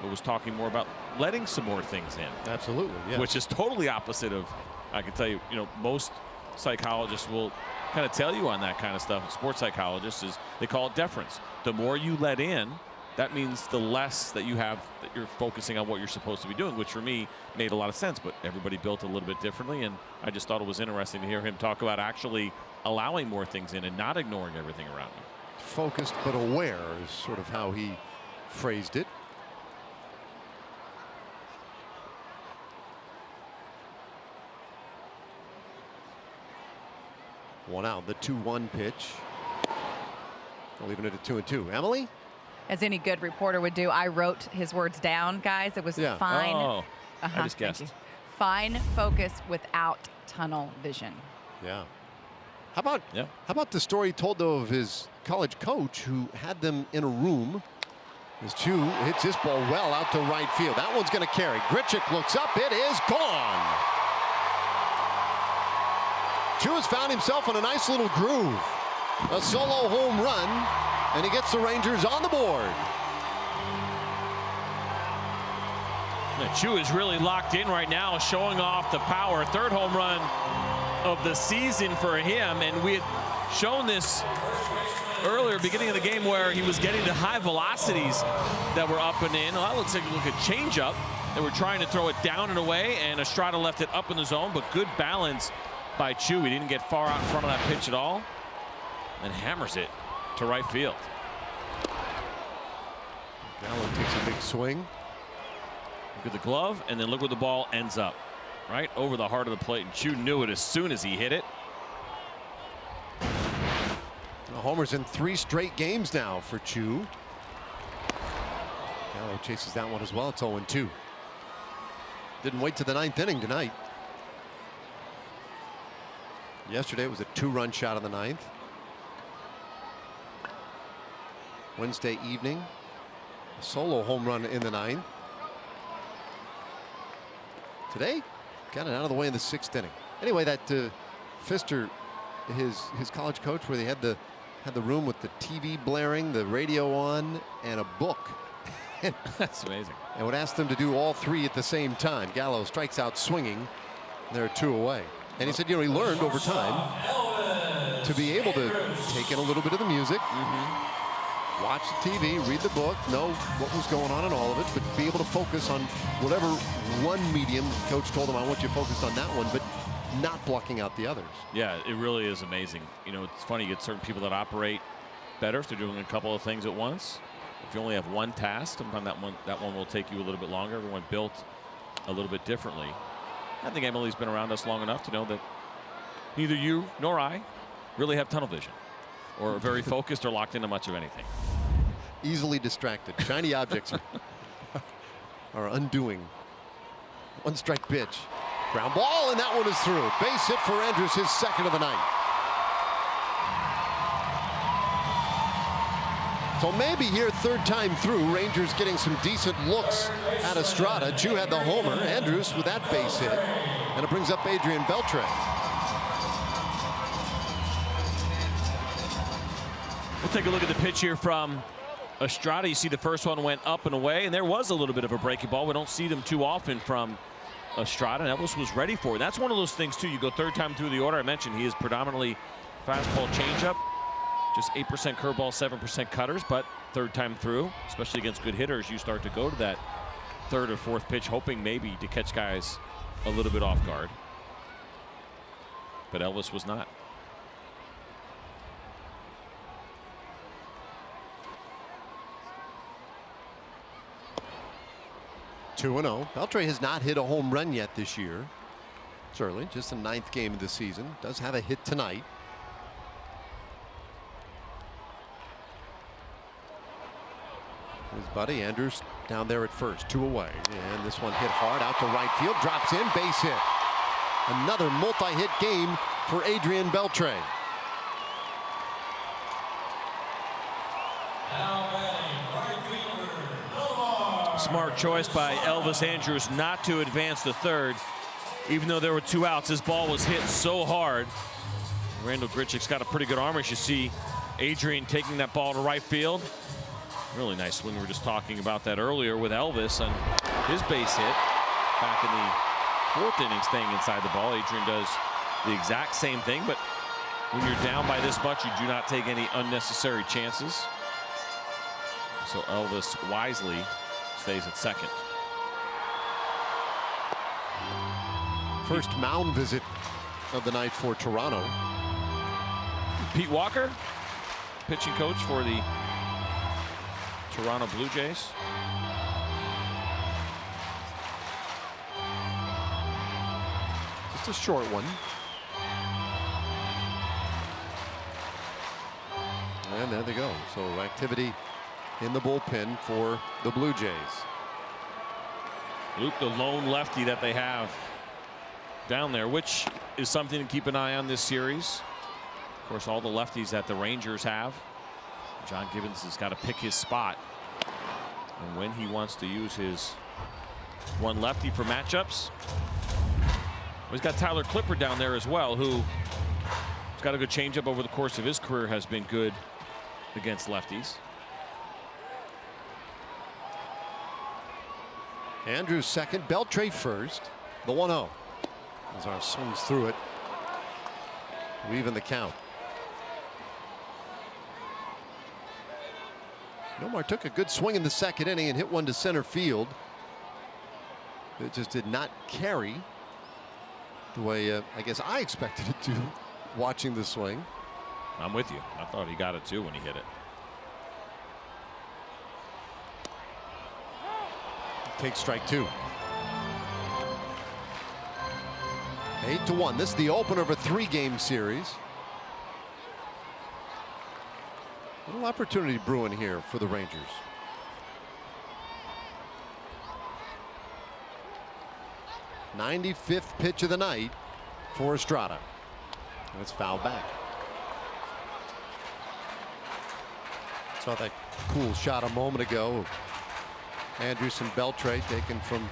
but was talking more about letting some more things in. Absolutely, yeah. Which is totally opposite of, I can tell you, you know, most psychologists will kind of tell you on that kind of stuff. Sports psychologists, is they call it deference. The more you let in, that means the less that you have, that you're focusing on what you're supposed to be doing, which for me made a lot of sense, but everybody built a little bit differently, and I just thought it was interesting to hear him talk about actually allowing more things in and not ignoring everything around you. Focused but aware is sort of how he phrased it. One out, the 2-1 pitch. Leaving it at 2-2. Emily? As any good reporter would do, I wrote his words down, guys. It was fine. Oh, I just guessed. Fine focus without tunnel vision. Yeah. How about the story he told, though, of his college coach who had them in a room as Choo hits this ball well out to right field. That one's going to carry. Grichuk looks up. It is gone. Choo has found himself in a nice little groove. A solo home run, and he gets the Rangers on the board. Choo is really locked in right now, showing off the power. Third home run of the season for him, and we had shown this earlier, beginning of the game, where he was getting to high velocities that were up and in. Well, that looks like a changeup. They were trying to throw it down and away, and Estrada left it up in the zone, but good balance by Choo. He didn't get far out in front of that pitch at all, and hammers it to right field. Gallo takes a big swing. Look at the glove, and then look where the ball ends up. Right over the heart of the plate, and Choo knew it as soon as he hit it. Homers in 3 straight games now for Choo. Gallo chases that one as well. It's 0-2. Didn't wait to the 9th inning tonight. Yesterday it was a 2-run shot in the 9th. Wednesday evening, a solo home run in the 9th. Today, got it out of the way in the 6th inning. Anyway, that Fister, his college coach, where they had the room with the TV blaring, the radio on, and a book. That's amazing. And would ask them to do all 3 at the same time. Gallo strikes out swinging. There are 2 away. And he said, you know, he learned over time to be able to take in a little bit of the music, watch the TV, read the book, know what was going on in all of it, but be able to focus on whatever one medium. Coach told him, I want you focused on that one, but not blocking out the others. Yeah, it really is amazing. You know, it's funny, you get certain people that operate better if they're doing a couple of things at once. If you only have one task, sometimes that one will take you a little bit longer. Everyone built a little bit differently. I think Emily's been around us long enough to know that neither you nor I really have tunnel vision, or are very focused or locked into much of anything. easily distracted. Shiny objects are undoing. One strike pitch. Ground ball, and that one is through. Base hit for Andrus, his second of the night. So maybe here, third time through, Rangers getting some decent looks at Estrada. Choo had the homer. Andrus with that base hit. And it brings up Adrian Beltre. We'll take a look at the pitch here from Estrada. You see the first one went up and away, and there was a little bit of a breaking ball. We don't see them too often from Estrada, and Elvis was ready for it. That's one of those things, too. You go third time through the order. I mentioned he is predominantly fastball changeup. Just 8% curveball, 7% cutters, but third time through, especially against good hitters, you start to go to that third or fourth pitch, hoping maybe to catch guys a little bit off guard. But Elvis was not. Two 2-0. Beltre has not hit a home run yet this year. It's early, just the 9th game of the season. Does have a hit tonight. His buddy Andrus down there at first, 2 away. And this one hit hard out to right field, drops in, base hit. Another multi-hit game for Adrian Beltre. Smart choice by Elvis Andrus not to advance to third, even though there were 2 outs. This ball was hit so hard. Randall Grichuk's got a pretty good arm, as you see Adrian taking that ball to right field. Really nice swing. We were just talking about that earlier with Elvis and his base hit back in the 4th inning, staying inside the ball. Adrian does the exact same thing, but when you're down by this much, you do not take any unnecessary chances. So Elvis wisely stays at second. First mound visit of the night for Toronto. Pete Walker, pitching coach for the Toronto Blue Jays. Just a short one. And there they go. So activity in the bullpen for the Blue Jays. Luke, the lone lefty that they have down there, which is something to keep an eye on this series. Of course, all the lefties that the Rangers have. John Gibbons has got to pick his spot and when he wants to use his one lefty for matchups. He's got Tyler Clippard down there as well, who has got a good changeup over the course of his career, has been good against lefties. Andrus second, Beltre first. The 1-0. Azar swings through it. We even the count. Nomar took a good swing in the 2nd inning and hit one to center field. It just did not carry the way I guess I expected it to, watching the swing. I'm with you. I thought he got it too when he hit it. Takes strike 2. 8-1. This is the opener of a 3-game series. A little opportunity brewing here for the Rangers. '95th pitch of the night for Estrada. That's fouled back. Saw that cool shot a moment ago. Andrus and Beltre taken from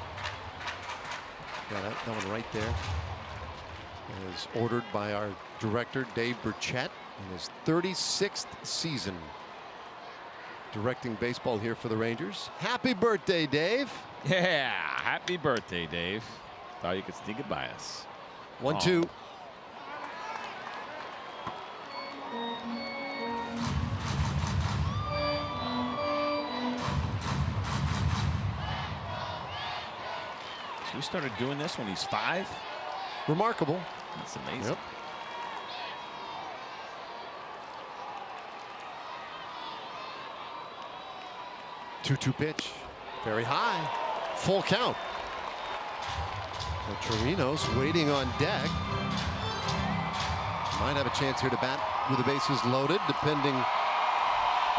that one right there. As ordered by our director Dave Burchett in his 36th season directing baseball here for the Rangers. Happy birthday, Dave. Yeah, happy birthday, Dave. Thought you could sneak it by us. 1-2. So he started doing this when he's 5. Remarkable. That's amazing. Yep. Two-two pitch. Very high. Full count. So Chirinos waiting on deck. Might have a chance here to bat with the bases loaded, depending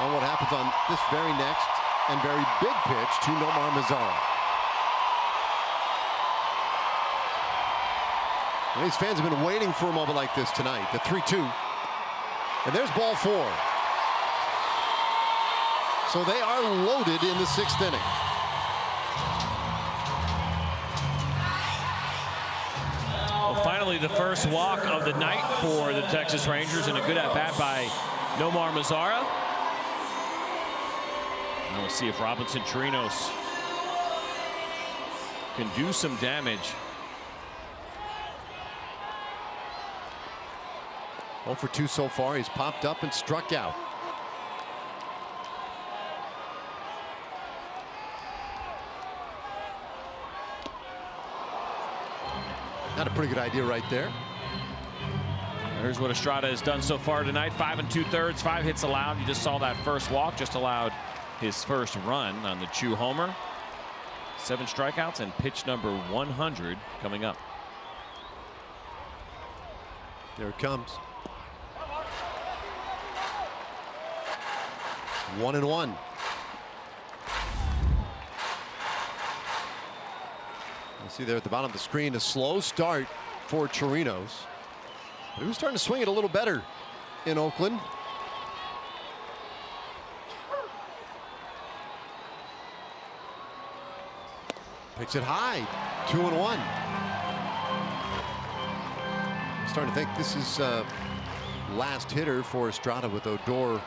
on what happens on this very next and very big pitch to Nomar Mazara. Well, these fans have been waiting for a moment like this tonight. The 3-2. And there's ball 4. So they are loaded in the 6th inning. Well, finally, the first walk of the night for the Texas Rangers, and a good at-bat by Nomar Mazara. And we'll see if Robinson Chirinos can do some damage. 0 for 2 so far. He's popped up and struck out. Not a pretty good idea right there. Here's what Estrada has done so far tonight. 5 2/3, 5 hits allowed. You just saw that first walk, just allowed his first run on the Choo homer. 7 strikeouts and pitch number 100 coming up. There it comes. 1-1. You see there at the bottom of the screen a slow start for Chirinos. But he was starting to swing it a little better in Oakland. Picks it high. 2-1. I'm starting to think this is last hitter for Estrada, with Odor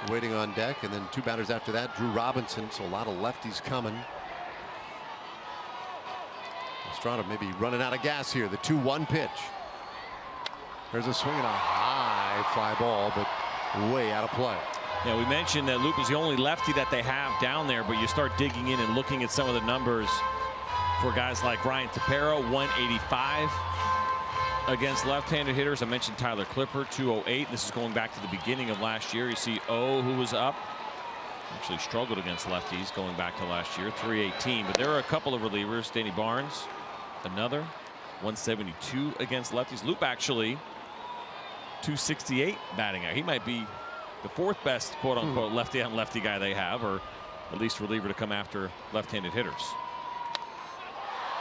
waiting on deck, and then 2 batters after that, Drew Robinson. So a lot of lefties coming. Estrada maybe running out of gas here. The 2-1 pitch. There's a swing and a high fly ball, but way out of play. Yeah, we mentioned that Luke is the only lefty that they have down there, but you start digging in and looking at some of the numbers for guys like Ryan Tepera, 185 against left-handed hitters. I mentioned Tyler Clipper, 208. This is going back to the beginning of last year. You see O, who was up, actually struggled against lefties going back to last year, 318. But there are a couple of relievers. Danny Barnes, another, 172 against lefties. Loop actually 268 batting out. He might be the 4th best quote-unquote lefty on lefty guy they have, or at least reliever to come after left-handed hitters.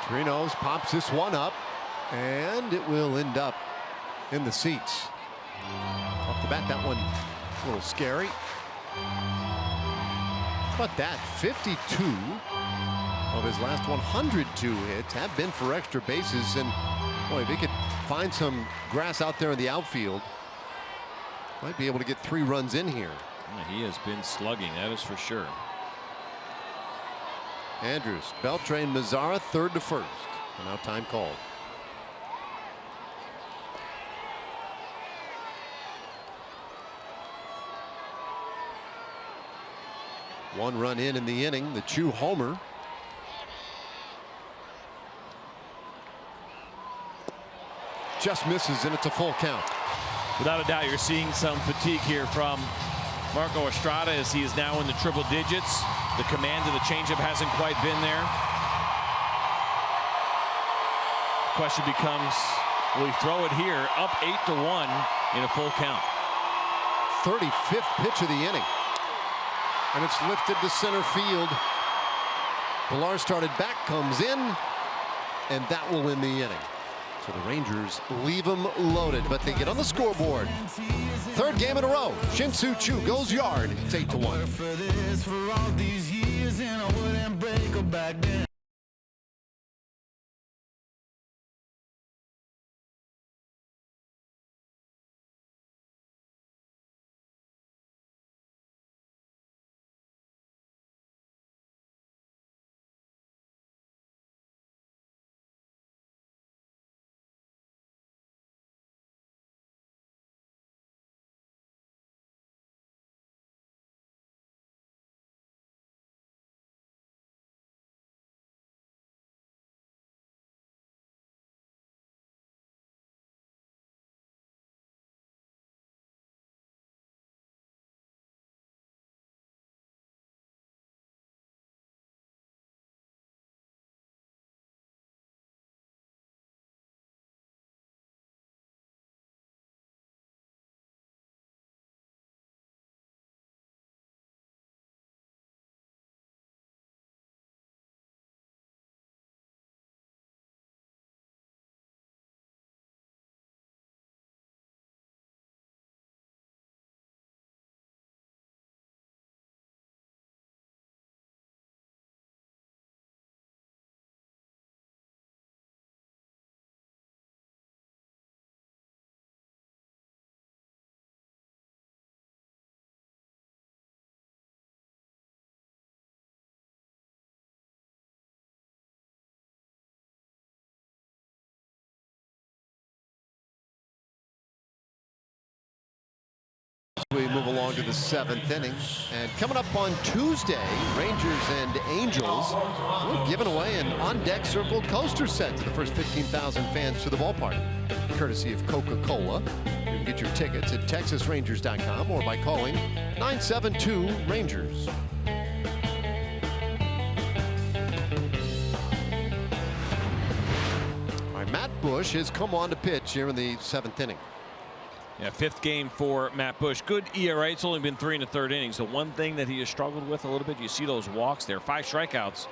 Chirinos pops this one up, and it will end up in the seats. Off the bat, that one a little scary. But that 52 of his last 102 hits have been for extra bases, and boy, if he could find some grass out there in the outfield, might be able to get 3 runs in here. Yeah, he has been slugging, that is for sure. Andrews, Beltre, and Mazara, 3rd to 1st. And now time called. One run in the inning. The Choo homer. Just misses, and it's a full count. Without a doubt, you're seeing some fatigue here from Marco Estrada as he is now in the triple digits. The command of the changeup hasn't quite been there. Question becomes, will he throw it here? Up 8-1 in a full count. 35th pitch of the inning. And it's lifted to center field. Pilar started back, comes in, and that will win the inning. So the Rangers leave them loaded, but they get on the scoreboard. 3rd game in a row. Shin-Soo Choo goes yard. It's 8-1. along to the 7th inning. And coming up on Tuesday, Rangers and Angels, we're giving away an on-deck circle coaster set to the first 15,000 fans to the ballpark, courtesy of Coca-Cola. You can get your tickets at TexasRangers.com or by calling 972-RANGERS. All right, Matt Bush has come on to pitch here in the 7th inning. Yeah, 5th game for Matt Bush. Good ERA. It's only been 3 1/3 innings. The one thing that he has struggled with a little bit, you see those walks there. 5 strikeouts.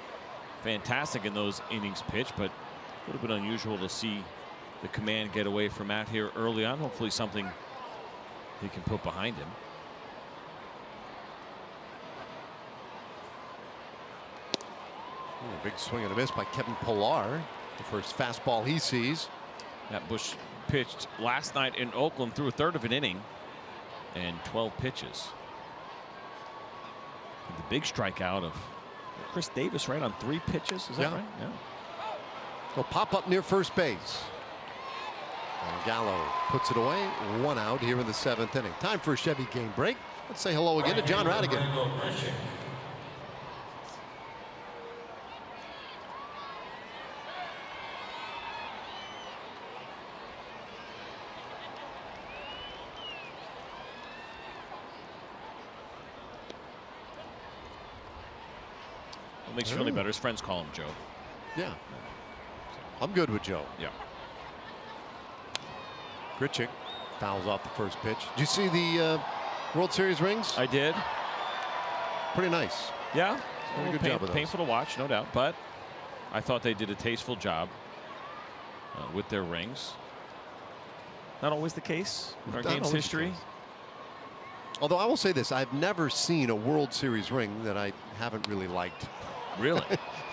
Fantastic in those innings pitched, but a little bit unusual to see the command get away from Matt here early on. Hopefully something he can put behind him. A big swing and a miss by Kevin Pillar. The first fastball he sees. Matt Bush pitched last night in Oakland through a 1/3 of an inning and 12 pitches. And the big strikeout of Chris Davis, right, on 3 pitches. Is that right? Yeah. He'll pop up near first base. And Gallo puts it away. 1 out here in the 7th inning. Time for a Chevy game break. Let's say hello again to John Radigan. Makes you feel better. His friends call him Joe. Yeah. I'm good with Joe. Yeah. Grichuk fouls off the first pitch. Did you see the World Series rings? I did. Pretty nice. Yeah. Good job with those. Painful to watch, no doubt. But I thought they did a tasteful job with their rings. Not always the case in our game's history. Although I will say this, I've never seen a World Series ring that I haven't really liked. Really?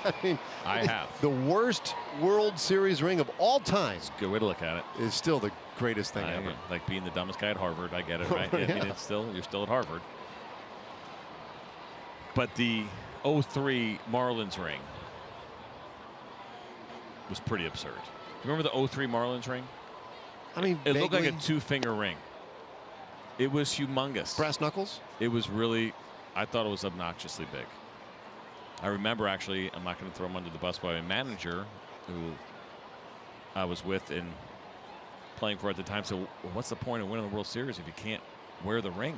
I mean, I have. The worst World Series ring of all time. It's a good way to look at it. Is still the greatest thing ever. Like being the dumbest guy at Harvard. I get it, right? Yeah. I mean, you're still at Harvard. But the 03 Marlins ring was pretty absurd. Remember the 03 Marlins ring? I mean, it looked like a 2-finger ring. It was humongous. Brass knuckles? It was really, I thought it was obnoxiously big. I remember, actually, I'm not going to throw him under the bus, but my manager, who I was with and playing for at the time, said, well, what's the point of winning the World Series if you can't wear the ring?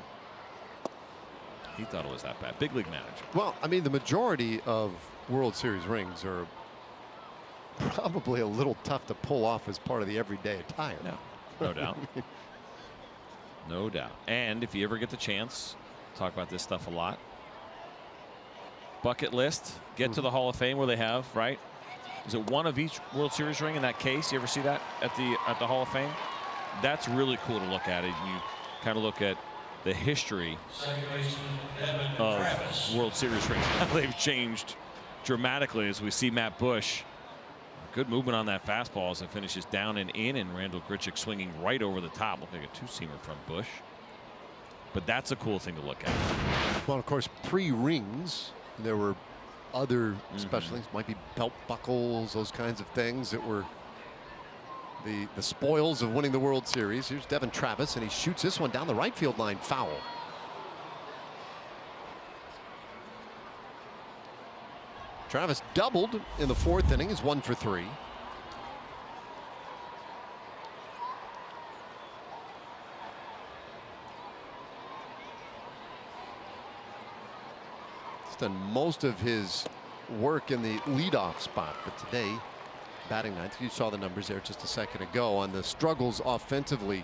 He thought it was that bad. Big league manager. Well, I mean, the majority of World Series rings are probably a little tough to pull off as part of the everyday attire. No doubt. No doubt. And if you ever get the chance, talk about this stuff a lot. Bucket list, get to the Hall of Fame where they have, right? Is it one of each World Series ring in that case? You ever see that at the Hall of Fame? That's really cool to look at it. You kind of look at the history of World Series rings. They've changed dramatically as we see Matt Bush. Good movement on that fastball as it finishes down and in, and Randall Grichuk swinging right over the top. Looks like a 2-seamer from Bush. But that's a cool thing to look at. Well, of course, pre-rings, there were other special things, might be belt buckles, those kinds of things that were the spoils of winning the World Series. Here's Devin Travis, and he shoots this one down the right field line, foul. Travis doubled in the 4th inning, is 1 for 3. He's done most of his work in the leadoff spot, but today, batting ninth, you saw the numbers there just a second ago on the struggles offensively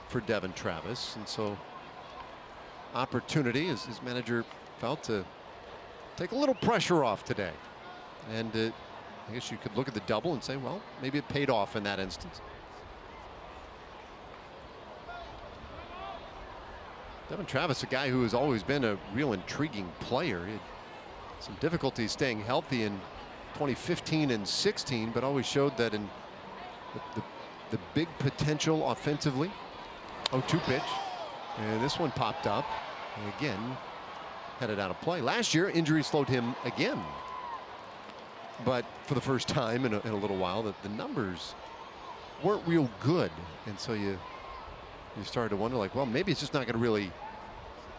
for Devin Travis, and so opportunity, as his manager felt, to take a little pressure off today. And I guess you could look at the double and say, well, maybe it paid off in that instance. Devin Travis, a guy who has always been a real intriguing player. He had some difficulty staying healthy in 2015 and 16, but always showed that in the big potential offensively. 0-2 pitch, and this one popped up, and again headed out of play. Last year, injury slowed him again, but for the first time in a little while, that the numbers weren't real good, and so you started to wonder, like, well, maybe it's just not going to really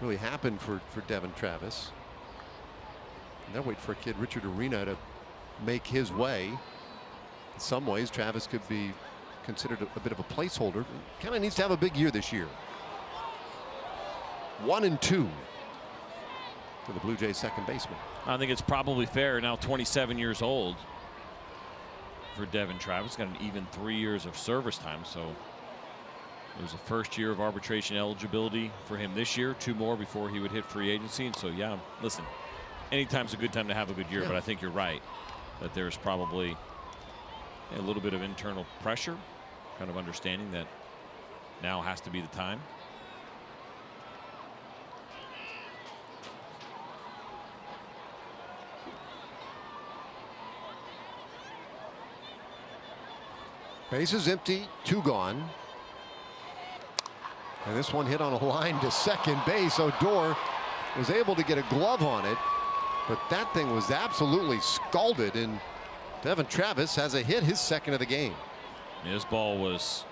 really happened for Devin Travis. And they'll wait for a kid, Richard Arena, to make his way. In some ways, Travis could be considered a bit of a placeholder. Kind of needs to have a big year this year. 1-2 for the Blue Jays second baseman. I think it's probably fair, now 27 years old, for Devin Travis. Got an even 3 years of service time, so there's a first year of arbitration eligibility for him this year, 2 more before he would hit free agency. And so, yeah, listen, anytime's a good time to have a good year, but I think you're right that there's probably a little bit of internal pressure, kind of understanding that now has to be the time. Bases empty, 2 gone. And this one hit on a line to second base. Odor was able to get a glove on it, but that thing was absolutely scalded, and Devin Travis has a hit, his second of the game. This ball was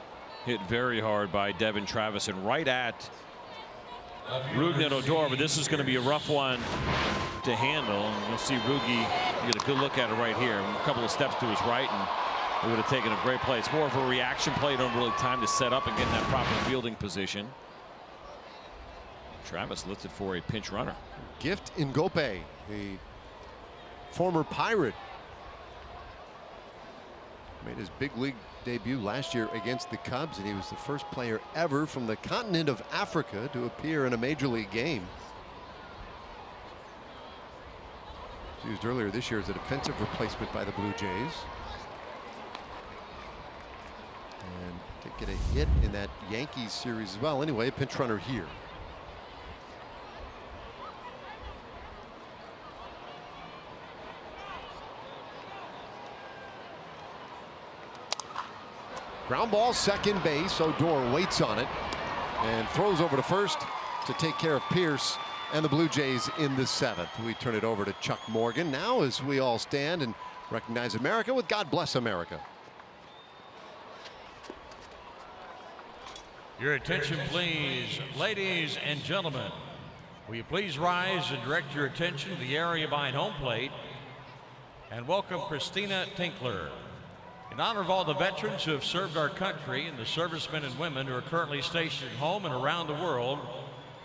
hit very hard by Devin Travis and right at Rougned Odor, but this is going to be a rough one to handle. And you'll see Rugi get a good look at it right here. A couple of steps to his right, and it would have taken a great play. It's more of a reaction play. Don't really time to set up and get in that proper fielding position. Travis listed for a pinch runner. Gift Ngope, the former Pirate, made his big league debut last year against the Cubs, and he was the first player ever from the continent of Africa to appear in a major league game. He was used earlier this year as a defensive replacement by the Blue Jays. And to get a hit in that Yankees series as well. Anyway, a pinch runner here. Ground ball, second base. Odor waits on it and throws over to first to take care of Pierce and the Blue Jays in the 7th. We turn it over to Chuck Morgan now as we all stand and recognize America with God Bless America. Your attention, please, ladies and gentlemen. Will you please rise and direct your attention to the area behind home plate and welcome Christina Tinkler. In honor of all the veterans who have served our country and the servicemen and women who are currently stationed at home and around the world,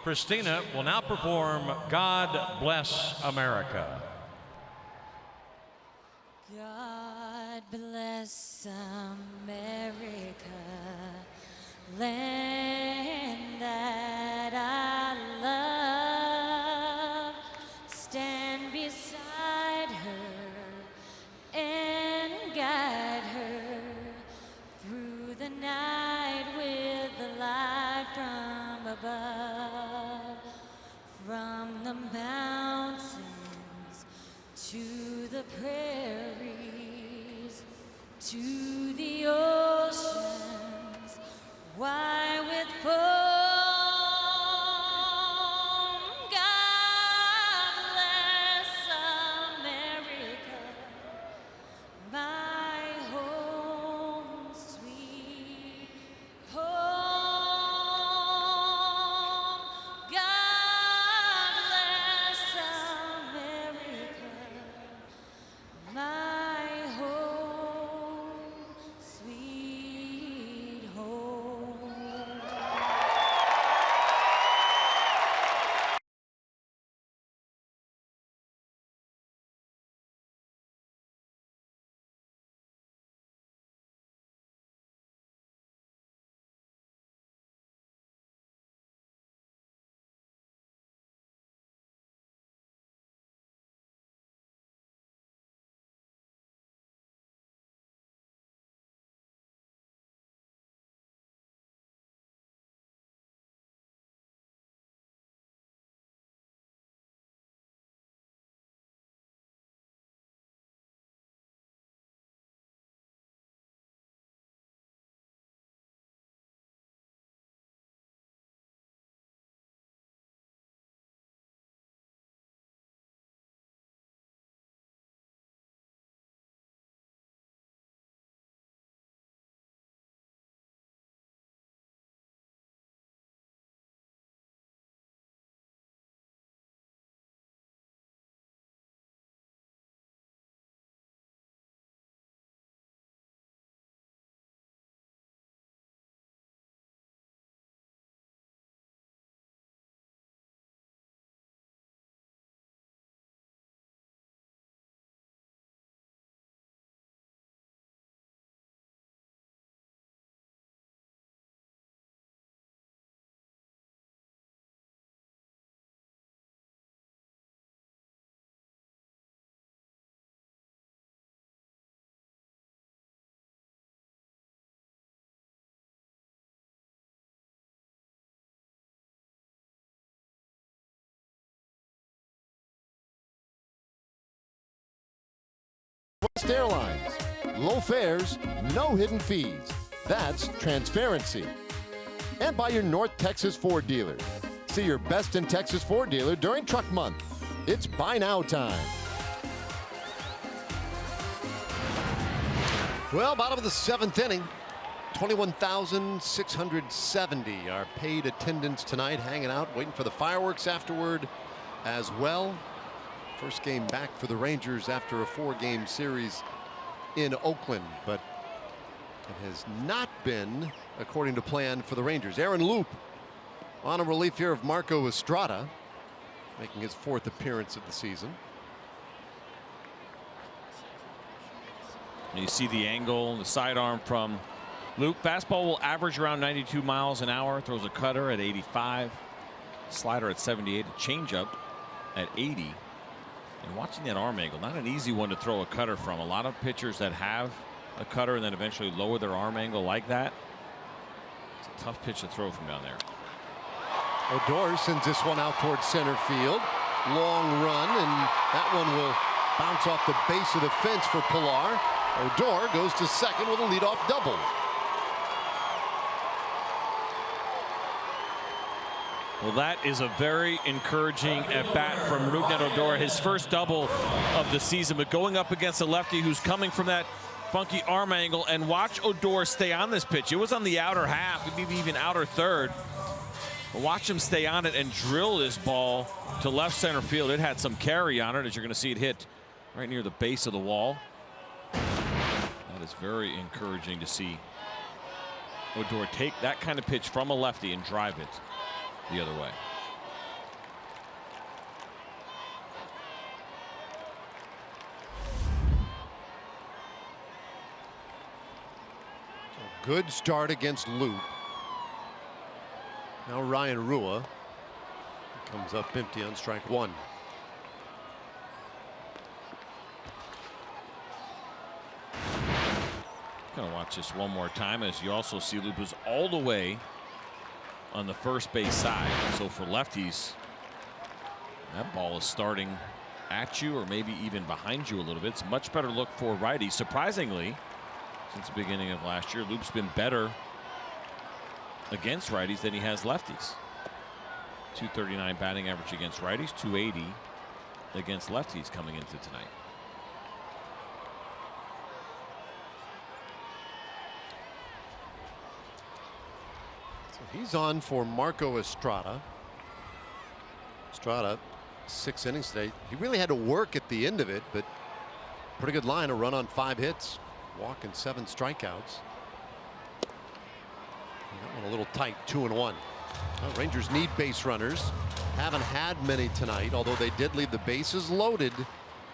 Christina will now perform God Bless America. God bless America, land that I love. Stand beside her and guide her through the night with the light from above. From the mountains to the prairies to the oceans, why with foam, God bless America, my home, sweet home. God bless America, my home, sweet Southwest Airlines. Low fares, no hidden fees. That's transparency. And by your North Texas Ford dealer. See your best in Texas Ford dealer during Truck Month. It's buy now time. Well, bottom of the 7th inning. 21,670 are paid attendance tonight, hanging out, waiting for the fireworks afterward as well. First game back for the Rangers after a 4-game series in Oakland, but it has not been according to plan for the Rangers. Aaron Loop on a relief here of Marco Estrada, making his 4th appearance of the season. You see the angle, the sidearm from Luke. Fastball will average around 92 miles an hour. Throws a cutter at 85, slider at 78, a changeup at 80. And watching that arm angle, not an easy one to throw a cutter from. A lot of pitchers that have a cutter and then eventually lower their arm angle like that. It's a tough pitch to throw from down there. Odor sends this one out towards center field. Long run, and that one will bounce off the base of the fence for Pilar. Odor goes to second with a leadoff double. Well, that is a very encouraging at bat from Rougned Odor, his first double of the season, but going up against a lefty who's coming from that funky arm angle. And watch Odor stay on this pitch. It was on the outer half, maybe even outer third. But watch him stay on it and drill this ball to left center field. It had some carry on it, as you're going to see it hit right near the base of the wall. That is very encouraging to see Odor take that kind of pitch from a lefty and drive it the other way. Good start against Loop. Now Ryan Rua comes up empty on strike one. Gonna watch this one more time, as you also see Loop is all the way on the first base side. So for lefties, that ball is starting at you or maybe even behind you a little bit. It's a much better look for righties. Surprisingly, since the beginning of last year, Loop's been better against righties than he has lefties. 239 batting average against righties, 280 against lefties coming into tonight. He's on for Marco Estrada. Estrada, 6 innings today. He really had to work at the end of it, but pretty good line. A run on 5 hits, walk and 7 strikeouts. That one a little tight, 2-1. Well, Rangers need base runners. Haven't had many tonight, although they did leave the bases loaded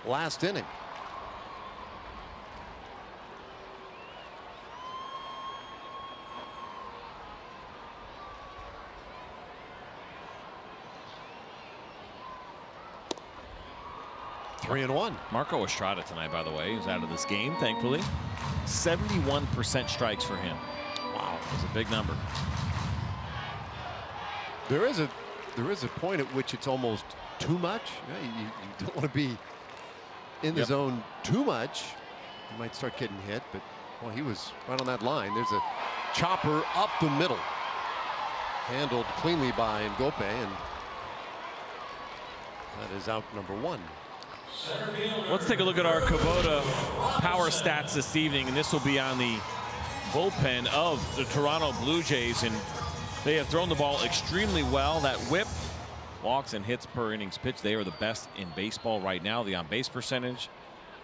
last inning. Three and one. Marco Estrada tonight, by the way, is out of this game, thankfully. 71% strikes for him. Wow, that's a big number. There is a point at which it's almost too much. You don't want to be in the zone too much. You might start getting hit, but well, he was right on that line. There's a chopper up the middle, handled cleanly by Ngope, and that is out number 1. Let's take a look at our Kubota power stats this evening, and this will be on the bullpen of the Toronto Blue Jays, and they have thrown the ball extremely well. That whip, walks and hits per innings pitched, they are the best in baseball right now. The on-base percentage,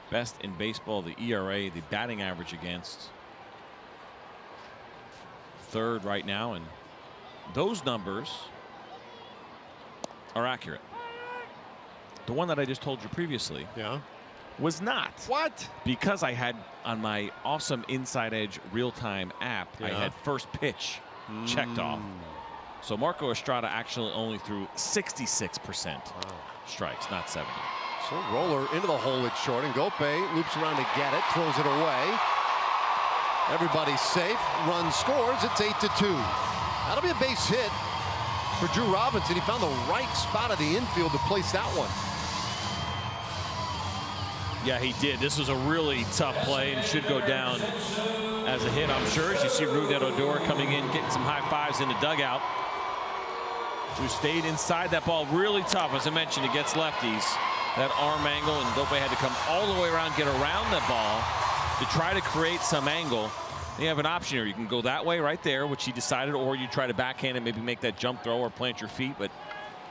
best in baseball. The ERA, the batting average against, third right now, and those numbers are accurate. The one that I just told you previously was not. What? Because I had on my awesome Inside Edge real-time app, I had first pitch checked off. So Marco Estrada actually only threw 66% strikes, not 70. So roller into the hole, it's short, and Ngope loops around to get it, throws it away. Everybody's safe, run scores, it's 8-2. That'll be a base hit for Drew Robinson. He found the right spot of the infield to place that one. Yeah, he did. This was a really tough play and should go down as a hit, I'm sure. As you see Rougned Odor coming in, getting some high fives in the dugout. Who stayed inside that ball. Really tough, as I mentioned, against lefties. That arm angle, and Dope had to come all the way around, get around the ball to try to create some angle. You have an option here. You can go that way right there, which he decided, or you try to backhand and maybe make that jump throw or plant your feet, but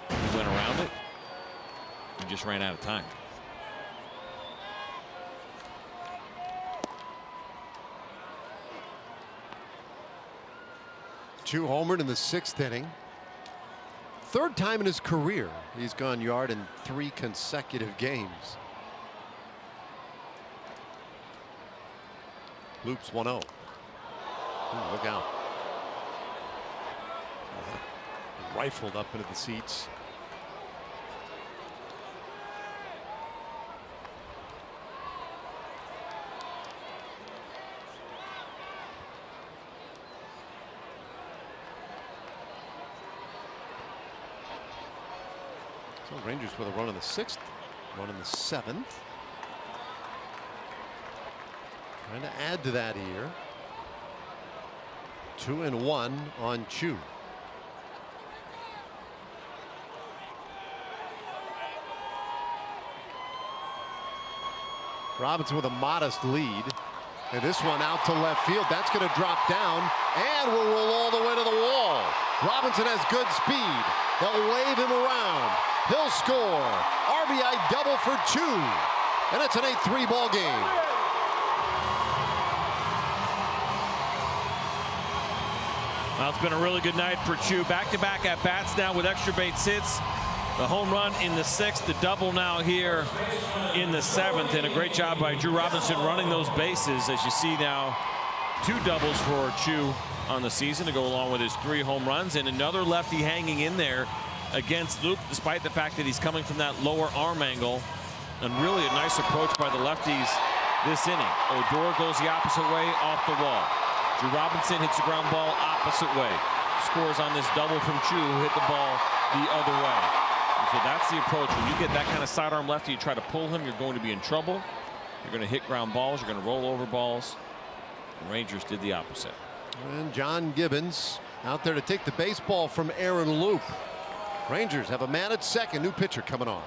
he went around it and just ran out of time. Choo homered in the 6th inning. 3rd time in his career he's gone yard in 3 consecutive games. Loops 1-0. Look out. Rifled up into the seats. So Rangers with a run in the 6th, run in the 7th. Trying to add to that here. 2-1 on Choo. Robinson with a modest lead. And this one out to left field. That's going to drop down and will roll all the way to the wall. Robinson has good speed. They'll wave him around. He'll score. RBI double for Choo. And it's an 8-3 ball game. Well, it's been a really good night for Choo. Back-to-back at-bats now with extra base hits. The home run in the 6th, the double now here in the 7th, and a great job by Drew Robinson running those bases. As you see now, 2 doubles for Choo on the season to go along with his 3 home runs, and another lefty hanging in there against Luke, despite the fact that he's coming from that lower arm angle. And really a nice approach by the lefties this inning. Odor goes the opposite way off the wall. Drew Robinson hits the ground ball opposite way. Scores on this double from Choo, who hit the ball the other way. And so that's the approach. When you get that kind of sidearm lefty, you try to pull him, you're going to be in trouble. You're going to hit ground balls, you're going to roll over balls. The Rangers did the opposite. And John Gibbons out there to take the baseball from Aaron Loop. Rangers have a man at second. New pitcher coming on.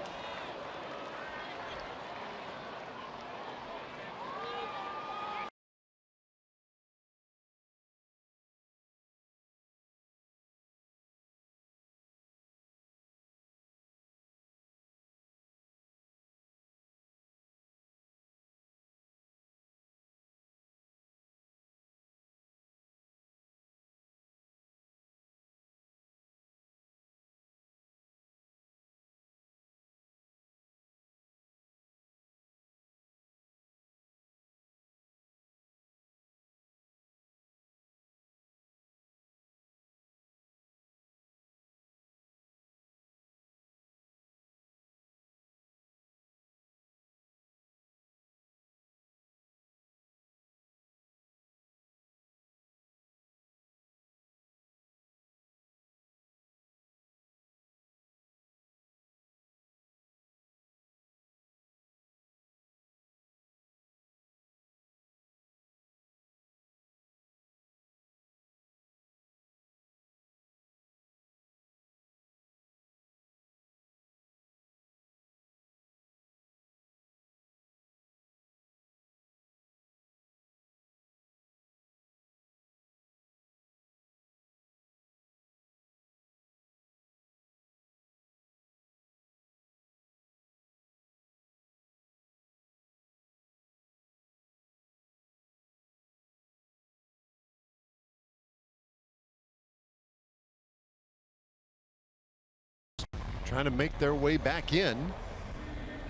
Trying to make their way back in.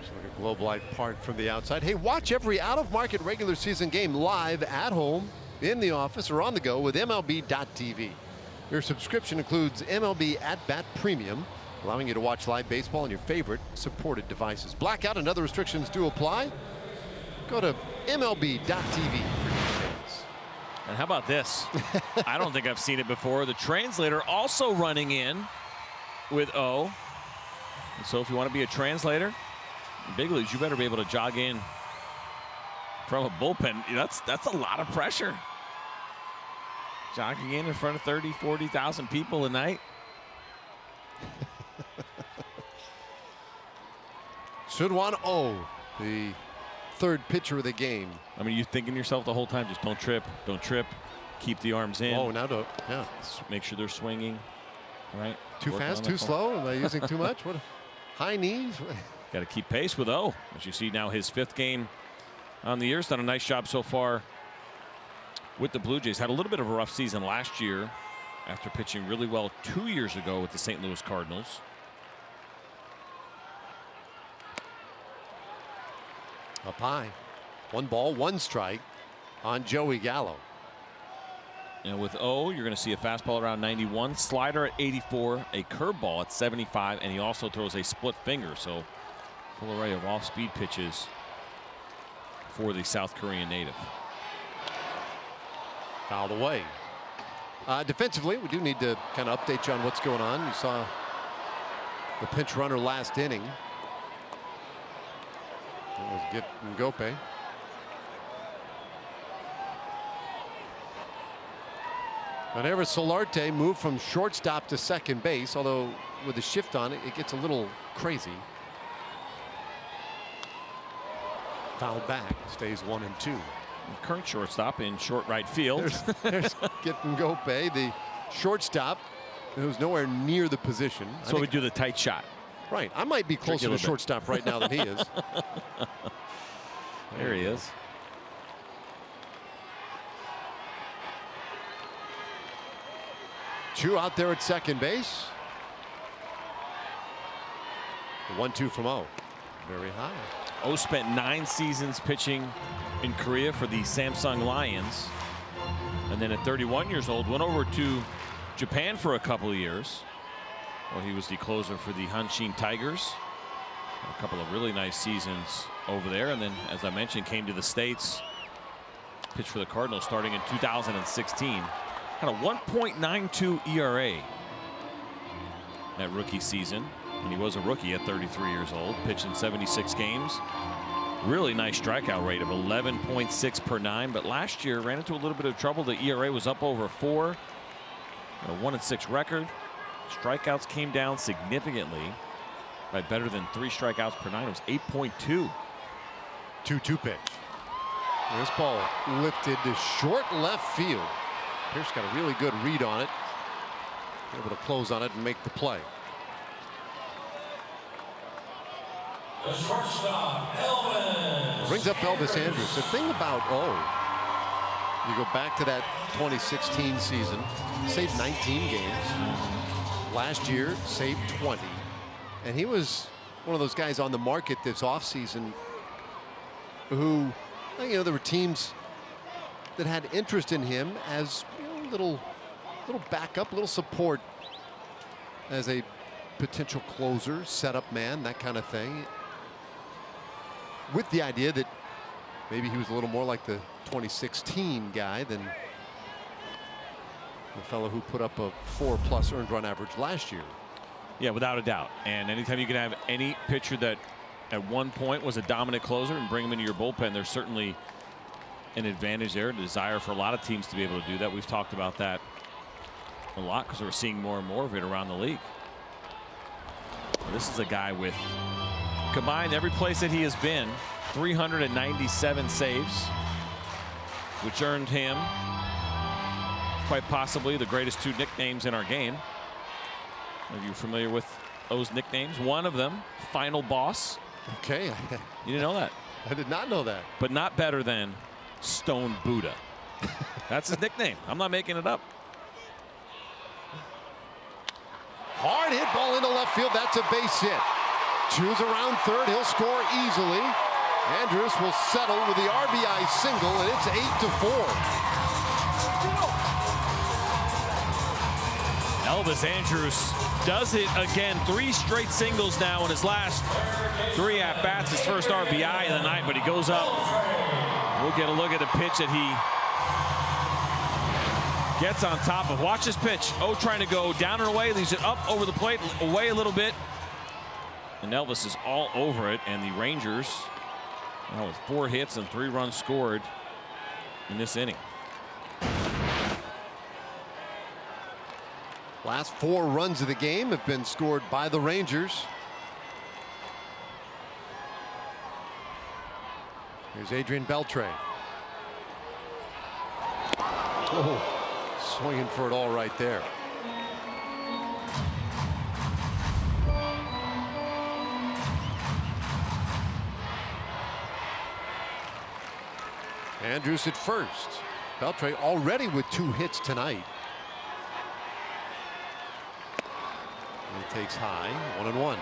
Just like a Globe Life Park from the outside. Hey, watch every out-of-market regular season game live at home, in the office, or on the go with MLB.tv. Your subscription includes MLB At-Bat Premium, allowing you to watch live baseball on your favorite supported devices. Blackout and other restrictions do apply. Go to MLB.tv for details. And how about this? I don't think I've seen it before. The translator also running in with O. And so if you want to be a translator in big leagues, you better be able to jog in from a bullpen. That's a lot of pressure. Jogging in front of 30, 40,000 people a night. Sudwan Oh, the third pitcher of the game. I mean, you're thinking to yourself the whole time, just don't trip, keep the arms in. Oh, now don't. Yeah. Make sure they're swinging. Right. Too fast, too slow? Am I using too much? What? High knees? Got to keep pace with O. As you see now, his 5th game on the year. He's done a nice job so far with the Blue Jays. Had a little bit of a rough season last year after pitching really well 2 years ago with the St. Louis Cardinals. Up high. 1 ball, 1 strike on Joey Gallo. And with O, you're going to see a fastball around 91, slider at 84, a curveball at 75, and he also throws a split finger. So full array of off-speed pitches for the South Korean native. Fouled away. Defensively, we do need to kind of update you on what's going on. You saw the pinch runner last inning. That was Git Ngope. Whenever Solarte moved from shortstop to second base, although with the shift on it, it gets a little crazy. Fouled back, stays 1 and 2. Current shortstop in short right field. There's Git Ngope, the shortstop, who's nowhere near the position. So we do the tight shot. Right. I might be closer to shortstop right now than he is. There he is. Choo out there at second base. The 1-2 from O. Very high. O spent 9 seasons pitching in Korea for the Samsung Lions. And then at 31 years old, went over to Japan for a couple of years. Well, he was the closer for the Hanshin Tigers. A couple of really nice seasons over there. And then, as I mentioned, came to the States. Pitched for the Cardinals starting in 2016. Had a 1.92 ERA that rookie season. And he was a rookie at 33 years old. Pitched in 76 games. Really nice strikeout rate of 11.6 per 9. But last year ran into a little bit of trouble. The ERA was up over 4. Had a 1-6 record. Strikeouts came down significantly by better than 3 strikeouts per 9. It was 8.2. 2-2 pitch. This ball lifted to short left field. Pierce got a really good read on it. Able to close on it and make the play. The shortstop, Elvis. Brings up Elvis Andrus. The thing about you go back to that 2016 season, saved 19 games. Last year, saved 20. And he was one of those guys on the market this offseason who, there were teams that had interest in him as little backup, little support as a potential closer, setup man, that kind of thing. With the idea that maybe he was a little more like the 2016 guy than the fellow who put up a 4+ earned run average last year. Yeah, without a doubt. And anytime you can have any pitcher that at one point was a dominant closer and bring him into your bullpen, there's certainly an advantage there, a desire for a lot of teams to be able to do that. We've talked about that a lot because we're seeing more and more of it around the league. Well, this is a guy with, combined every place that he has been, 397 saves, which earned him quite possibly the greatest 2 nicknames in our game. Are you familiar with those nicknames? One of them, Final Boss. Okay. You didn't know that? I did not know that. But not better than Stone Buddha. That's his nickname. I'm not making it up. Hard hit ball into left field. That's a base hit. Choo's around third. He'll score easily. Andrus will settle with the RBI single, and it's 8-4. Elvis Andrus does it again. 3 straight singles now in his last 3 at-bats. His first RBI of the night, but he goes up. We'll get a look at the pitch that he gets on top of. Watch this pitch. Oh, trying to go down and away. Leaves it up over the plate, away a little bit. And Elvis is all over it, and the Rangers Now with 4 hits and 3 runs scored in this inning. Last 4 runs of the game have been scored by the Rangers. Here's Adrian Beltre. Oh, swinging for it all right there. Andrews at first. Beltre already with 2 hits tonight. He takes high, 1-1.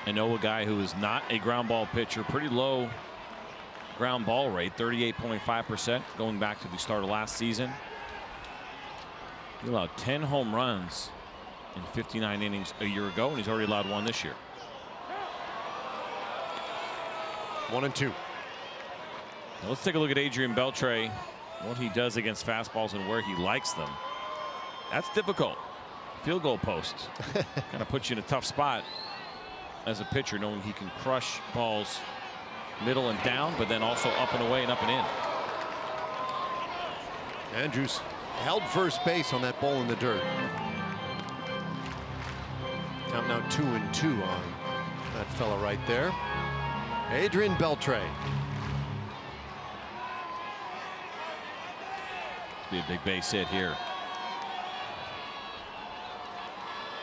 I know a guy who is not a ground ball pitcher, pretty low ground ball rate, 38.5% going back to the start of last season. He allowed 10 home runs in 59 innings a year ago, and he's already allowed 1 this year. 1-2. Now let's take a look at Adrian Beltre, what he does against fastballs and where he likes them. That's difficult. Field goal post kind of puts you in a tough spot as a pitcher, knowing he can crush balls middle and down, but then also up and away and up and in. Andrews held first base on that ball in the dirt. Count now 2-2 on that fella right there. Adrian Beltre. Be a big base hit here.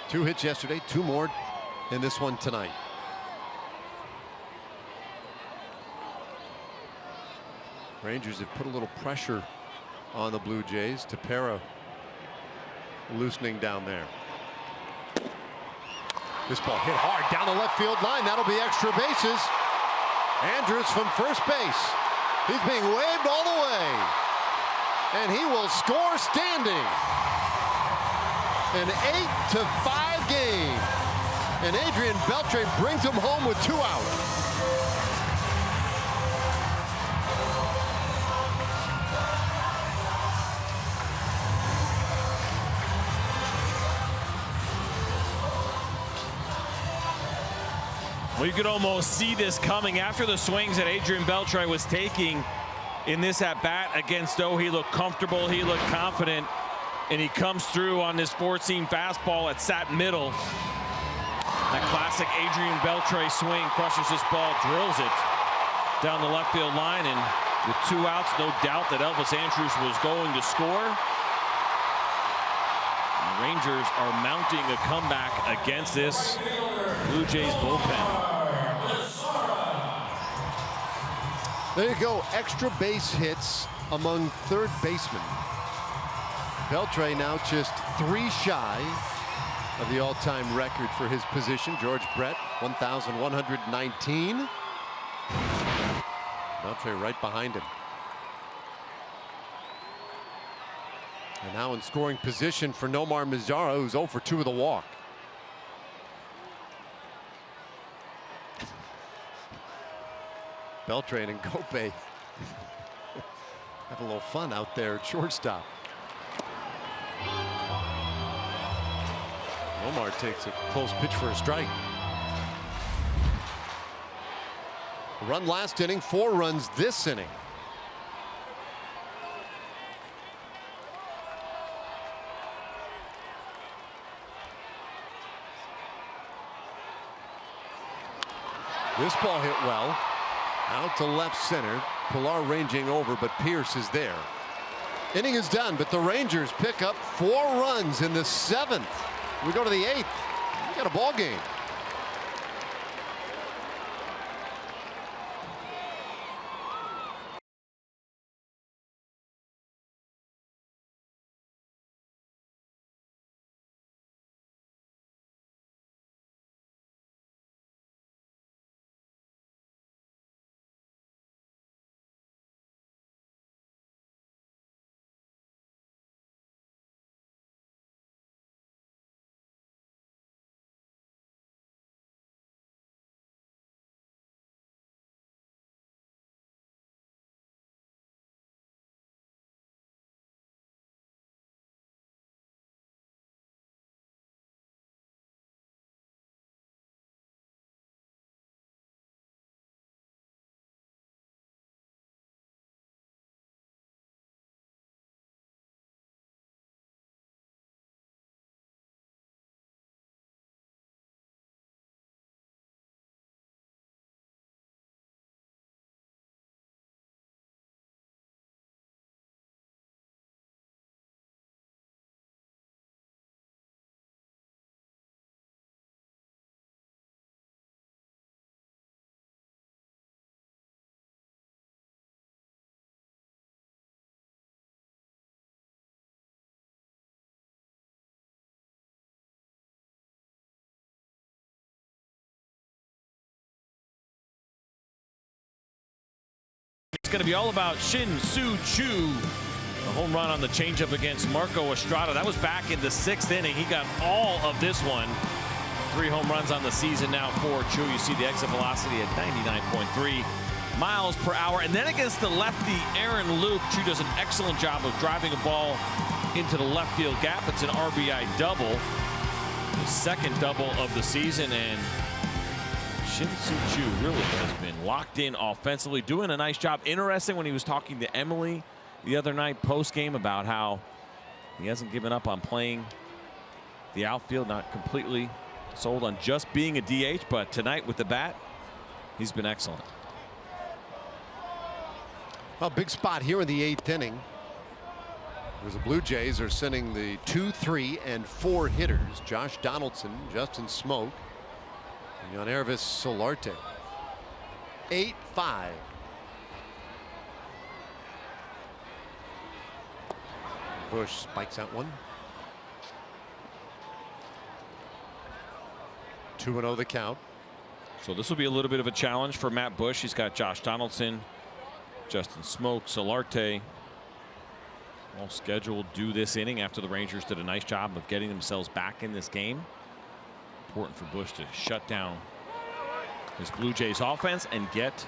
2 hits yesterday, 2 more in this one tonight. Rangers have put a little pressure on the Blue Jays. Tepera loosening down there. This ball hit hard down the left field line. That'll be extra bases. Andrews from first base. He's being waved all the way. And he will score standing. An 8-5 game. And Adrian Beltre brings him home with 2 outs. Well, you could almost see this coming after the swings that Adrian Beltre was taking in this at bat against O. He looked comfortable, he looked confident, and he comes through on this 4-seam fastball at sat middle. That classic Adrian Beltre swing, crushes this ball, drills it down the left field line, and with 2 outs, no doubt that Elvis Andrews was going to score. The Rangers are mounting a comeback against this Blue Jays bullpen. There you go, extra base hits among third basemen. Beltre now just 3 shy of the all-time record for his position. George Brett, 1,119. Beltre right behind him. And now in scoring position for Nomar Mazara, who's 0 for 2 with a walk. Beltre and Gope have a little fun out there at shortstop. Nomar takes a close pitch for a strike. Run last inning, 4 runs this inning. This ball hit well. Out to left center. Pilar ranging over, but Pierce is there. Inning is done, but the Rangers pick up 4 runs in the 7th. We go to the 8th. We got a ball game. going to be all about Shin-Soo Choo. A home run on the changeup against Marco Estrada. That was back in the 6th inning. He got all of this one. 3 home runs on the season now for Choo. You see the exit velocity at 99.3 miles per hour. And then against the lefty Aaron Luke, Choo does an excellent job of driving a ball into the left field gap. It's an RBI double, the 2nd double of the season. And Shin-Soo Choo really has been locked in offensively, doing a nice job. Interesting when he was talking to Emily the other night post game about how he hasn't given up on playing the outfield, not completely sold on just being a DH, but tonight with the bat, he's been excellent. A big spot here in the 8th inning. As the Blue Jays are sending the 2, 3, and 4 hitters. Josh Donaldson, Justin Smoke, and Yannervis Solarte. 8-5. Bush spikes out one. 2-0 the count. So this will be a little bit of a challenge for Matt Bush. He's got Josh Donaldson, Justin Smoke, Solarte all scheduled due this inning after the Rangers did a nice job of getting themselves back in this game. Important for Bush to shut down his Blue Jays offense and get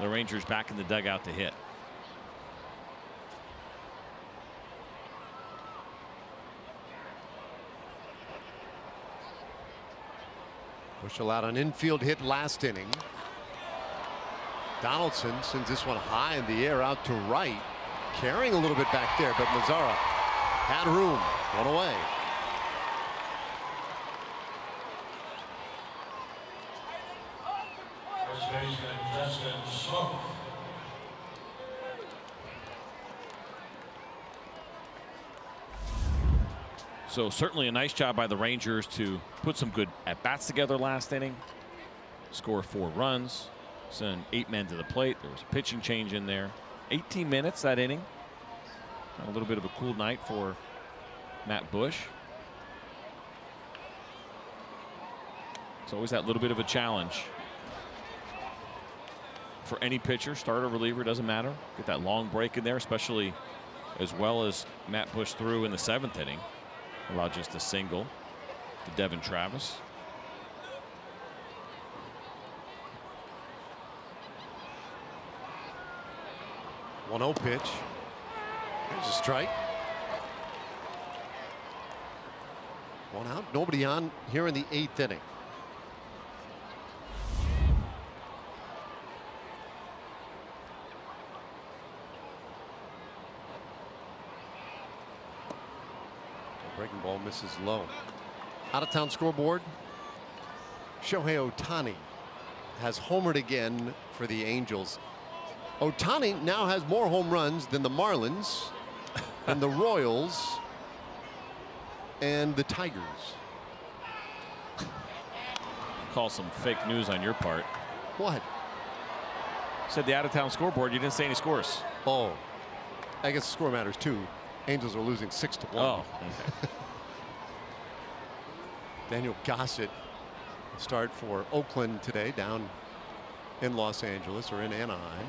the Rangers back in the dugout to hit. Bush allowed an infield hit last inning. Donaldson sends this one high in the air out to right, carrying a little bit back there, but Mazzara had room. One away. First baseman Justin Smoke. So certainly a nice job by the Rangers to put some good at-bats together last inning. Score 4 runs. Send 8 men to the plate. There was a pitching change in there. 18 minutes that inning. A little bit of a cool night for Matt Bush. It's always that little bit of a challenge for any pitcher, starter, reliever, doesn't matter. Get that long break in there, especially as well as Matt Bush threw in the 7th inning. Allowed just a single to Devin Travis. One 0 pitch. Here's a strike. One out, nobody on here in the 8th inning. Breaking ball misses low. Out of town scoreboard. Shohei Ohtani has homered again for the Angels. Ohtani now has more home runs than the Marlins and the Royals and the Tigers. Call some fake news on your part. What? Said the out of town scoreboard. You didn't say any scores. Oh, I guess the score matters too. Angels are losing 6-1. Oh, okay. Daniel Gossett start for Oakland today down in Los Angeles or in Anaheim.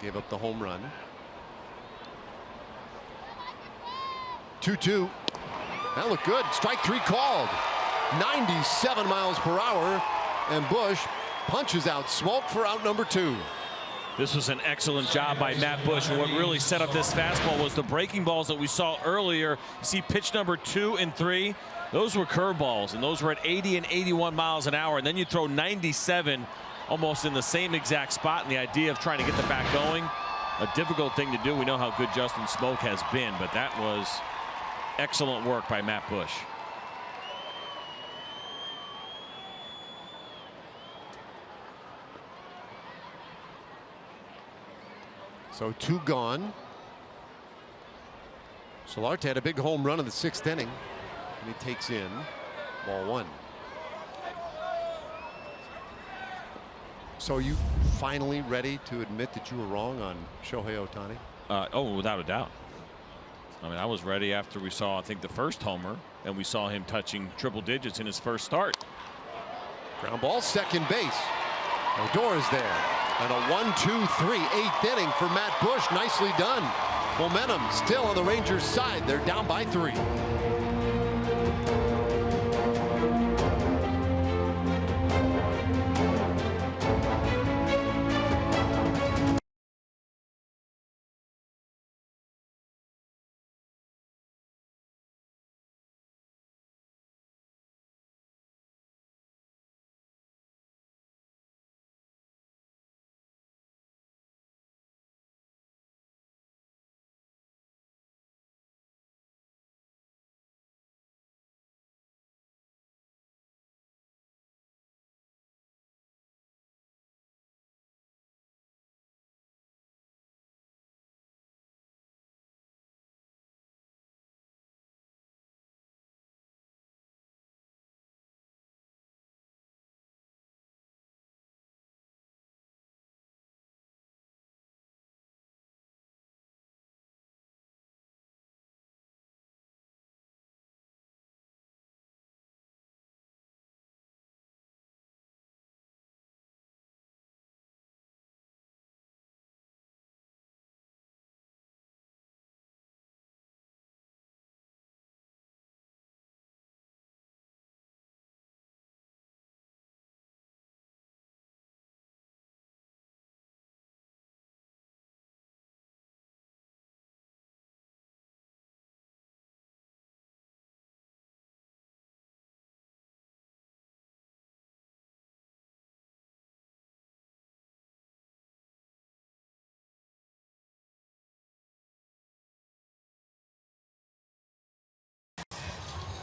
Gave up the home run. 2-2. That looked good. Strike 3 called. 97 miles per hour. And Bush punches out Smoke for out number 2. This was an excellent job by Matt Bush. And what really set up this fastball was the breaking balls that we saw earlier. See pitch number 2 and 3. Those were curveballs, and those were at 80 and 81 miles an hour. And then you throw 97 almost in the same exact spot. And the idea of trying to get the bat going, a difficult thing to do. We know how good Justin Smoke has been, but that was excellent work by Matt Bush. So 2 gone. Solarte had a big home run in the 6th inning. And he takes in ball 1. So are you finally ready to admit that you were wrong on Shohei Ohtani? Oh, without a doubt. I mean, I was ready after we saw, I think, the first homer, and we saw him touching triple digits in his first start. Ground ball, second base. Odor is there. And a 1-2-3 eighth inning for Matt Bush. Nicely done. Momentum still on the Rangers' side. They're down by 3.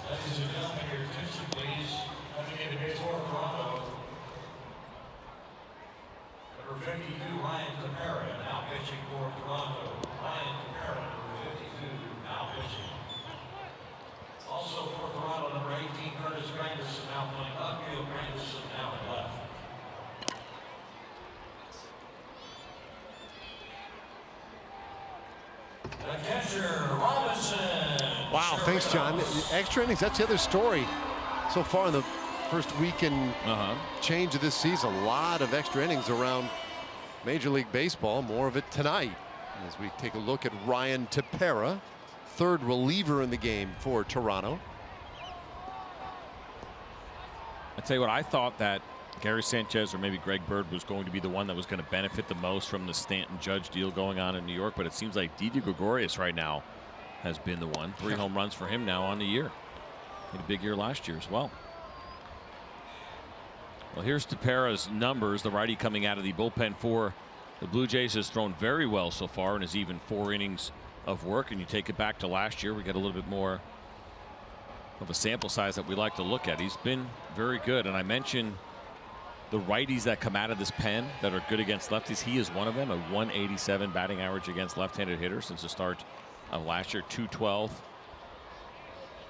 Ladies and gentlemen, your attention please. Coming into base for Toronto. Number 52, Ryan Tepera, now pitching for Toronto. Ryan Tepera, number 52, now pitching. Also for Toronto, number 18, Curtis Granderson, now playing upfield. Granderson now at left. The catcher, Robinson. Wow, thanks, John. Extra innings, that's the other story so far in the first week and change of this season. A lot of extra innings around Major League Baseball. More of it tonight as we take a look at Ryan Tepera, third reliever in the game for Toronto. I tell you what, I thought that Gary Sanchez or maybe Greg Bird was going to be the one that was going to benefit the most from the Stanton Judge deal going on in New York, but it seems like Didi Gregorius right now has been the one. 3 home runs for him now on the year. Had a big year last year as well. Well, here's Tepera's numbers. The righty coming out of the bullpen for the Blue Jays has thrown very well so far and has even 4 innings of work. And you take it back to last year, we get a little bit more of a sample size that we like to look at. He's been very good. And I mentioned the righties that come out of this pen that are good against lefties. He is one of them. A 187 batting average against left-handed hitters since the start of last year. 212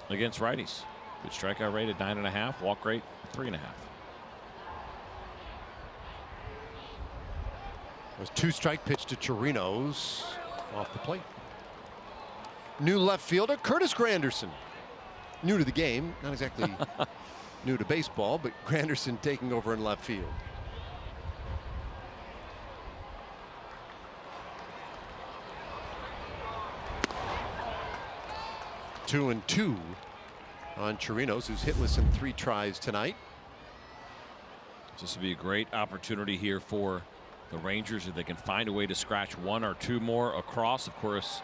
against righties. Good strikeout rate at 9.5. Walk rate 3.5. There's 2 strike pitch to Chirinos off the plate. New left fielder Curtis Granderson. New to the game, not exactly new to baseball, but Granderson taking over in left field. Two and 2 on Chirinos, who's hitless in 3 tries tonight. This would be a great opportunity here for the Rangers if they can find a way to scratch 1 or 2 more across. Of course,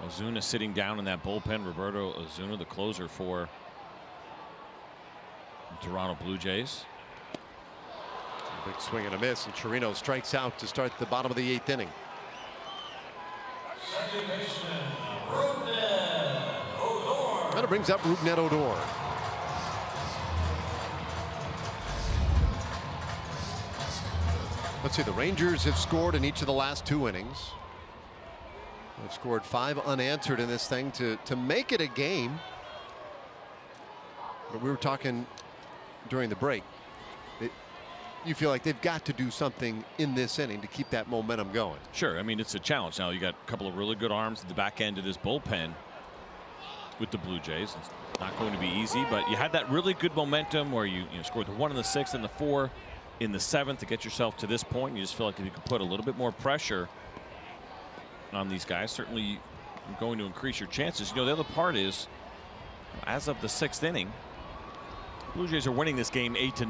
Ozuna sitting down in that bullpen. Roberto Ozuna, the closer for the Toronto Blue Jays. A big swing and a miss, and Chirinos strikes out to start the bottom of the 8th inning. Second baseman, Rougned Odor. That brings up Rougned Odor. Let's see, the Rangers have scored in each of the last 2 innings. They've scored 5 unanswered in this thing to make it a game. But we were talking during the break. You feel like they've got to do something in this inning to keep that momentum going. Sure. I mean, it's a challenge. Now you got a couple of really good arms at the back end of this bullpen with the Blue Jays. It's not going to be easy, but you had that really good momentum where you scored the 1 in the 6th and the 4 in the 7th to get yourself to this point. You just feel like if you could put a little bit more pressure on these guys, certainly you're going to increase your chances. You know, the other part is, as of the 6th inning, Blue Jays are winning this game 8-0.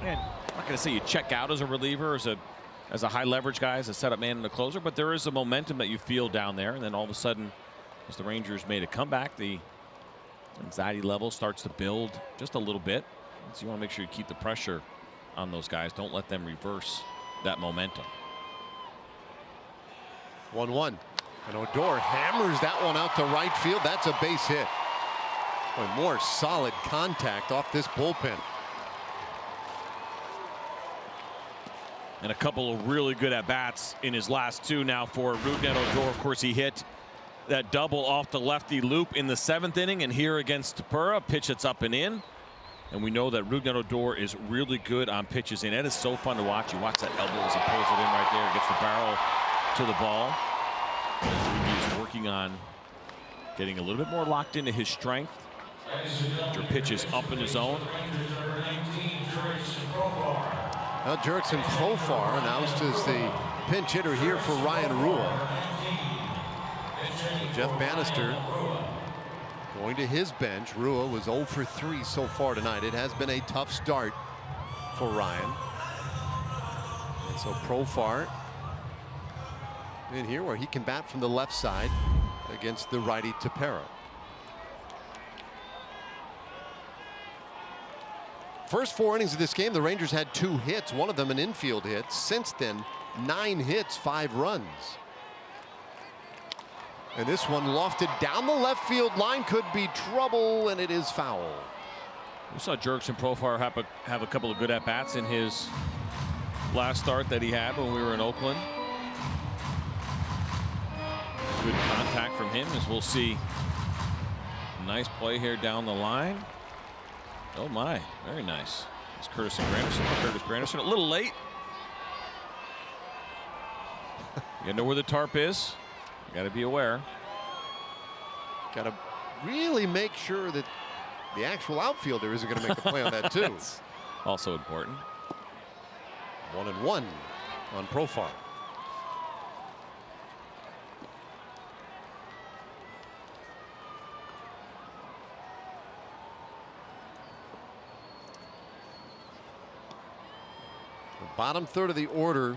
And I'm not going to say you check out as a reliever, as a high leverage guy, as a setup man and a closer, but there is a momentum that you feel down there. And then all of a sudden, as the Rangers made a comeback, the anxiety level starts to build just a little bit. So you want to make sure you keep the pressure on those guys. Don't let them reverse that momentum. 1-1. And Odor hammers that one out to right field. That's a base hit. Boy, more solid contact off this bullpen. And a couple of really good at-bats in his last 2 now for Rougned Odor. Of course, he hit that double off the lefty loop in the 7th inning, and here against Tepera, pitch that's up and in. And we know that Rougned Odor is really good on pitches in. It is so fun to watch. You watch that elbow as he pulls it in right there, gets the barrel to the ball. He's working on getting a little bit more locked into his strength. Your pitches up in his zone. Now Jurickson Profar announced as the pinch hitter here for Ryan Rua. Jeff Bannister going to his bench. Rua was 0 for 3 so far tonight. It has been a tough start for Ryan. And so Profar in here where he can bat from the left side against the righty Tepera. First 4 innings of this game, the Rangers had 2 hits, one of them an infield hit. Since then, 9 hits, 5 runs. And this one lofted down the left field line, could be trouble, and it is foul. We saw Jurickson Profar have a couple of good at-bats in his last start that he had when we were in Oakland. Good contact from him, as we'll see. Nice play here down the line. Oh my, very nice. It's Curtis Granderson a little late. You know where the tarp is. You got to be aware. Got to really make sure that the actual outfielder isn't going to make the play on that too. That's also important. 1-1 on Profar. Bottom third of the order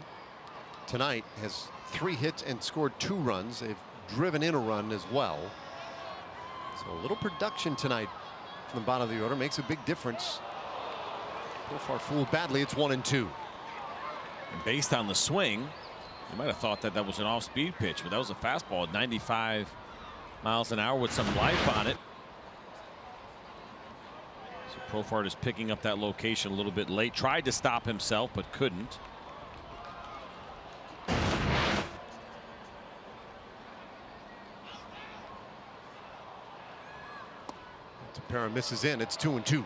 tonight has 3 hits and scored 2 runs. They've driven in a run as well. So a little production tonight from the bottom of the order makes a big difference. Profar fooled badly. It's 1-2. And based on the swing, you might have thought that was an off-speed pitch, but that was a fastball at 95 miles an hour with some life on it. Profar is picking up that location a little bit late. Tried to stop himself, but couldn't. Tepera misses in. It's 2-2.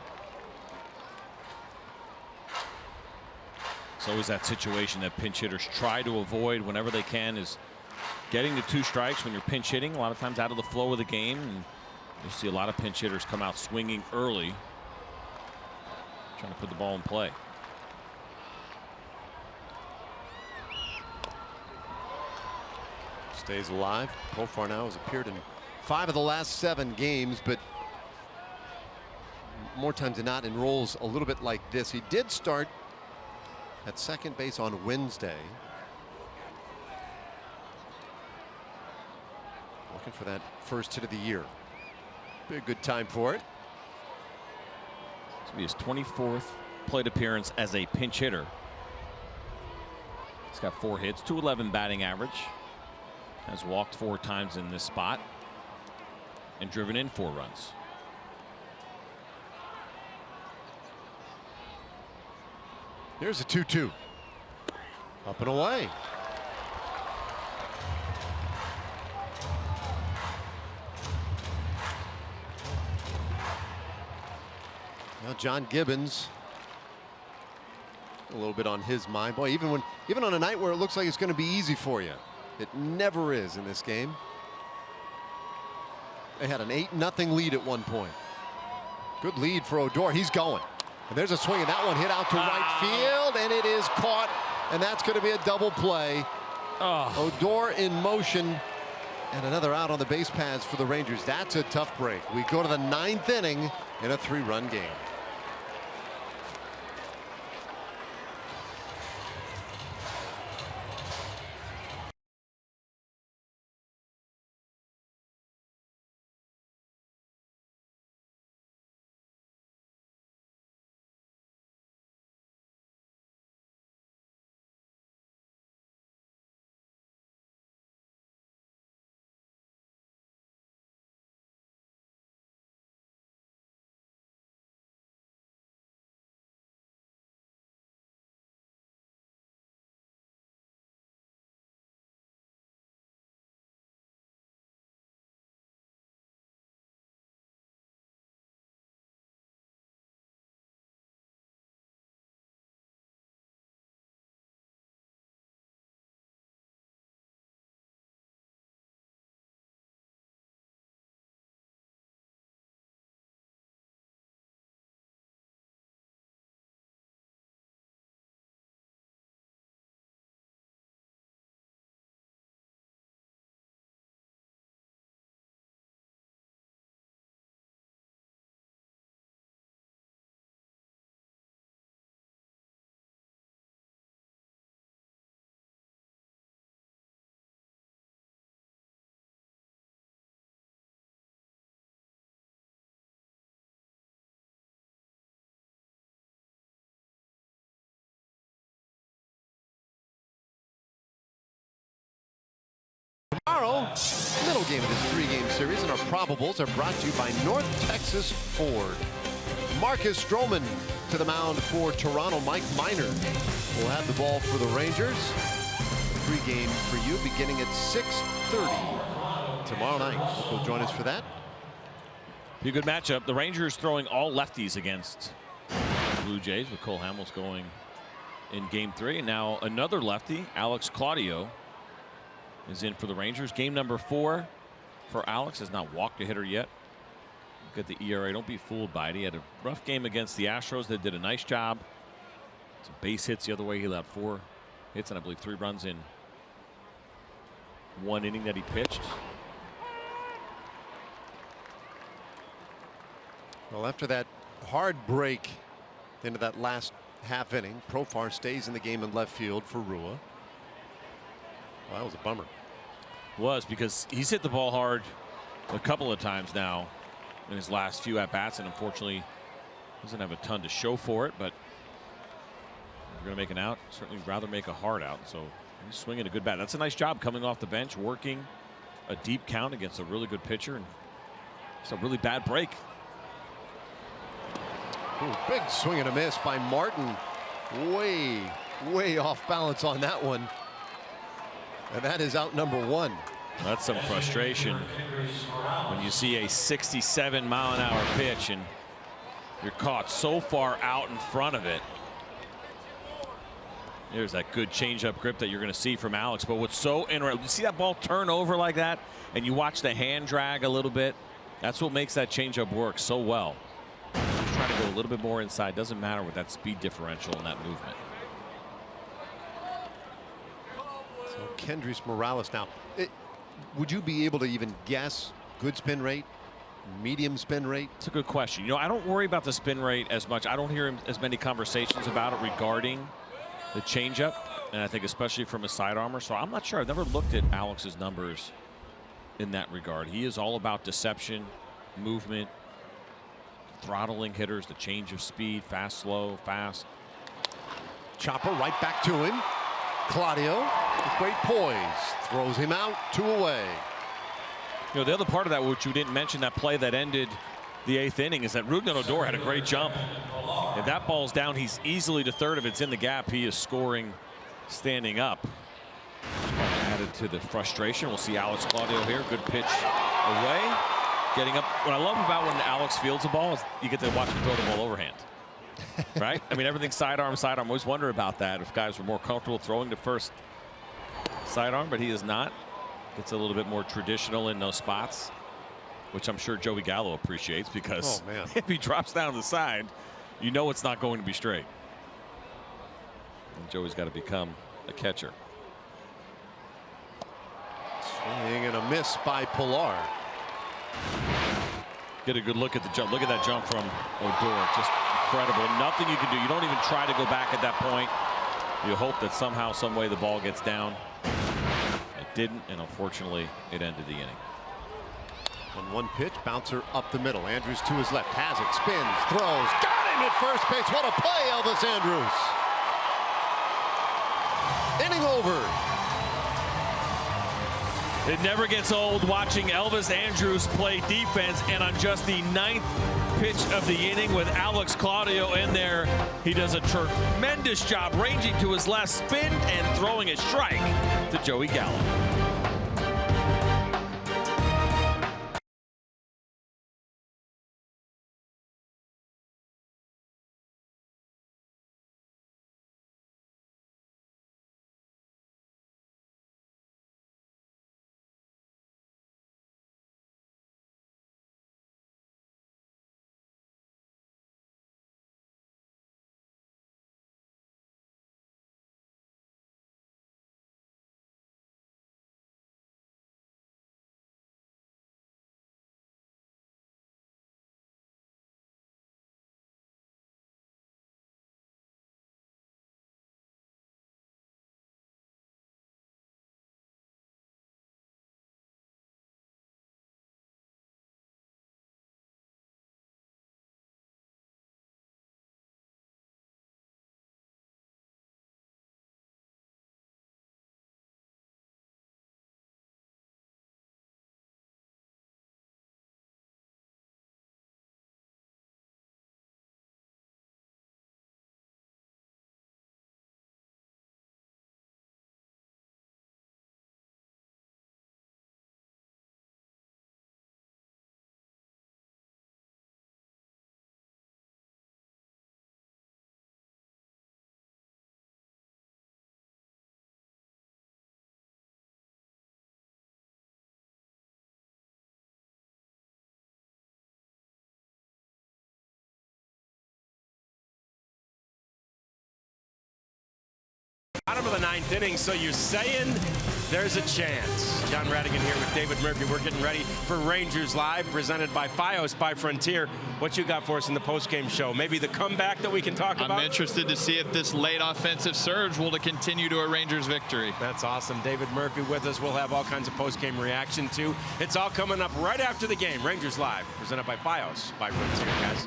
It's always that situation that pinch hitters try to avoid whenever they can, is getting to 2 strikes when you're pinch hitting. A lot of times out of the flow of the game. And you'll see a lot of pinch hitters come out swinging early, trying to put the ball in play. Stays alive. Profar now has appeared in 5 of the last 7 games, but more times than not in roles a little bit like this. He did start at second base on Wednesday. Looking for that first hit of the year. Be a good time for it. This will be his 24th plate appearance as a pinch hitter. He's got 4 hits, .211 batting average. Has walked 4 times in this spot and driven in 4 runs. Here's a 2-2. Up and away. Now John Gibbons, a little bit on his mind. Boy, even on a night where it looks like it's going to be easy for you, it never is in this game. They had an 8-0 lead at one point. Good lead for Odor. He's going. And there's a swing, and that one hit out to right field, and it is caught, and that's going to be a double play. Odor in motion, and another out on the base paths for the Rangers. That's a tough break. We go to the 9th inning in a 3-run game. Tomorrow, middle game of this 3-game series, and our probables are brought to you by North Texas Ford. Marcus Stroman to the mound for Toronto. Mike Minor will have the ball for the Rangers. 3-game for you beginning at 6:30 tomorrow night. Hope you'll join us for that. Be a good matchup. The Rangers throwing all lefties against the Blue Jays, with Cole Hamels going in game 3. And now another lefty, Alex Claudio, is in for the Rangers. Game number 4 for Alex. Has not walked a hitter yet. Look at the ERA. Don't be fooled by it. He had a rough game against the Astros. They did a nice job. Some base hits the other way. He allowed 4 hits and I believe 3 runs in 1 inning that he pitched. Well, after that hard break into that last half inning, Profar stays in the game in left field for Rua. Well, that was a bummer. Was, because he's hit the ball hard a couple of times now in his last few at-bats, and unfortunately doesn't have a ton to show for it. But if we're going to make an out, certainly rather make a hard out. So he's swinging a good bat. That's a nice job coming off the bench, working a deep count against a really good pitcher, and it's a really bad break. Ooh, big swing and a miss by Martin. Way off balance on that one. And that is out number 1. That's some frustration when you see a 67-mile-an-hour pitch and you're caught so far out in front of it. There's that good changeup grip that you're going to see from Alex. But what's so interesting, you see that ball turn over like that and you watch the hand drag a little bit. That's what makes that changeup work so well. He's trying to go a little bit more inside. Doesn't matter with that speed differential and that movement. So Kendrys Morales now. Would you be able to even guess good spin rate, medium spin rate? It's a good question. You know, I don't worry about the spin rate as much. I don't hear as many conversations about it regarding the changeup, and I think especially from a sidearmer. So I'm not sure. I've never looked at Alex's numbers in that regard. He is all about deception, movement, throttling hitters, the change of speed, fast, slow, fast. Chopper right back to him. Claudio with great poise throws him out, 2 away. You know, the other part of that, which you didn't mention, that play that ended the 8th inning, is that Rougned Odor had a great jump. If that ball's down, he's easily to third. If it's in the gap, he is scoring standing up. Added to the frustration. We'll see Alex Claudio here. Good pitch away. Getting up. What I love about when Alex fields a ball is you get to watch him throw the ball overhand. Right? I mean, everything's sidearm, sidearm. I always wonder about that, if guys were more comfortable throwing to first sidearm, but he is not. Gets a little bit more traditional in those spots, which I'm sure Joey Gallo appreciates, because if he drops down the side, you know it's not going to be straight. And Joey's got to become a catcher. Swing and a miss by Pilar. Get a good look at the jump. Look at that jump from Odor. Just incredible. Nothing you can do. You don't even try to go back at that point. You hope that somehow, some way the ball gets down. It didn't, and unfortunately, it ended the inning. On one pitch, bouncer up the middle. Andrews to his left, has it, spins, throws, got him at first base. What a play, Elvis Andrews. Inning over. It never gets old watching Elvis Andrews play defense, and on just the 9th pitch of the inning with Alex Claudio in there, he does a tremendous job ranging to his left, spin, and throwing a strike to Joey Gallo. Bottom of the 9th inning, so you're saying there's a chance. John Radigan here with David Murphy. We're getting ready for Rangers Live, presented by Fios by Frontier. What you got for us in the postgame show? Maybe the comeback that we can talk about? I'm interested to see if this late offensive surge will continue to a Rangers victory. That's awesome. David Murphy with us. We'll have all kinds of postgame reaction, too. It's all coming up right after the game. Rangers Live, presented by Fios by Frontier, guys.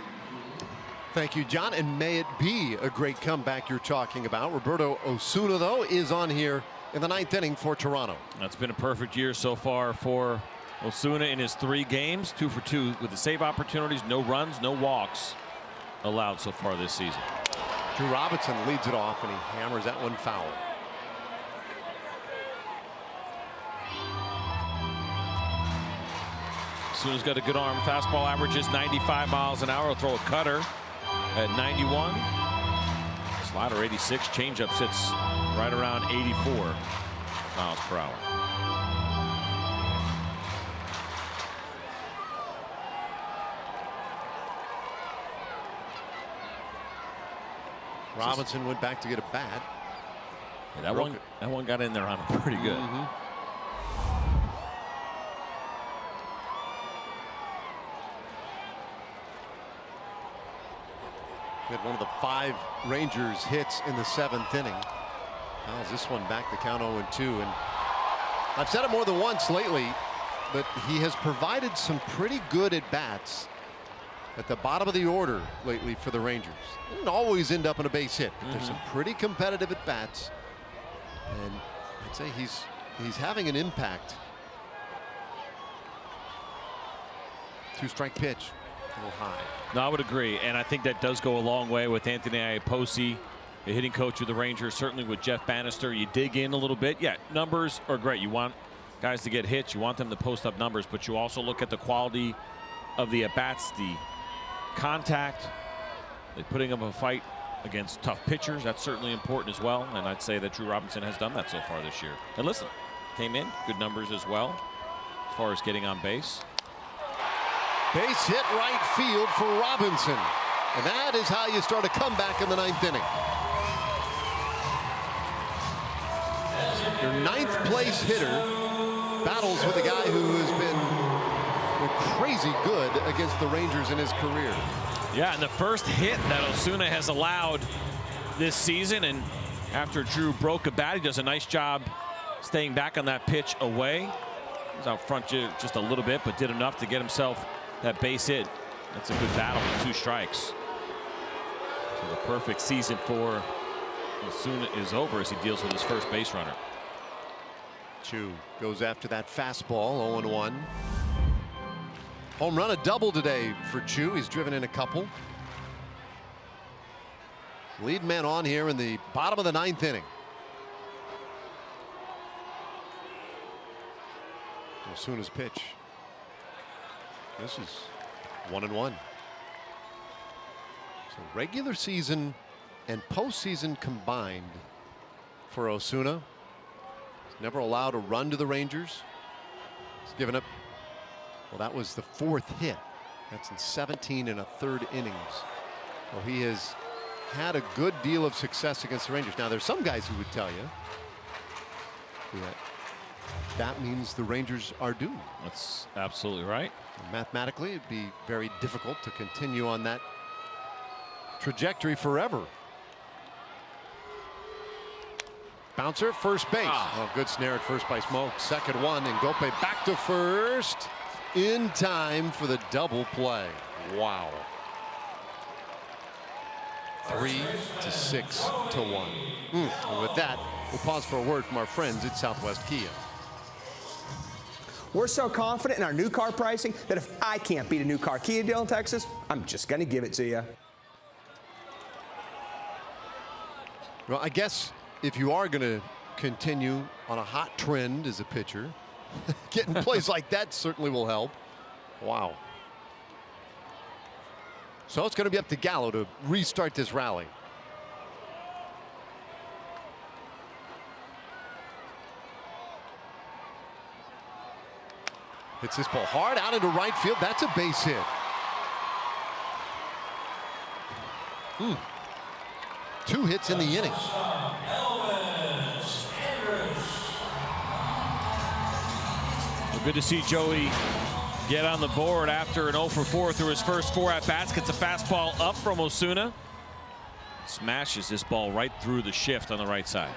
Thank you, John, and may it be a great comeback you're talking about. Roberto Osuna, though, is on here in the 9th inning for Toronto. That's been a perfect year so far for Osuna in his 3 games, 2 for 2 with the save opportunities, no runs, no walks allowed so far this season. Drew Robinson leads it off, and he hammers that one foul. Osuna's got a good arm. Fastball averages 95 miles an hour. He'll throw a cutter at 91. Slider 86. Changeup sits right around 84 miles per hour. Robinson went back to get a bat. Yeah, that one got in there on him pretty good. Had one of the 5 Rangers hits in the 7th inning. Fouls this one back, the count 0-2. And I've said it more than once lately, but he has provided some pretty good at-bats at the bottom of the order lately for the Rangers. Didn't always end up in a base hit, but there's some pretty competitive at-bats. And I'd say he's having an impact. 2-strike pitch. A little high. No, I would agree, and I think that does go a long way with Anthony Iapoce, the hitting coach of the Rangers. Certainly with Jeff Bannister, you dig in a little bit. Yeah, numbers are great. You want guys to get hits, you want them to post up numbers, but you also look at the quality of the at-bats, the contact, putting up a fight against tough pitchers. That's certainly important as well, and I'd say that Drew Robinson has done that so far this year. And listen, came in good numbers as well as far as getting on base. Base hit right field for Robinson. And that is how you start a comeback in the 9th inning. Your 9th place hitter battles with a guy who has been crazy good against the Rangers in his career. Yeah, and the first hit that Osuna has allowed this season, and after Drew broke a bat, he does a nice job staying back on that pitch away. He's out front just a little bit, but did enough to get himself that base hit. That's a good battle with 2 strikes. So the perfect season for Osuna is over as he deals with his first base runner. Choo goes after that fastball, 0-1. Home run, a double today for Choo. He's driven in a couple. Lead man on here in the bottom of the 9th inning. Osuna's pitch. This is 1-1. So regular season and postseason combined for Osuna. He's never allowed a run to the Rangers. He's given up, well, that was the 4th hit. That's in 17 1/3 innings. So he has had a good deal of success against the Rangers. Now, there's some guys who would tell you that means the Rangers are doomed. That's absolutely right. Mathematically, it'd be very difficult to continue on that trajectory forever. Bouncer, first base. Oh, good snare at first by Smoke. Second one, and Gope back to first in time for the double play. Wow. 3-6-1. And with that, we'll pause for a word from our friends at Southwest Kia. We're so confident in our new car pricing that if I can't beat a new car Kia deal in Texas, I'm just going to give it to you. Well, I guess if you are going to continue on a hot trend as a pitcher, getting plays like that certainly will help. Wow. So it's going to be up to Gallo to restart this rally. Hits this ball hard out into right field. That's a base hit. Two hits in the inning. Well, good to see Joey get on the board after an 0 for 4 through his first 4 at-bats. Gets a fastball up from Osuna. Smashes this ball right through the shift on the right side.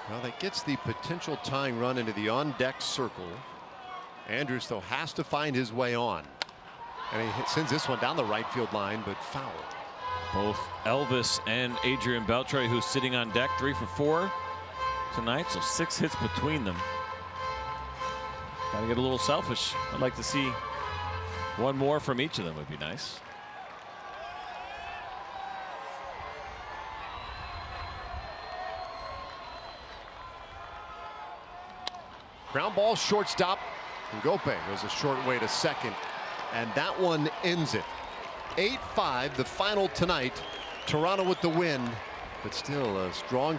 Well, that gets the potential tying run into the on-deck circle. Andrus, though, has to find his way on. And he sends this one down the right field line, but foul. Both Elvis and Adrian Beltre, who's sitting on deck, 3 for 4 tonight, so 6 hits between them. Gotta get a little selfish. I'd like to see one more from each of them. Would be nice. Ground ball, shortstop. And Gope goes a short way to second. And that one ends it. 8-5, the final tonight. Toronto with the win, but still a strong